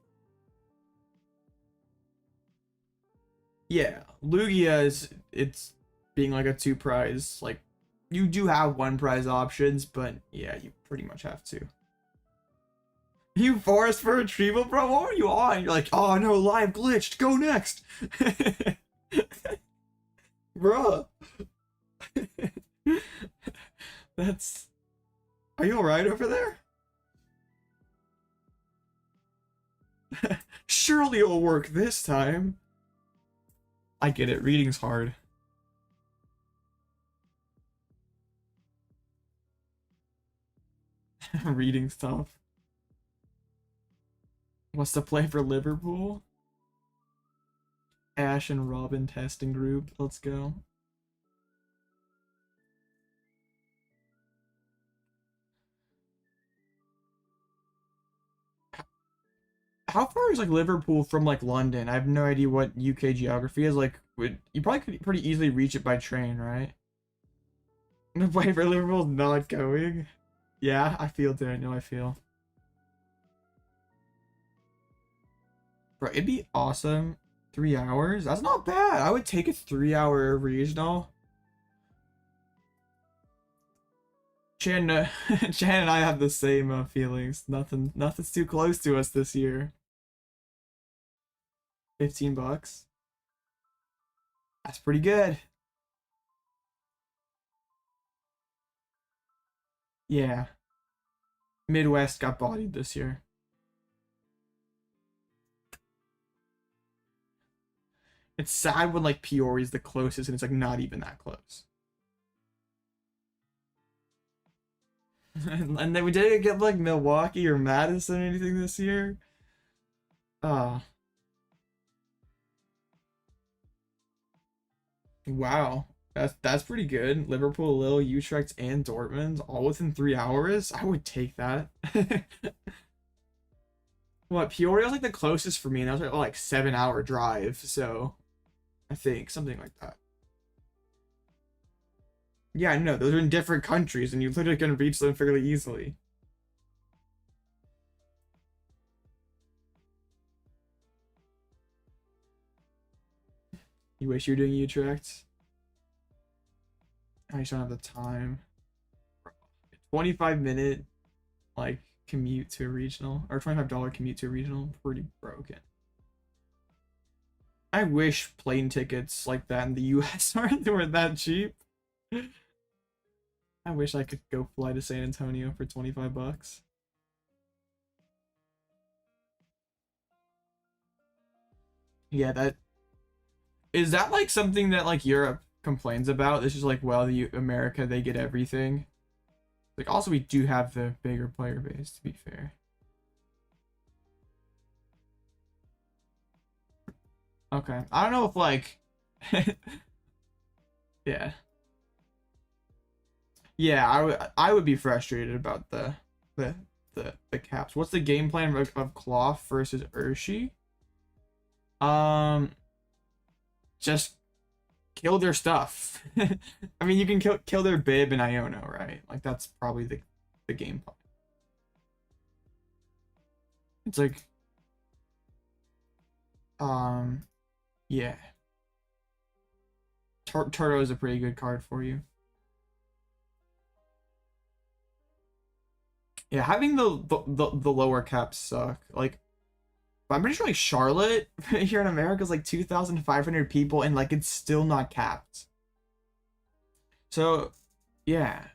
Yeah, Lugia is it's being like a two prize. Like you do have one prize options, but yeah, you pretty much have to. You forced for retrieval, bro? What are you on? You're like, oh no, live glitched. Go next, bro. That's. Are you alright over there? Surely it'll work this time. I get it. Reading's hard. Reading's tough. What's the play for Liverpool? Ash and Robin testing group. Let's go. How far is like Liverpool from like London? I have no idea what UK geography is. Like, you probably could pretty easily reach it by train, right? The play for Liverpool's not going. Yeah, I feel Daniel. I feel. Bro, it'd be awesome. 3 hours? That's not bad. I would take a 3 hour regional. Chan, Chan and I have the same feelings. Nothing's too close to us this year. $15. That's pretty good. Yeah. Midwest got bodied this year. It's sad when like Peoria's the closest and it's like not even that close. And then we didn't get like Milwaukee or Madison or anything this year. Oh, wow. That's pretty good. Liverpool, Lille, Utrecht, and Dortmund all within 3 hours. I would take that. What, Peoria was like the closest for me, and that was like 7 hour drive, so I think something like that. Yeah, no, those are in different countries, and you literally can reach them fairly easily. You wish you were doing Utrecht? I just don't have the time. 25-minute like commute to a regional, or $25 commute to a regional, pretty broken. I wish plane tickets like that in the US weren't that cheap. I wish I could go fly to San Antonio for $25. Yeah, that is that like something that like Europe complains about. This is like, well, the America, they get everything. Like, also we do have the bigger player base, to be fair. Okay, I don't know if like yeah. Yeah, I would be frustrated about the the caps. What's the game plan of Klawf versus Urshi? Um, just kill their stuff. I mean, you can kill their bib and Iono, right? Like that's probably the game plan. It's like um yeah. Turtle is a pretty good card for you. Yeah, having the lower caps suck. Like, I'm pretty sure like Charlotte here in America is like 2,500 people and like it's still not capped. So, yeah.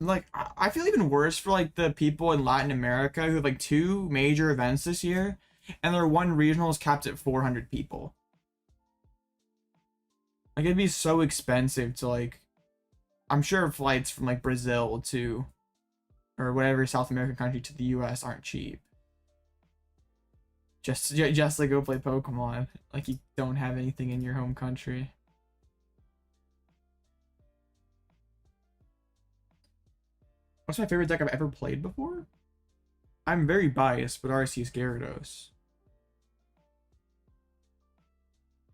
Like, I feel even worse for like the people in Latin America who have like two major events this year and their one regional is capped at 400 people. Like, it'd be so expensive to like, I'm sure flights from like Brazil to or whatever South American country to the US aren't cheap. Just to go play Pokemon. Like you don't have anything in your home country. What's my favorite deck I've ever played before? I'm very biased, but RC's Gyarados.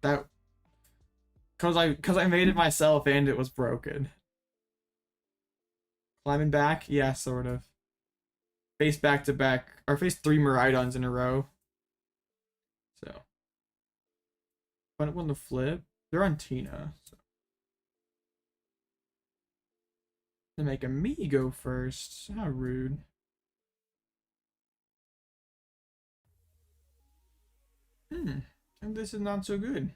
That cause I made it myself and it was broken. Climbing back? Yeah, sort of. Face back to back. Or face three Miraidons in a row. Bonnet won the flip. They're on Tina. So. They're making me go first. How rude. And this is not so good.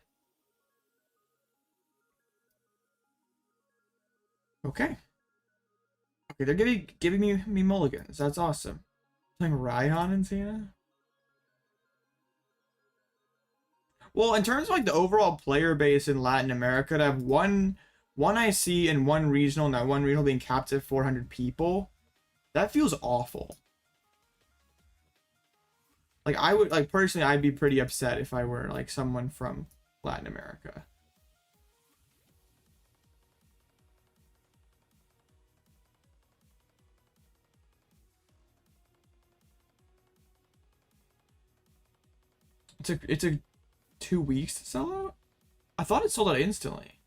Okay. Okay, they're giving me mulligans. That's awesome. Playing Raihan and Tina. Well, in terms of like the overall player base in Latin America, to have one IC and one regional, and that one regional being capped at 400 people, that feels awful. Like I would like personally, I'd be pretty upset if I were like someone from Latin America. It's a 2 weeks to sell out? I thought it sold out instantly.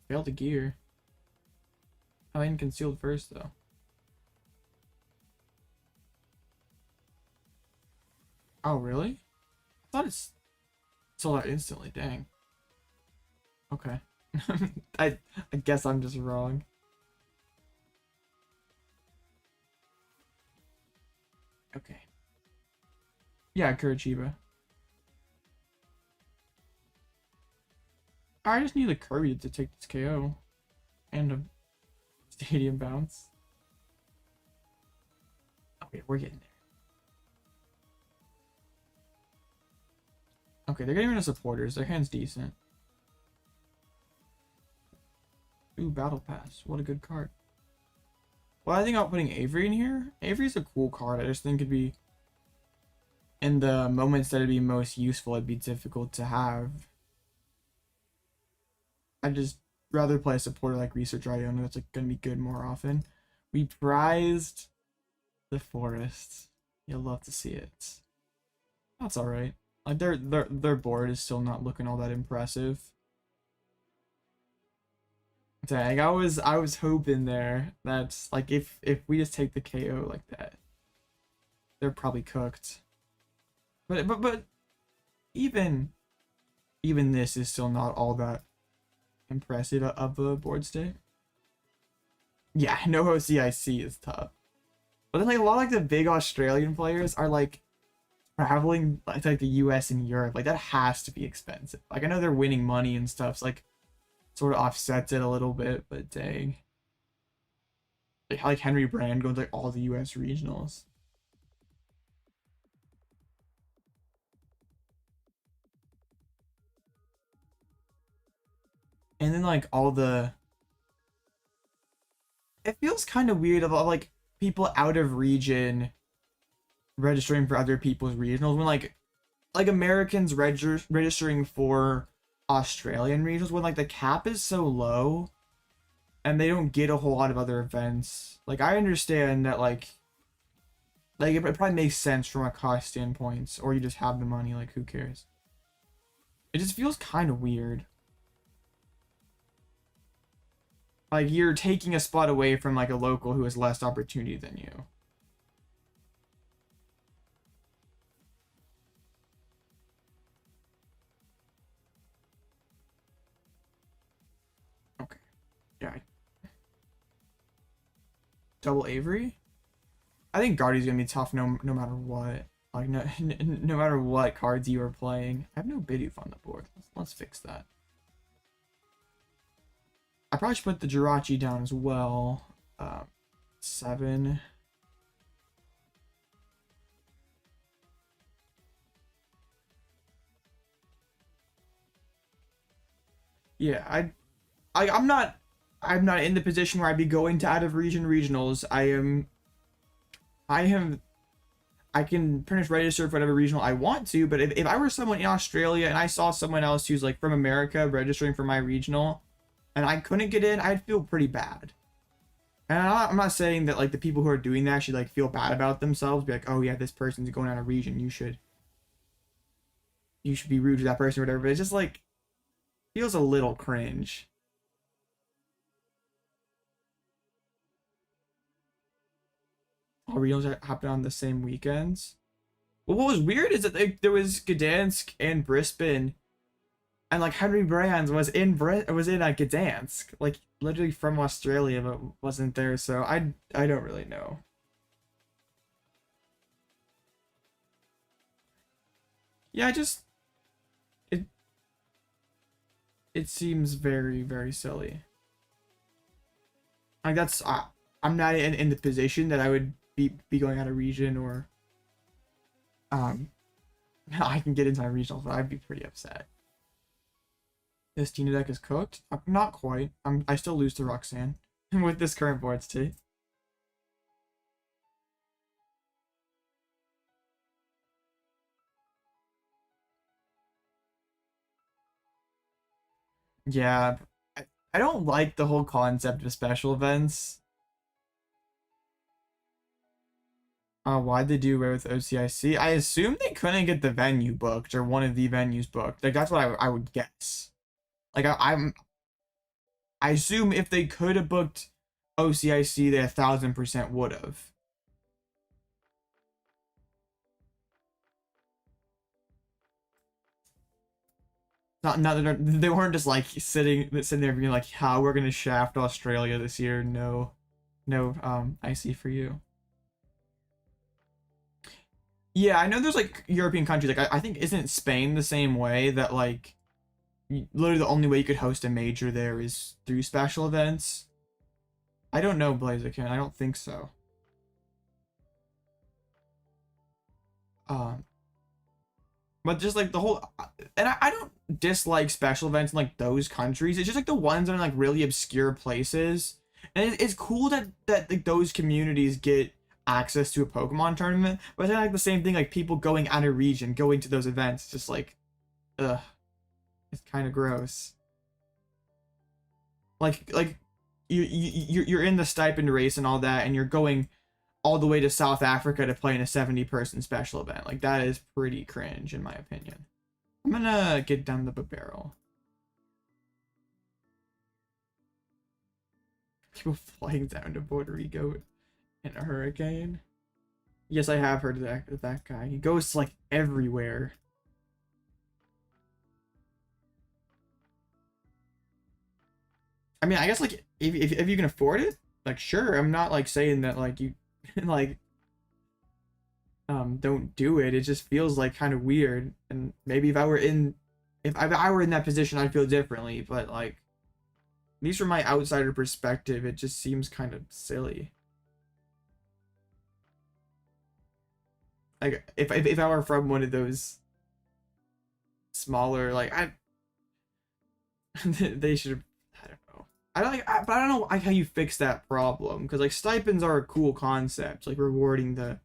Failed to gear. I mean, concealed first though. Oh really? I thought it's sold out instantly. Dang. Okay. I guess I'm just wrong. Okay. Yeah, Curitiba. I just need a Kirby to take this KO. And a stadium bounce. Okay, we're getting there. Okay, they're getting rid of supporters. Their hand's decent. Ooh, Battle Pass. What a good card. Well, I think about putting Avery in here. Avery's a cool card. I just think it'd be... in the moments that it'd be most useful, it'd be difficult to have. I'd just rather play a supporter like Research Iono that's like, gonna be good more often. We prized the Forest. You'll love to see it. That's alright. Like their board is still not looking all that impressive. Dang, I was hoping there that's like if we just take the KO like that, they're probably cooked. But even this is still not all that impressive of a board state. Yeah, no OCIC is tough. But then like a lot of like the big Australian players are like traveling to like the US and Europe. Like that has to be expensive. Like I know they're winning money and stuff, so like sort of offsets it a little bit, but dang. Like Henry Brand going to like all the US regionals. And then like all the... It feels kind of weird about like people out of region registering for other people's regionals when like Americans registering for Australian regionals when like the cap is so low and they don't get a whole lot of other events. Like I understand that like it probably makes sense from a cost standpoint, or you just have the money, like who cares. It just feels kind of weird. Like you're taking a spot away from like a local who has less opportunity than you. Okay. Yeah. Double Avery? I think Guardy's gonna be tough no matter what. Like no matter what cards you are playing. I have no Bidoof on the board. Let's fix that. I probably should put the Jirachi down as well. 7. Yeah, I'm not in the position where I'd be going to out of region regionals. I can pretty much register for whatever regional I want to, but if I were someone in Australia and I saw someone else who's like from America registering for my regional and I couldn't get in, I'd feel pretty bad. And I'm not saying that like the people who are doing that should like feel bad about themselves, be like, oh yeah, this person's going out of region, you should be rude to that person or whatever, but it's just like feels a little cringe. All regionals happen on the same weekends. Well, what was weird is that there was Gdansk and Brisbane And like Henry Brands was in Gdansk, like literally from Australia, but wasn't there. So I don't really know. Yeah, just it it seems very silly. Like that's I'm not in the position that I would be going out of region or um I can get into my regional, but I'd be pretty upset. This Tina deck is cooked. Not quite. I still lose to Roxanne with this current board state. Yeah, I don't like the whole concept of special events. Why'd they do away with OCIC? I assume they couldn't get the venue booked or one of the venues booked. Like that's what I would guess. Like I assume if they could have booked OCIC, they 1000% would have. Not they weren't just like sitting there being like, how we're gonna shaft Australia this year. No, no, IC for you. Yeah, I know there's like European countries, like I think isn't Spain the same way that like literally the only way you could host a major there is through special events. I don't know, Blaziken. I don't think so. Um, but just like the whole, and I don't dislike special events in like those countries. It's just like the ones that are like really obscure places, and it's cool that like those communities get access to a Pokemon tournament. But it's like the same thing, like people going out of region, going to those events, just like, ugh, it's kind of gross. Like you're in the stipend race and all that, and you're going all the way to South Africa to play in a 70-person special event. Like that is pretty cringe in my opinion. I'm gonna get down the Bibarel. People flying down to Puerto Rico in a hurricane. Yes, I have heard of that guy. He goes like everywhere. I mean, I guess like if you can afford it, like sure. I'm not like saying that like you like don't do it. It just feels like kind of weird. And maybe if I were in that position, I'd feel differently. But like at least from my outsider perspective, it just seems kind of silly. Like if I were from one of those smaller like they should have, I don't know. But I don't know like how you fix that problem because like stipends are a cool concept, like rewarding the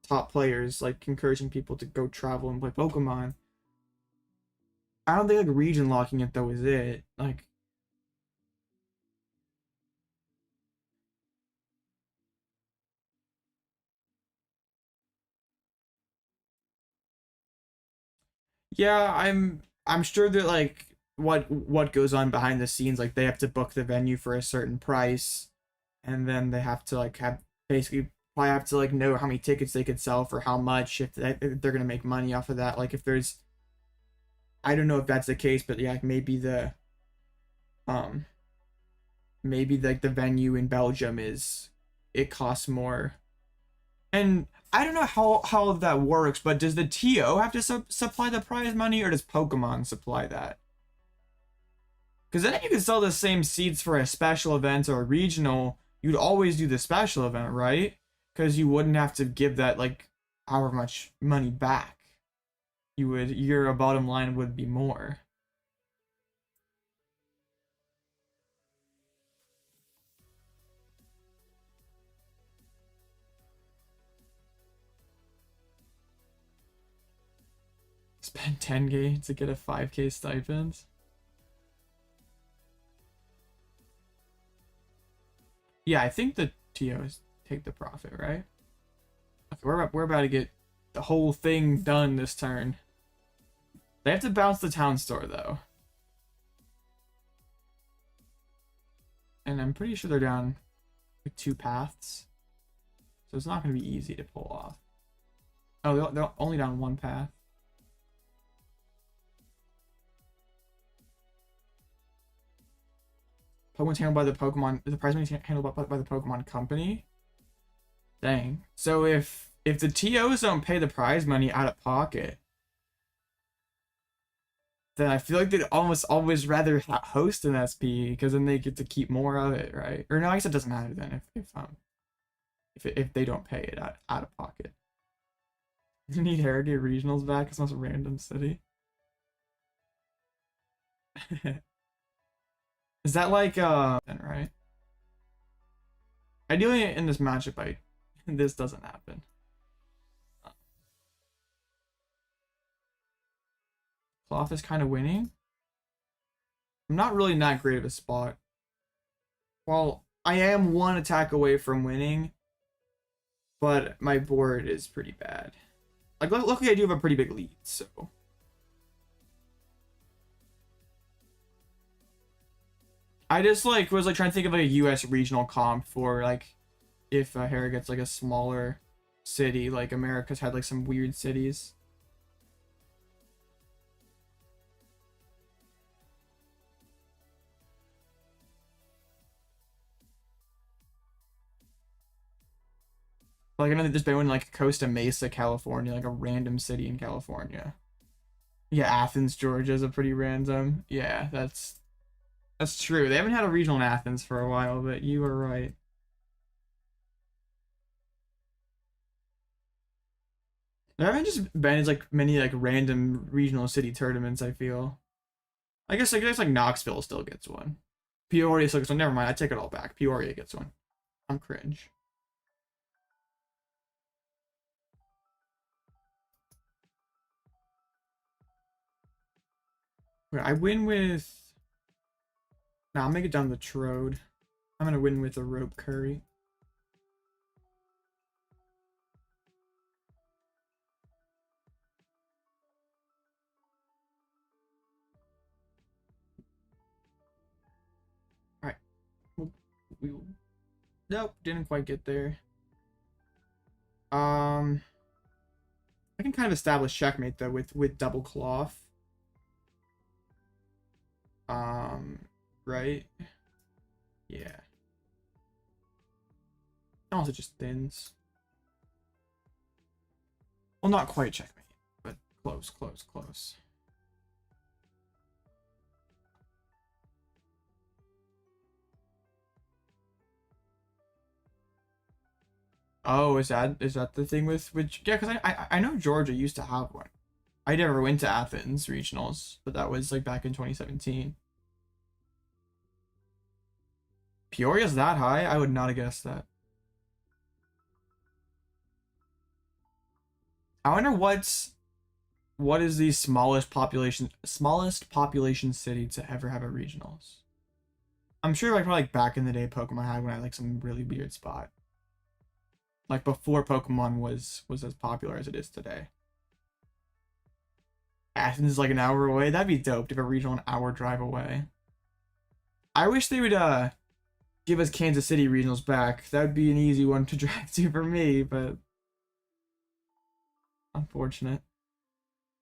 top players, like encouraging people to go travel and play Pokemon. I don't think like region locking it though is it. Like yeah, I'm sure that like what goes on behind the scenes, like they have to book the venue for a certain price, and then they have to like have basically probably have to like know how many tickets they could sell for how much if they're gonna make money off of that. Like if there's I don't know if that's the case, but yeah, um maybe like the venue in Belgium is it costs more. And I don't know how that works, but does the TO have to supply the prize money or does Pokemon supply that? Because then if you could sell the same seats for a special event or a regional, you'd always do the special event, right? Because you wouldn't have to give that like however much money back. Your bottom line would be more. Spend 10K to get a 5K stipend. Yeah, I think the TOs take the profit, right? Okay, we're about to get the whole thing done this turn. They have to bounce the town store though. And I'm pretty sure they're down like 2 paths. So it's not going to be easy to pull off. Oh, they're only down 1 path. Pokemon's handled by the Pokemon. The prize money's handled by the Pokemon company. Dang. So if the TOs don't pay the prize money out of pocket, then I feel like they'd almost always rather host an SP because then they get to keep more of it, right? Or no, I guess it doesn't matter then if they don't pay it out of pocket. You need Harrogate Regionals back? It's not a random city. Is that like right? Ideally in this matchup, this doesn't happen. Klawf is kind of winning. I'm not really in that great of a spot. Well, I am one attack away from winning, but my board is pretty bad. Like, luckily I do have a pretty big lead, so. I just was trying to think of like a US regional comp for like if Harrogate's like a smaller city, like America's had like some weird cities. Like I know that there's been one in like Costa Mesa, California, like a random city in California. Yeah, Athens, Georgia is a pretty random. Yeah, that's true. They haven't had a regional in Athens for a while, but you are right. There haven't just been as like many like random regional city tournaments, I feel. I guess like Knoxville still gets one. Peoria still gets one. Never mind, I take it all back. Peoria gets one. I'm cringe. Okay, I win with. Nah, I'll make it down the Trode. I'm gonna win with a Rope Curry. Alright. Nope, didn't quite get there. I can kind of establish checkmate though with double Klawf. Right? Yeah. Also just thins. Well, not quite checkmate, but close, close, close. Oh, is that the thing with yeah? Because I know Georgia used to have one. I never went to Athens regionals, but that was like back in 2017. Peoria's that high? I would not have guessed that. I wonder what is the smallest population city to ever have a regionals. I'm sure probably like back in the day Pokemon had one at like some really weird spot. Like before Pokemon was as popular as it is today. Athens is like an hour away. That'd be dope to have a regional an hour drive away. I wish they would give us Kansas City regionals back. That would be an easy one to drive to for me, but unfortunate.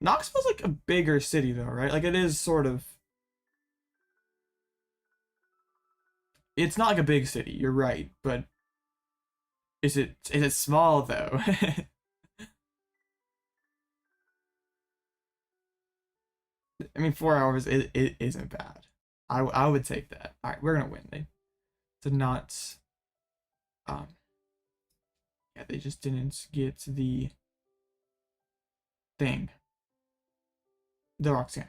Knoxville's like a bigger city though, right? Like it is sort of. It's not like a big city, you're right, but is it small though? I mean, 4 hours it isn't bad. I would take that. All right, we're gonna win. They did not. Yeah, they just didn't get the thing. The Roxanne.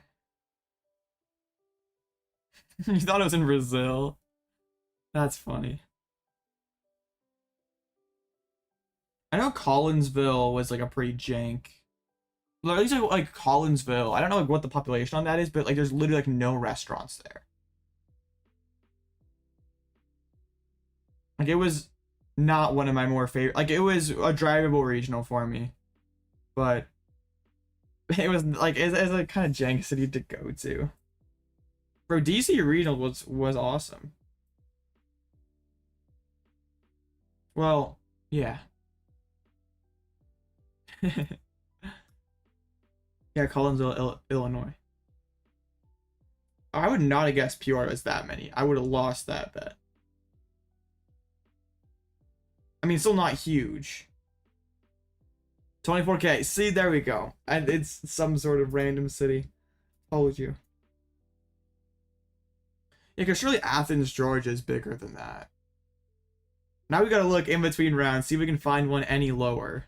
You thought it was in Brazil. That's funny. I know Collinsville was like a pretty jank. At least like Collinsville. I don't know like what the population on that is, but like there's literally like no restaurants there. Like it was not one of my more favorite. Like it was a drivable regional for me, but it was like it's a kind of jank city to go to. Bro, DC regional was awesome. Well, yeah. Yeah, Collinsville, Illinois. I would not have guessed Pure was that many. I would have lost that bet. I mean, still not huge. 24K. See, there we go. And it's some sort of random city. Told you. Yeah, because surely Athens, Georgia is bigger than that. Now we gotta look in between rounds, see if we can find one any lower.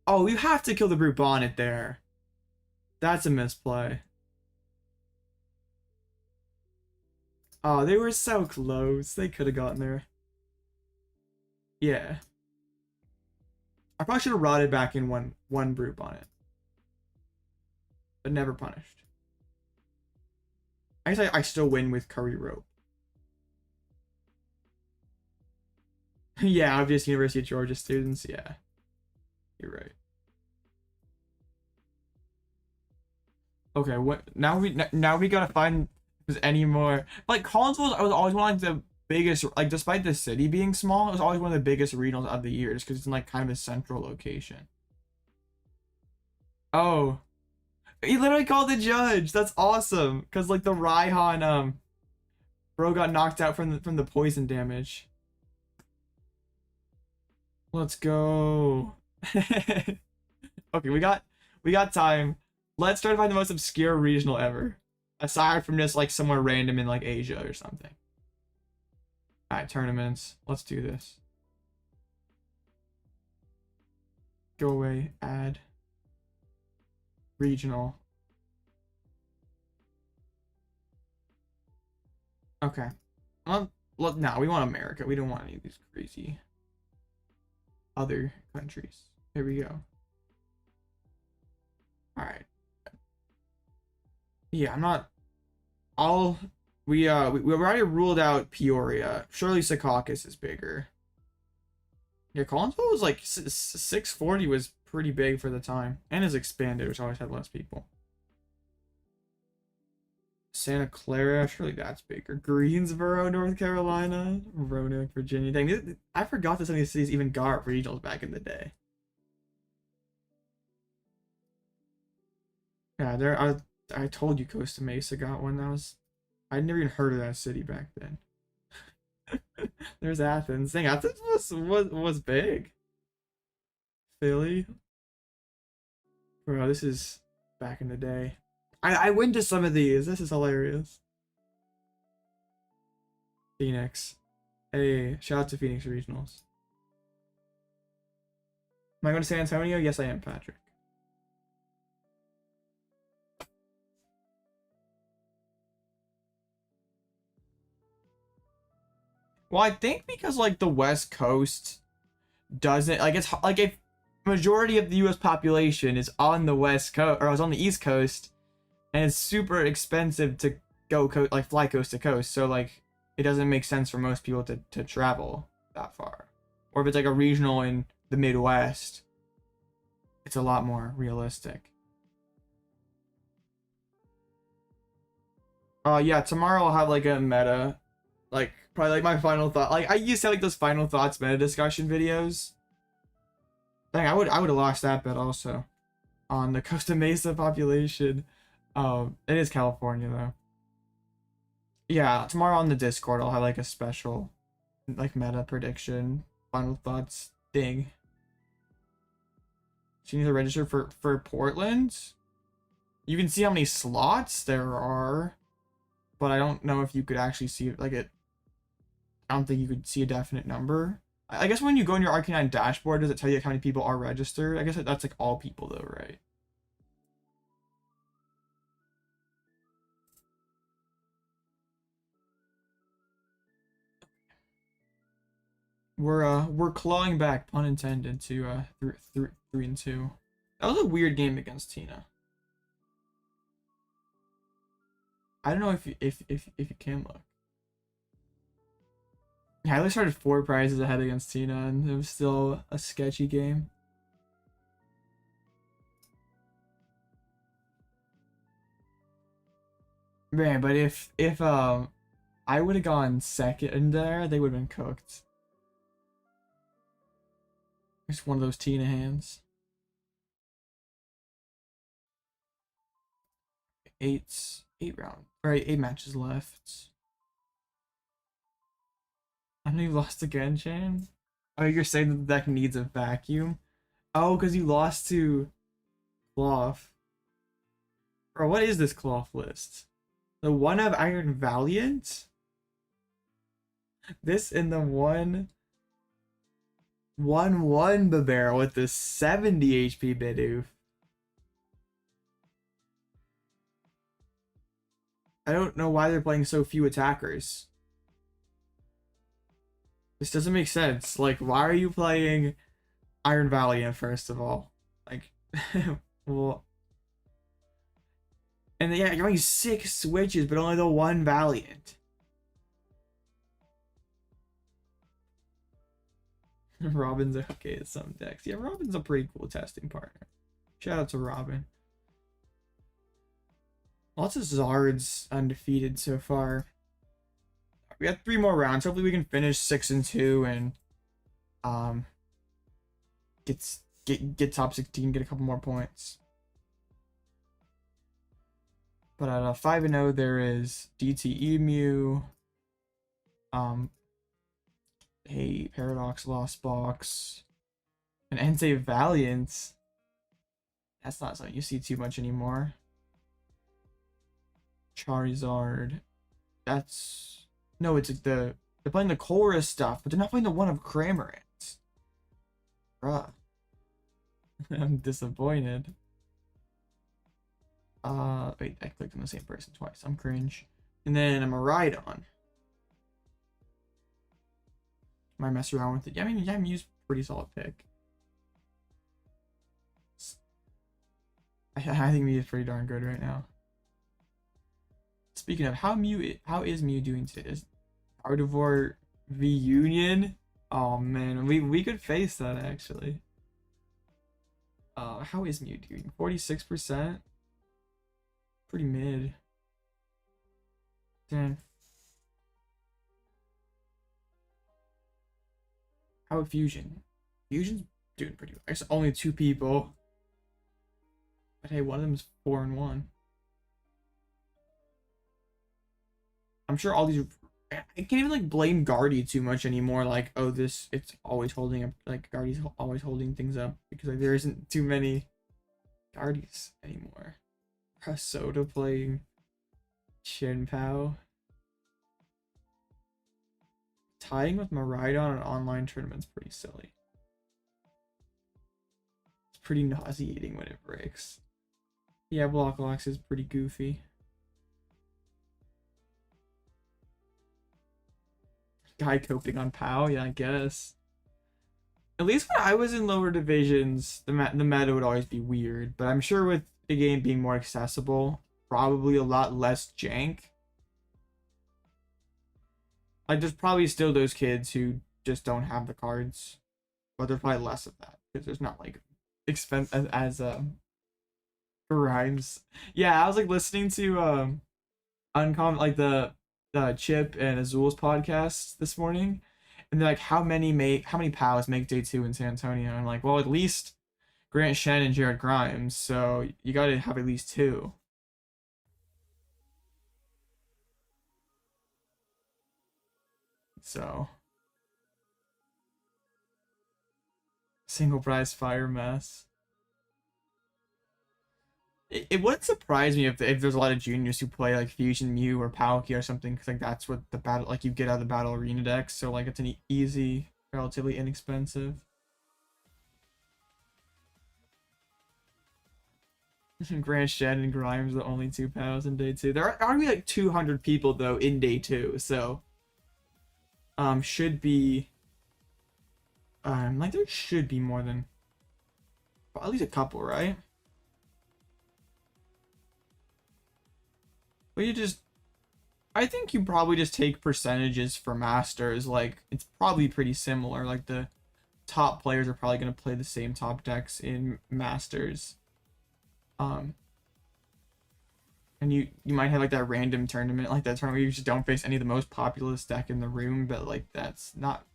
Oh, you have to kill the brute Bonnet there. That's a misplay. Oh, they were so close. They could have gotten there. Yeah. I probably should have rotted back in one brute Bonnet. But never punished. I guess I still win with Curry Rope. Yeah, obvious University of Georgia students, yeah. You're right. Okay, what now we gotta find if there's any more. Like Collinsville was always one of like, the biggest, like despite the city being small, it was always one of the biggest regionals of the year just because it's in like kind of a central location. Oh. He literally called the judge. That's awesome. Cause like the Raihan bro got knocked out from the poison damage. Let's go. Okay, we got time. Let's try to find the most obscure regional ever. Aside from just like somewhere random in like Asia or something. Alright, tournaments. Let's do this. Go away. Add. Regional. Okay. Well, no, we want America. We don't want any of these crazy other countries. Here we go. Alright. Yeah, I'm not. We already ruled out Peoria. Surely Secaucus is bigger. Yeah, Collinsville was like 640 was pretty big for the time, and is expanded, which always had less people. Santa Clara, surely that's bigger. Greensboro, North Carolina, Roanoke, Virginia. Dang, I forgot that some of these cities even got regionals back in the day. Yeah, I told you Costa Mesa got one. I'd never even heard of that city back then. There's Athens. Dang, Athens was big. Philly. Bro, this is back in the day. I went to some of these. This is hilarious. Phoenix. Hey, shout out to Phoenix Regionals. Am I going to San Antonio? Yes, I am, Patrick. Well, I think because like the West Coast doesn't like it's like if majority of the U.S. population is on the West Coast or is on the East Coast, and it's super expensive to go like fly coast to coast, so like it doesn't make sense for most people to travel that far. Or if it's like a regional in the Midwest, it's a lot more realistic. Yeah, tomorrow I'll have like a meta, like probably like my final thought. Like I used to have like those final thoughts meta discussion videos. Dang, I would have lost that bet also on the Costa Mesa population. It is California though. Yeah, tomorrow on the Discord I'll have like a special like meta prediction, final thoughts thing. So you need to register for Portland. You can see how many slots there are, but I don't know if you could actually see like it. I don't think you could see a definite number. I guess when you go in your Arcanine dashboard, does it tell you how many people are registered? I guess that's like all people though, right? We're clawing back, pun intended, to 3-2. That was a weird game against Tina. I don't know if you can look. Yeah, I only started 4 prizes ahead against Tina, and it was still a sketchy game. Man, but if I would have gone second in there, they would have been cooked. Just one of those Tina hands. eight rounds. Right, 8 matches left. I know you lost again, Shane. Oh, you're saying that the deck needs a vacuum? Oh, because you lost to Klawf. Bro, what is this Klawf list? The one of Iron Valiant? This and the one Bibarel with the 70 HP Bidoof. I don't know why they're playing so few attackers. This doesn't make sense. Like, why are you playing Iron Valiant first of all? Like, well, and yeah, you're running 6 switches, but only the one Valiant. Robin's okay at some decks. Yeah, Robin's a pretty cool testing partner. Shout out to Robin. Lots of Zards undefeated so far. We got 3 more rounds. Hopefully we can finish 6-2 and get top 16, get a couple more points. But at 5-0 there is DT Emu, a Paradox Lost Box, an Entei Valiant. That's not something you see too much anymore. Charizard. That's no, it's like they're playing the Chorus stuff, but they're not playing the one of Cramorant. Bruh. I'm disappointed. Wait, I clicked on the same person twice. I'm cringe. And then I'm a Rhydon. Might mess around with it. Yeah, I mean, yeah, Mew's pretty solid pick. I think Mew is pretty darn good right now. Speaking of, how is Mew doing today? Is Gardevoir v Union? Oh man, we could face that actually. How is Mew doing? 46%? Pretty mid. Dang. How about Fusion? Fusion's doing pretty well. I guess only 2 people. But hey, one of them is 4-1. I'm sure all these. I can't even like blame Guardy too much anymore. Like, oh, it's always holding up. Like Guardy's always holding things up because like there isn't too many Guardies anymore. Soda playing Shin Pao. Tying with Miraidon in online tournaments pretty silly. It's pretty nauseating when it breaks. Yeah, Block Locks is pretty goofy. Guy coping on PAL, yeah, I guess. At least when I was in lower divisions, the meta would always be weird. But I'm sure with the game being more accessible, probably a lot less jank. Like, there's probably still those kids who just don't have the cards, but there's probably less of that because there's not like expense as rhymes. Yeah, I was like listening to Uncommon, like the Chip and Azul's podcast this morning, and they're like, how many PALs make day 2 in San Antonio? And I'm like, well, at least Grant Shen and Jared Grimes, so you gotta have at least 2. So single prize fire mess. It wouldn't surprise me if there's a lot of juniors who play like Fusion Mew or Palkia or something, because like that's what the battle, like you get out of the battle arena decks, so like it's an easy, relatively inexpensive. Grant Shen and Grimes the only 2 PALs in day 2. There are gonna be like 200 people though in day 2, so should be like there should be more than at least a couple, right? But I think you probably just take percentages for Masters. Like, it's probably pretty similar. Like, the top players are probably going to play the same top decks in Masters. And you might have, like, that random tournament, like that tournament where you just don't face any of the most populous deck in the room, but, like, that's not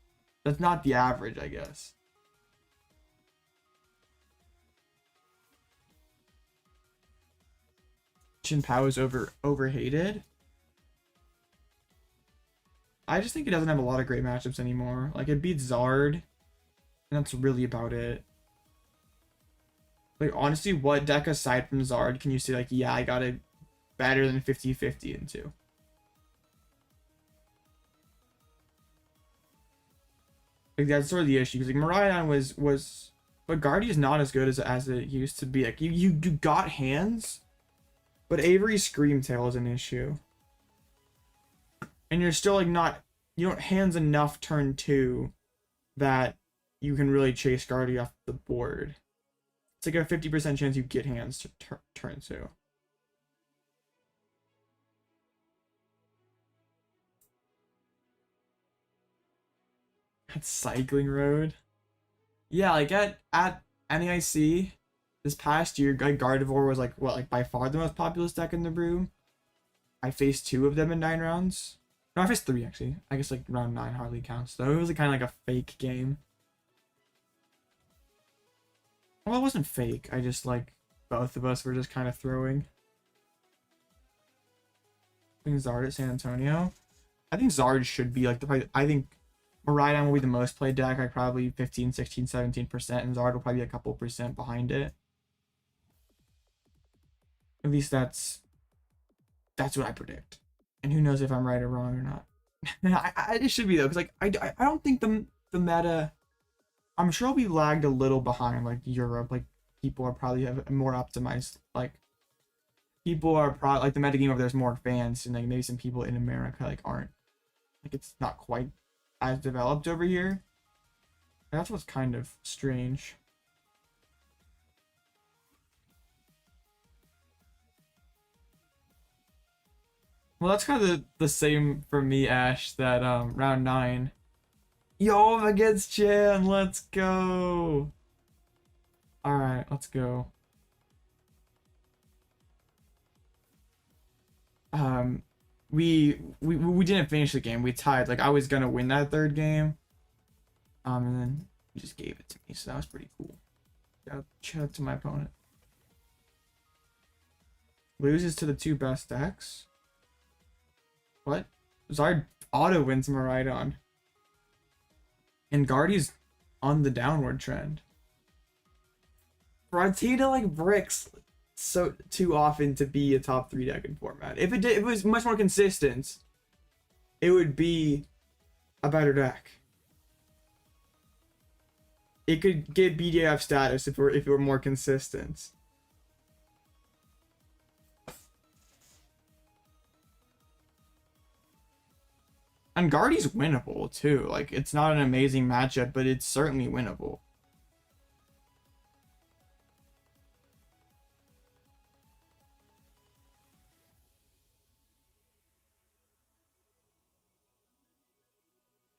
the average, I guess. Devolution PAL is overhated. I just think it doesn't have a lot of great matchups anymore. Like, it beats Zard, and that's really about it. Like, honestly, what deck aside from Zard can you say, like, yeah, I got it better than 50-50 into? Like, that's sort of the issue. Because, like, Miraidon was... But Guardy is not as good as it used to be. Like, you got hands, but Avery's Screamtail is an issue. And you're still, like, not... You don't hands enough turn 2 that you can really chase Guardy off the board. It's like a 50% chance you get hands to turn 2. That's Cycling Road. Yeah, like at NAIC this past year, Gardevoir was like what, like by far the most populous deck in the room. I faced 2 of them in 9 rounds. No, I faced 3 actually. I guess like round 9 hardly counts though. It was kind of like a fake game. Well, it wasn't fake. I just like both of us were just kind of throwing. I think Zard at San Antonio. I think Zard should be like I think Miraidon will be the most played deck, like probably 15, 16, 17%, and Zard will probably be a couple percent behind it. At least that's what I predict. And who knows if I'm right or wrong or not. It should be though, because like I don't think the meta, I'm sure it'll be lagged a little behind like Europe. Like people are probably have more optimized, like people are probably like the metagame over there is more advanced, and like maybe some people in America like aren't, like it's not quite as developed over here. That's what's kind of strange. Well, that's kind of the same for me, Ash, that round 9. Yo, I'm against Chan, let's go. Alright, let's go. We didn't finish the game. We tied. Like I was gonna win that 3rd game. And then he just gave it to me, so that was pretty cool. Shout out to my opponent. Loses to the 2 best decks. What? Zard auto wins Miraidon. And Guardy's on the downward trend. Bratina like bricks so too often to be a top 3 deck in format. If it was much more consistent, it would be a better deck. It could get BDF status if it were more consistent. And Guardy's winnable too. Like it's not an amazing matchup, but it's certainly winnable.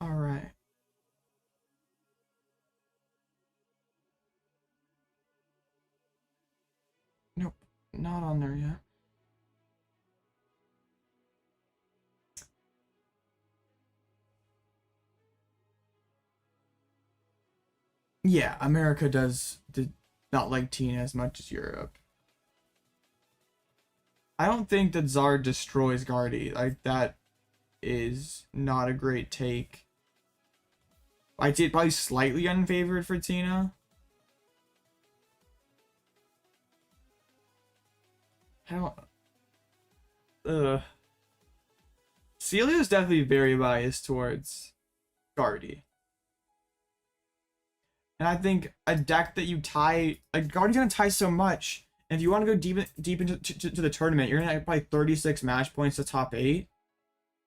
All right. Nope, not on there yet. Yeah, America did not like Tina as much as Europe. I don't think that Zard destroys Guardy. Like that is not a great take. I did probably slightly unfavored for Tina. I don't. Celia's definitely very biased towards Guardy. And I think a deck that you tie, like Guardy's gonna tie so much. And if you want to go deep into the tournament, you're gonna have probably 36 match points to top 8.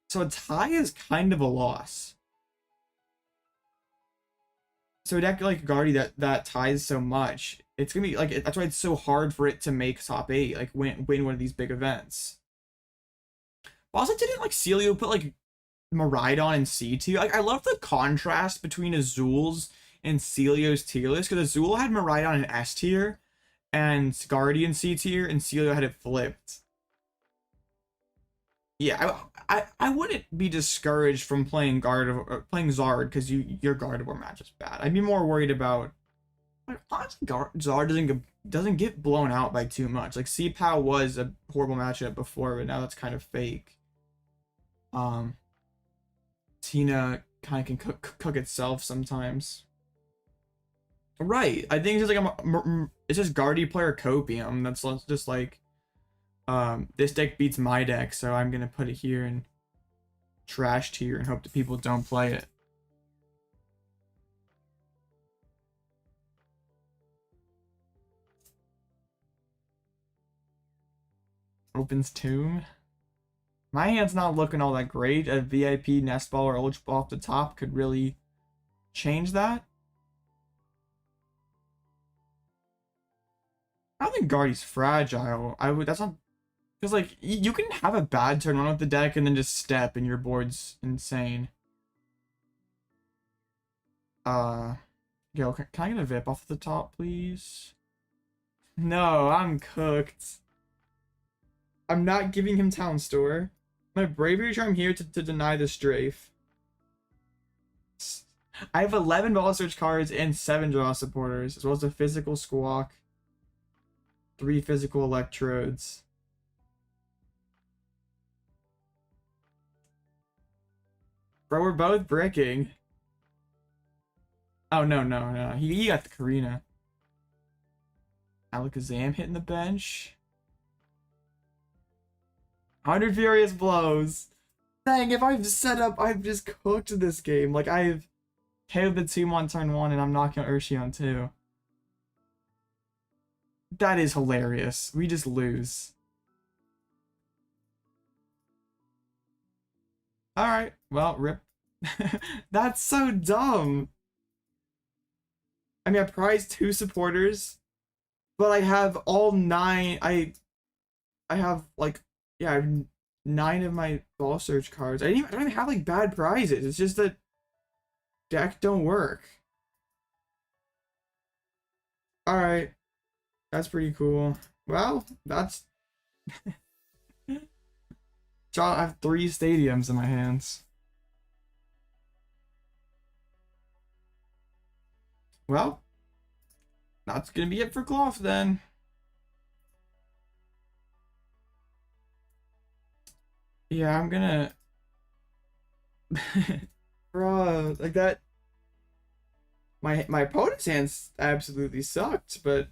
So a tie is kind of a loss. So a deck like Guardy that ties so much, it's gonna be like that's why it's so hard for it to make top 8, like win one of these big events. Also, didn't like Celio put like Miraidon in C tier? Like I love the contrast between Azul's and Celio's tier list, because Azul had Miraidon in S tier and Guardy in C tier, and Celio had it flipped. Yeah, I wouldn't be discouraged from playing playing Zard because your Gardevoir match is bad. I'd be more worried about, like, honestly, Zard doesn't doesn't get blown out by too much. Like CPAL was a horrible matchup before, but now that's kind of fake. Tina kind of can cook itself sometimes. Right. I think it's just like it's just Guardy player copium. That's just like this deck beats my deck, so I'm gonna put it here and trash tier and hope that people don't play it. Opens Tomb. My hand's not looking all that great. A VIP Nest Ball or Ultra Ball off the top could really change that. I don't think Guardy's fragile. That's not, because like you can have a bad turn one with the deck and then just step and your board's insane. Yo, can I get a VIP off the top, please? No, I'm cooked. I'm not giving him Town Store. My Bravery Charm here to deny the strafe. I have 11 ball search cards and 7 draw supporters, as well as a physical Squawk, 3 physical Electrodes. Bro, we're both bricking. Oh, no. He got the Karina. Alakazam hitting the bench. 100 Furious Blows. Dang, if I've set up, I've just cooked this game. Like, I've KO'd the team on turn 1 and I'm knocking Urshi on 2. That is hilarious. We just lose. Alright, well, rip. That's so dumb. I mean, I prize 2 supporters, but I have all 9. I have, like, yeah, I have 9 of my ball search cards. I don't even have like bad prizes. It's just that deck don't work. All right, that's pretty cool. Well, that's John. I have 3 stadiums in my hands. Well, that's gonna be it for Klawf then. Yeah, I'm gonna bro, like that. My opponent's hands absolutely sucked, but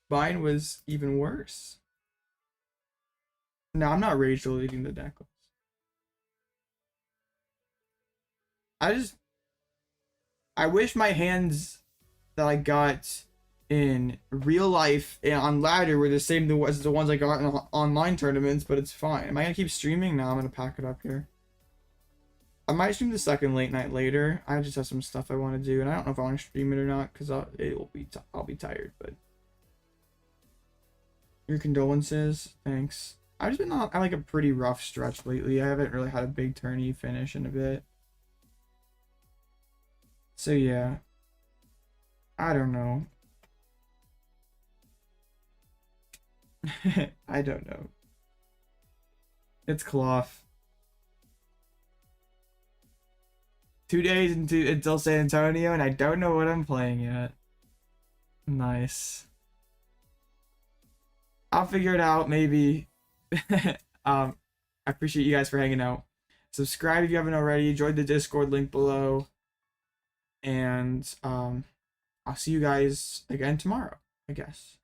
mine was even worse. No, I'm not rage deleting the deck. I wish my hands that I got in real life and on ladder were the same as the ones I got in online tournaments, but it's fine. Am I gonna keep streaming? No, I'm gonna pack it up here. I might stream the second late night later. I just have some stuff I want to do, and I don't know if I want to stream it or not because I'll be tired. But your condolences, thanks. I've just been on like a pretty rough stretch lately. I haven't really had a big tourney finish in a bit. So yeah, I don't know. I don't know. It's Klawf. 2 days until San Antonio, and I don't know what I'm playing yet. Nice. I'll figure it out, maybe. I appreciate you guys for hanging out. Subscribe if you haven't already. Join the Discord link below. And I'll see you guys again tomorrow, I guess.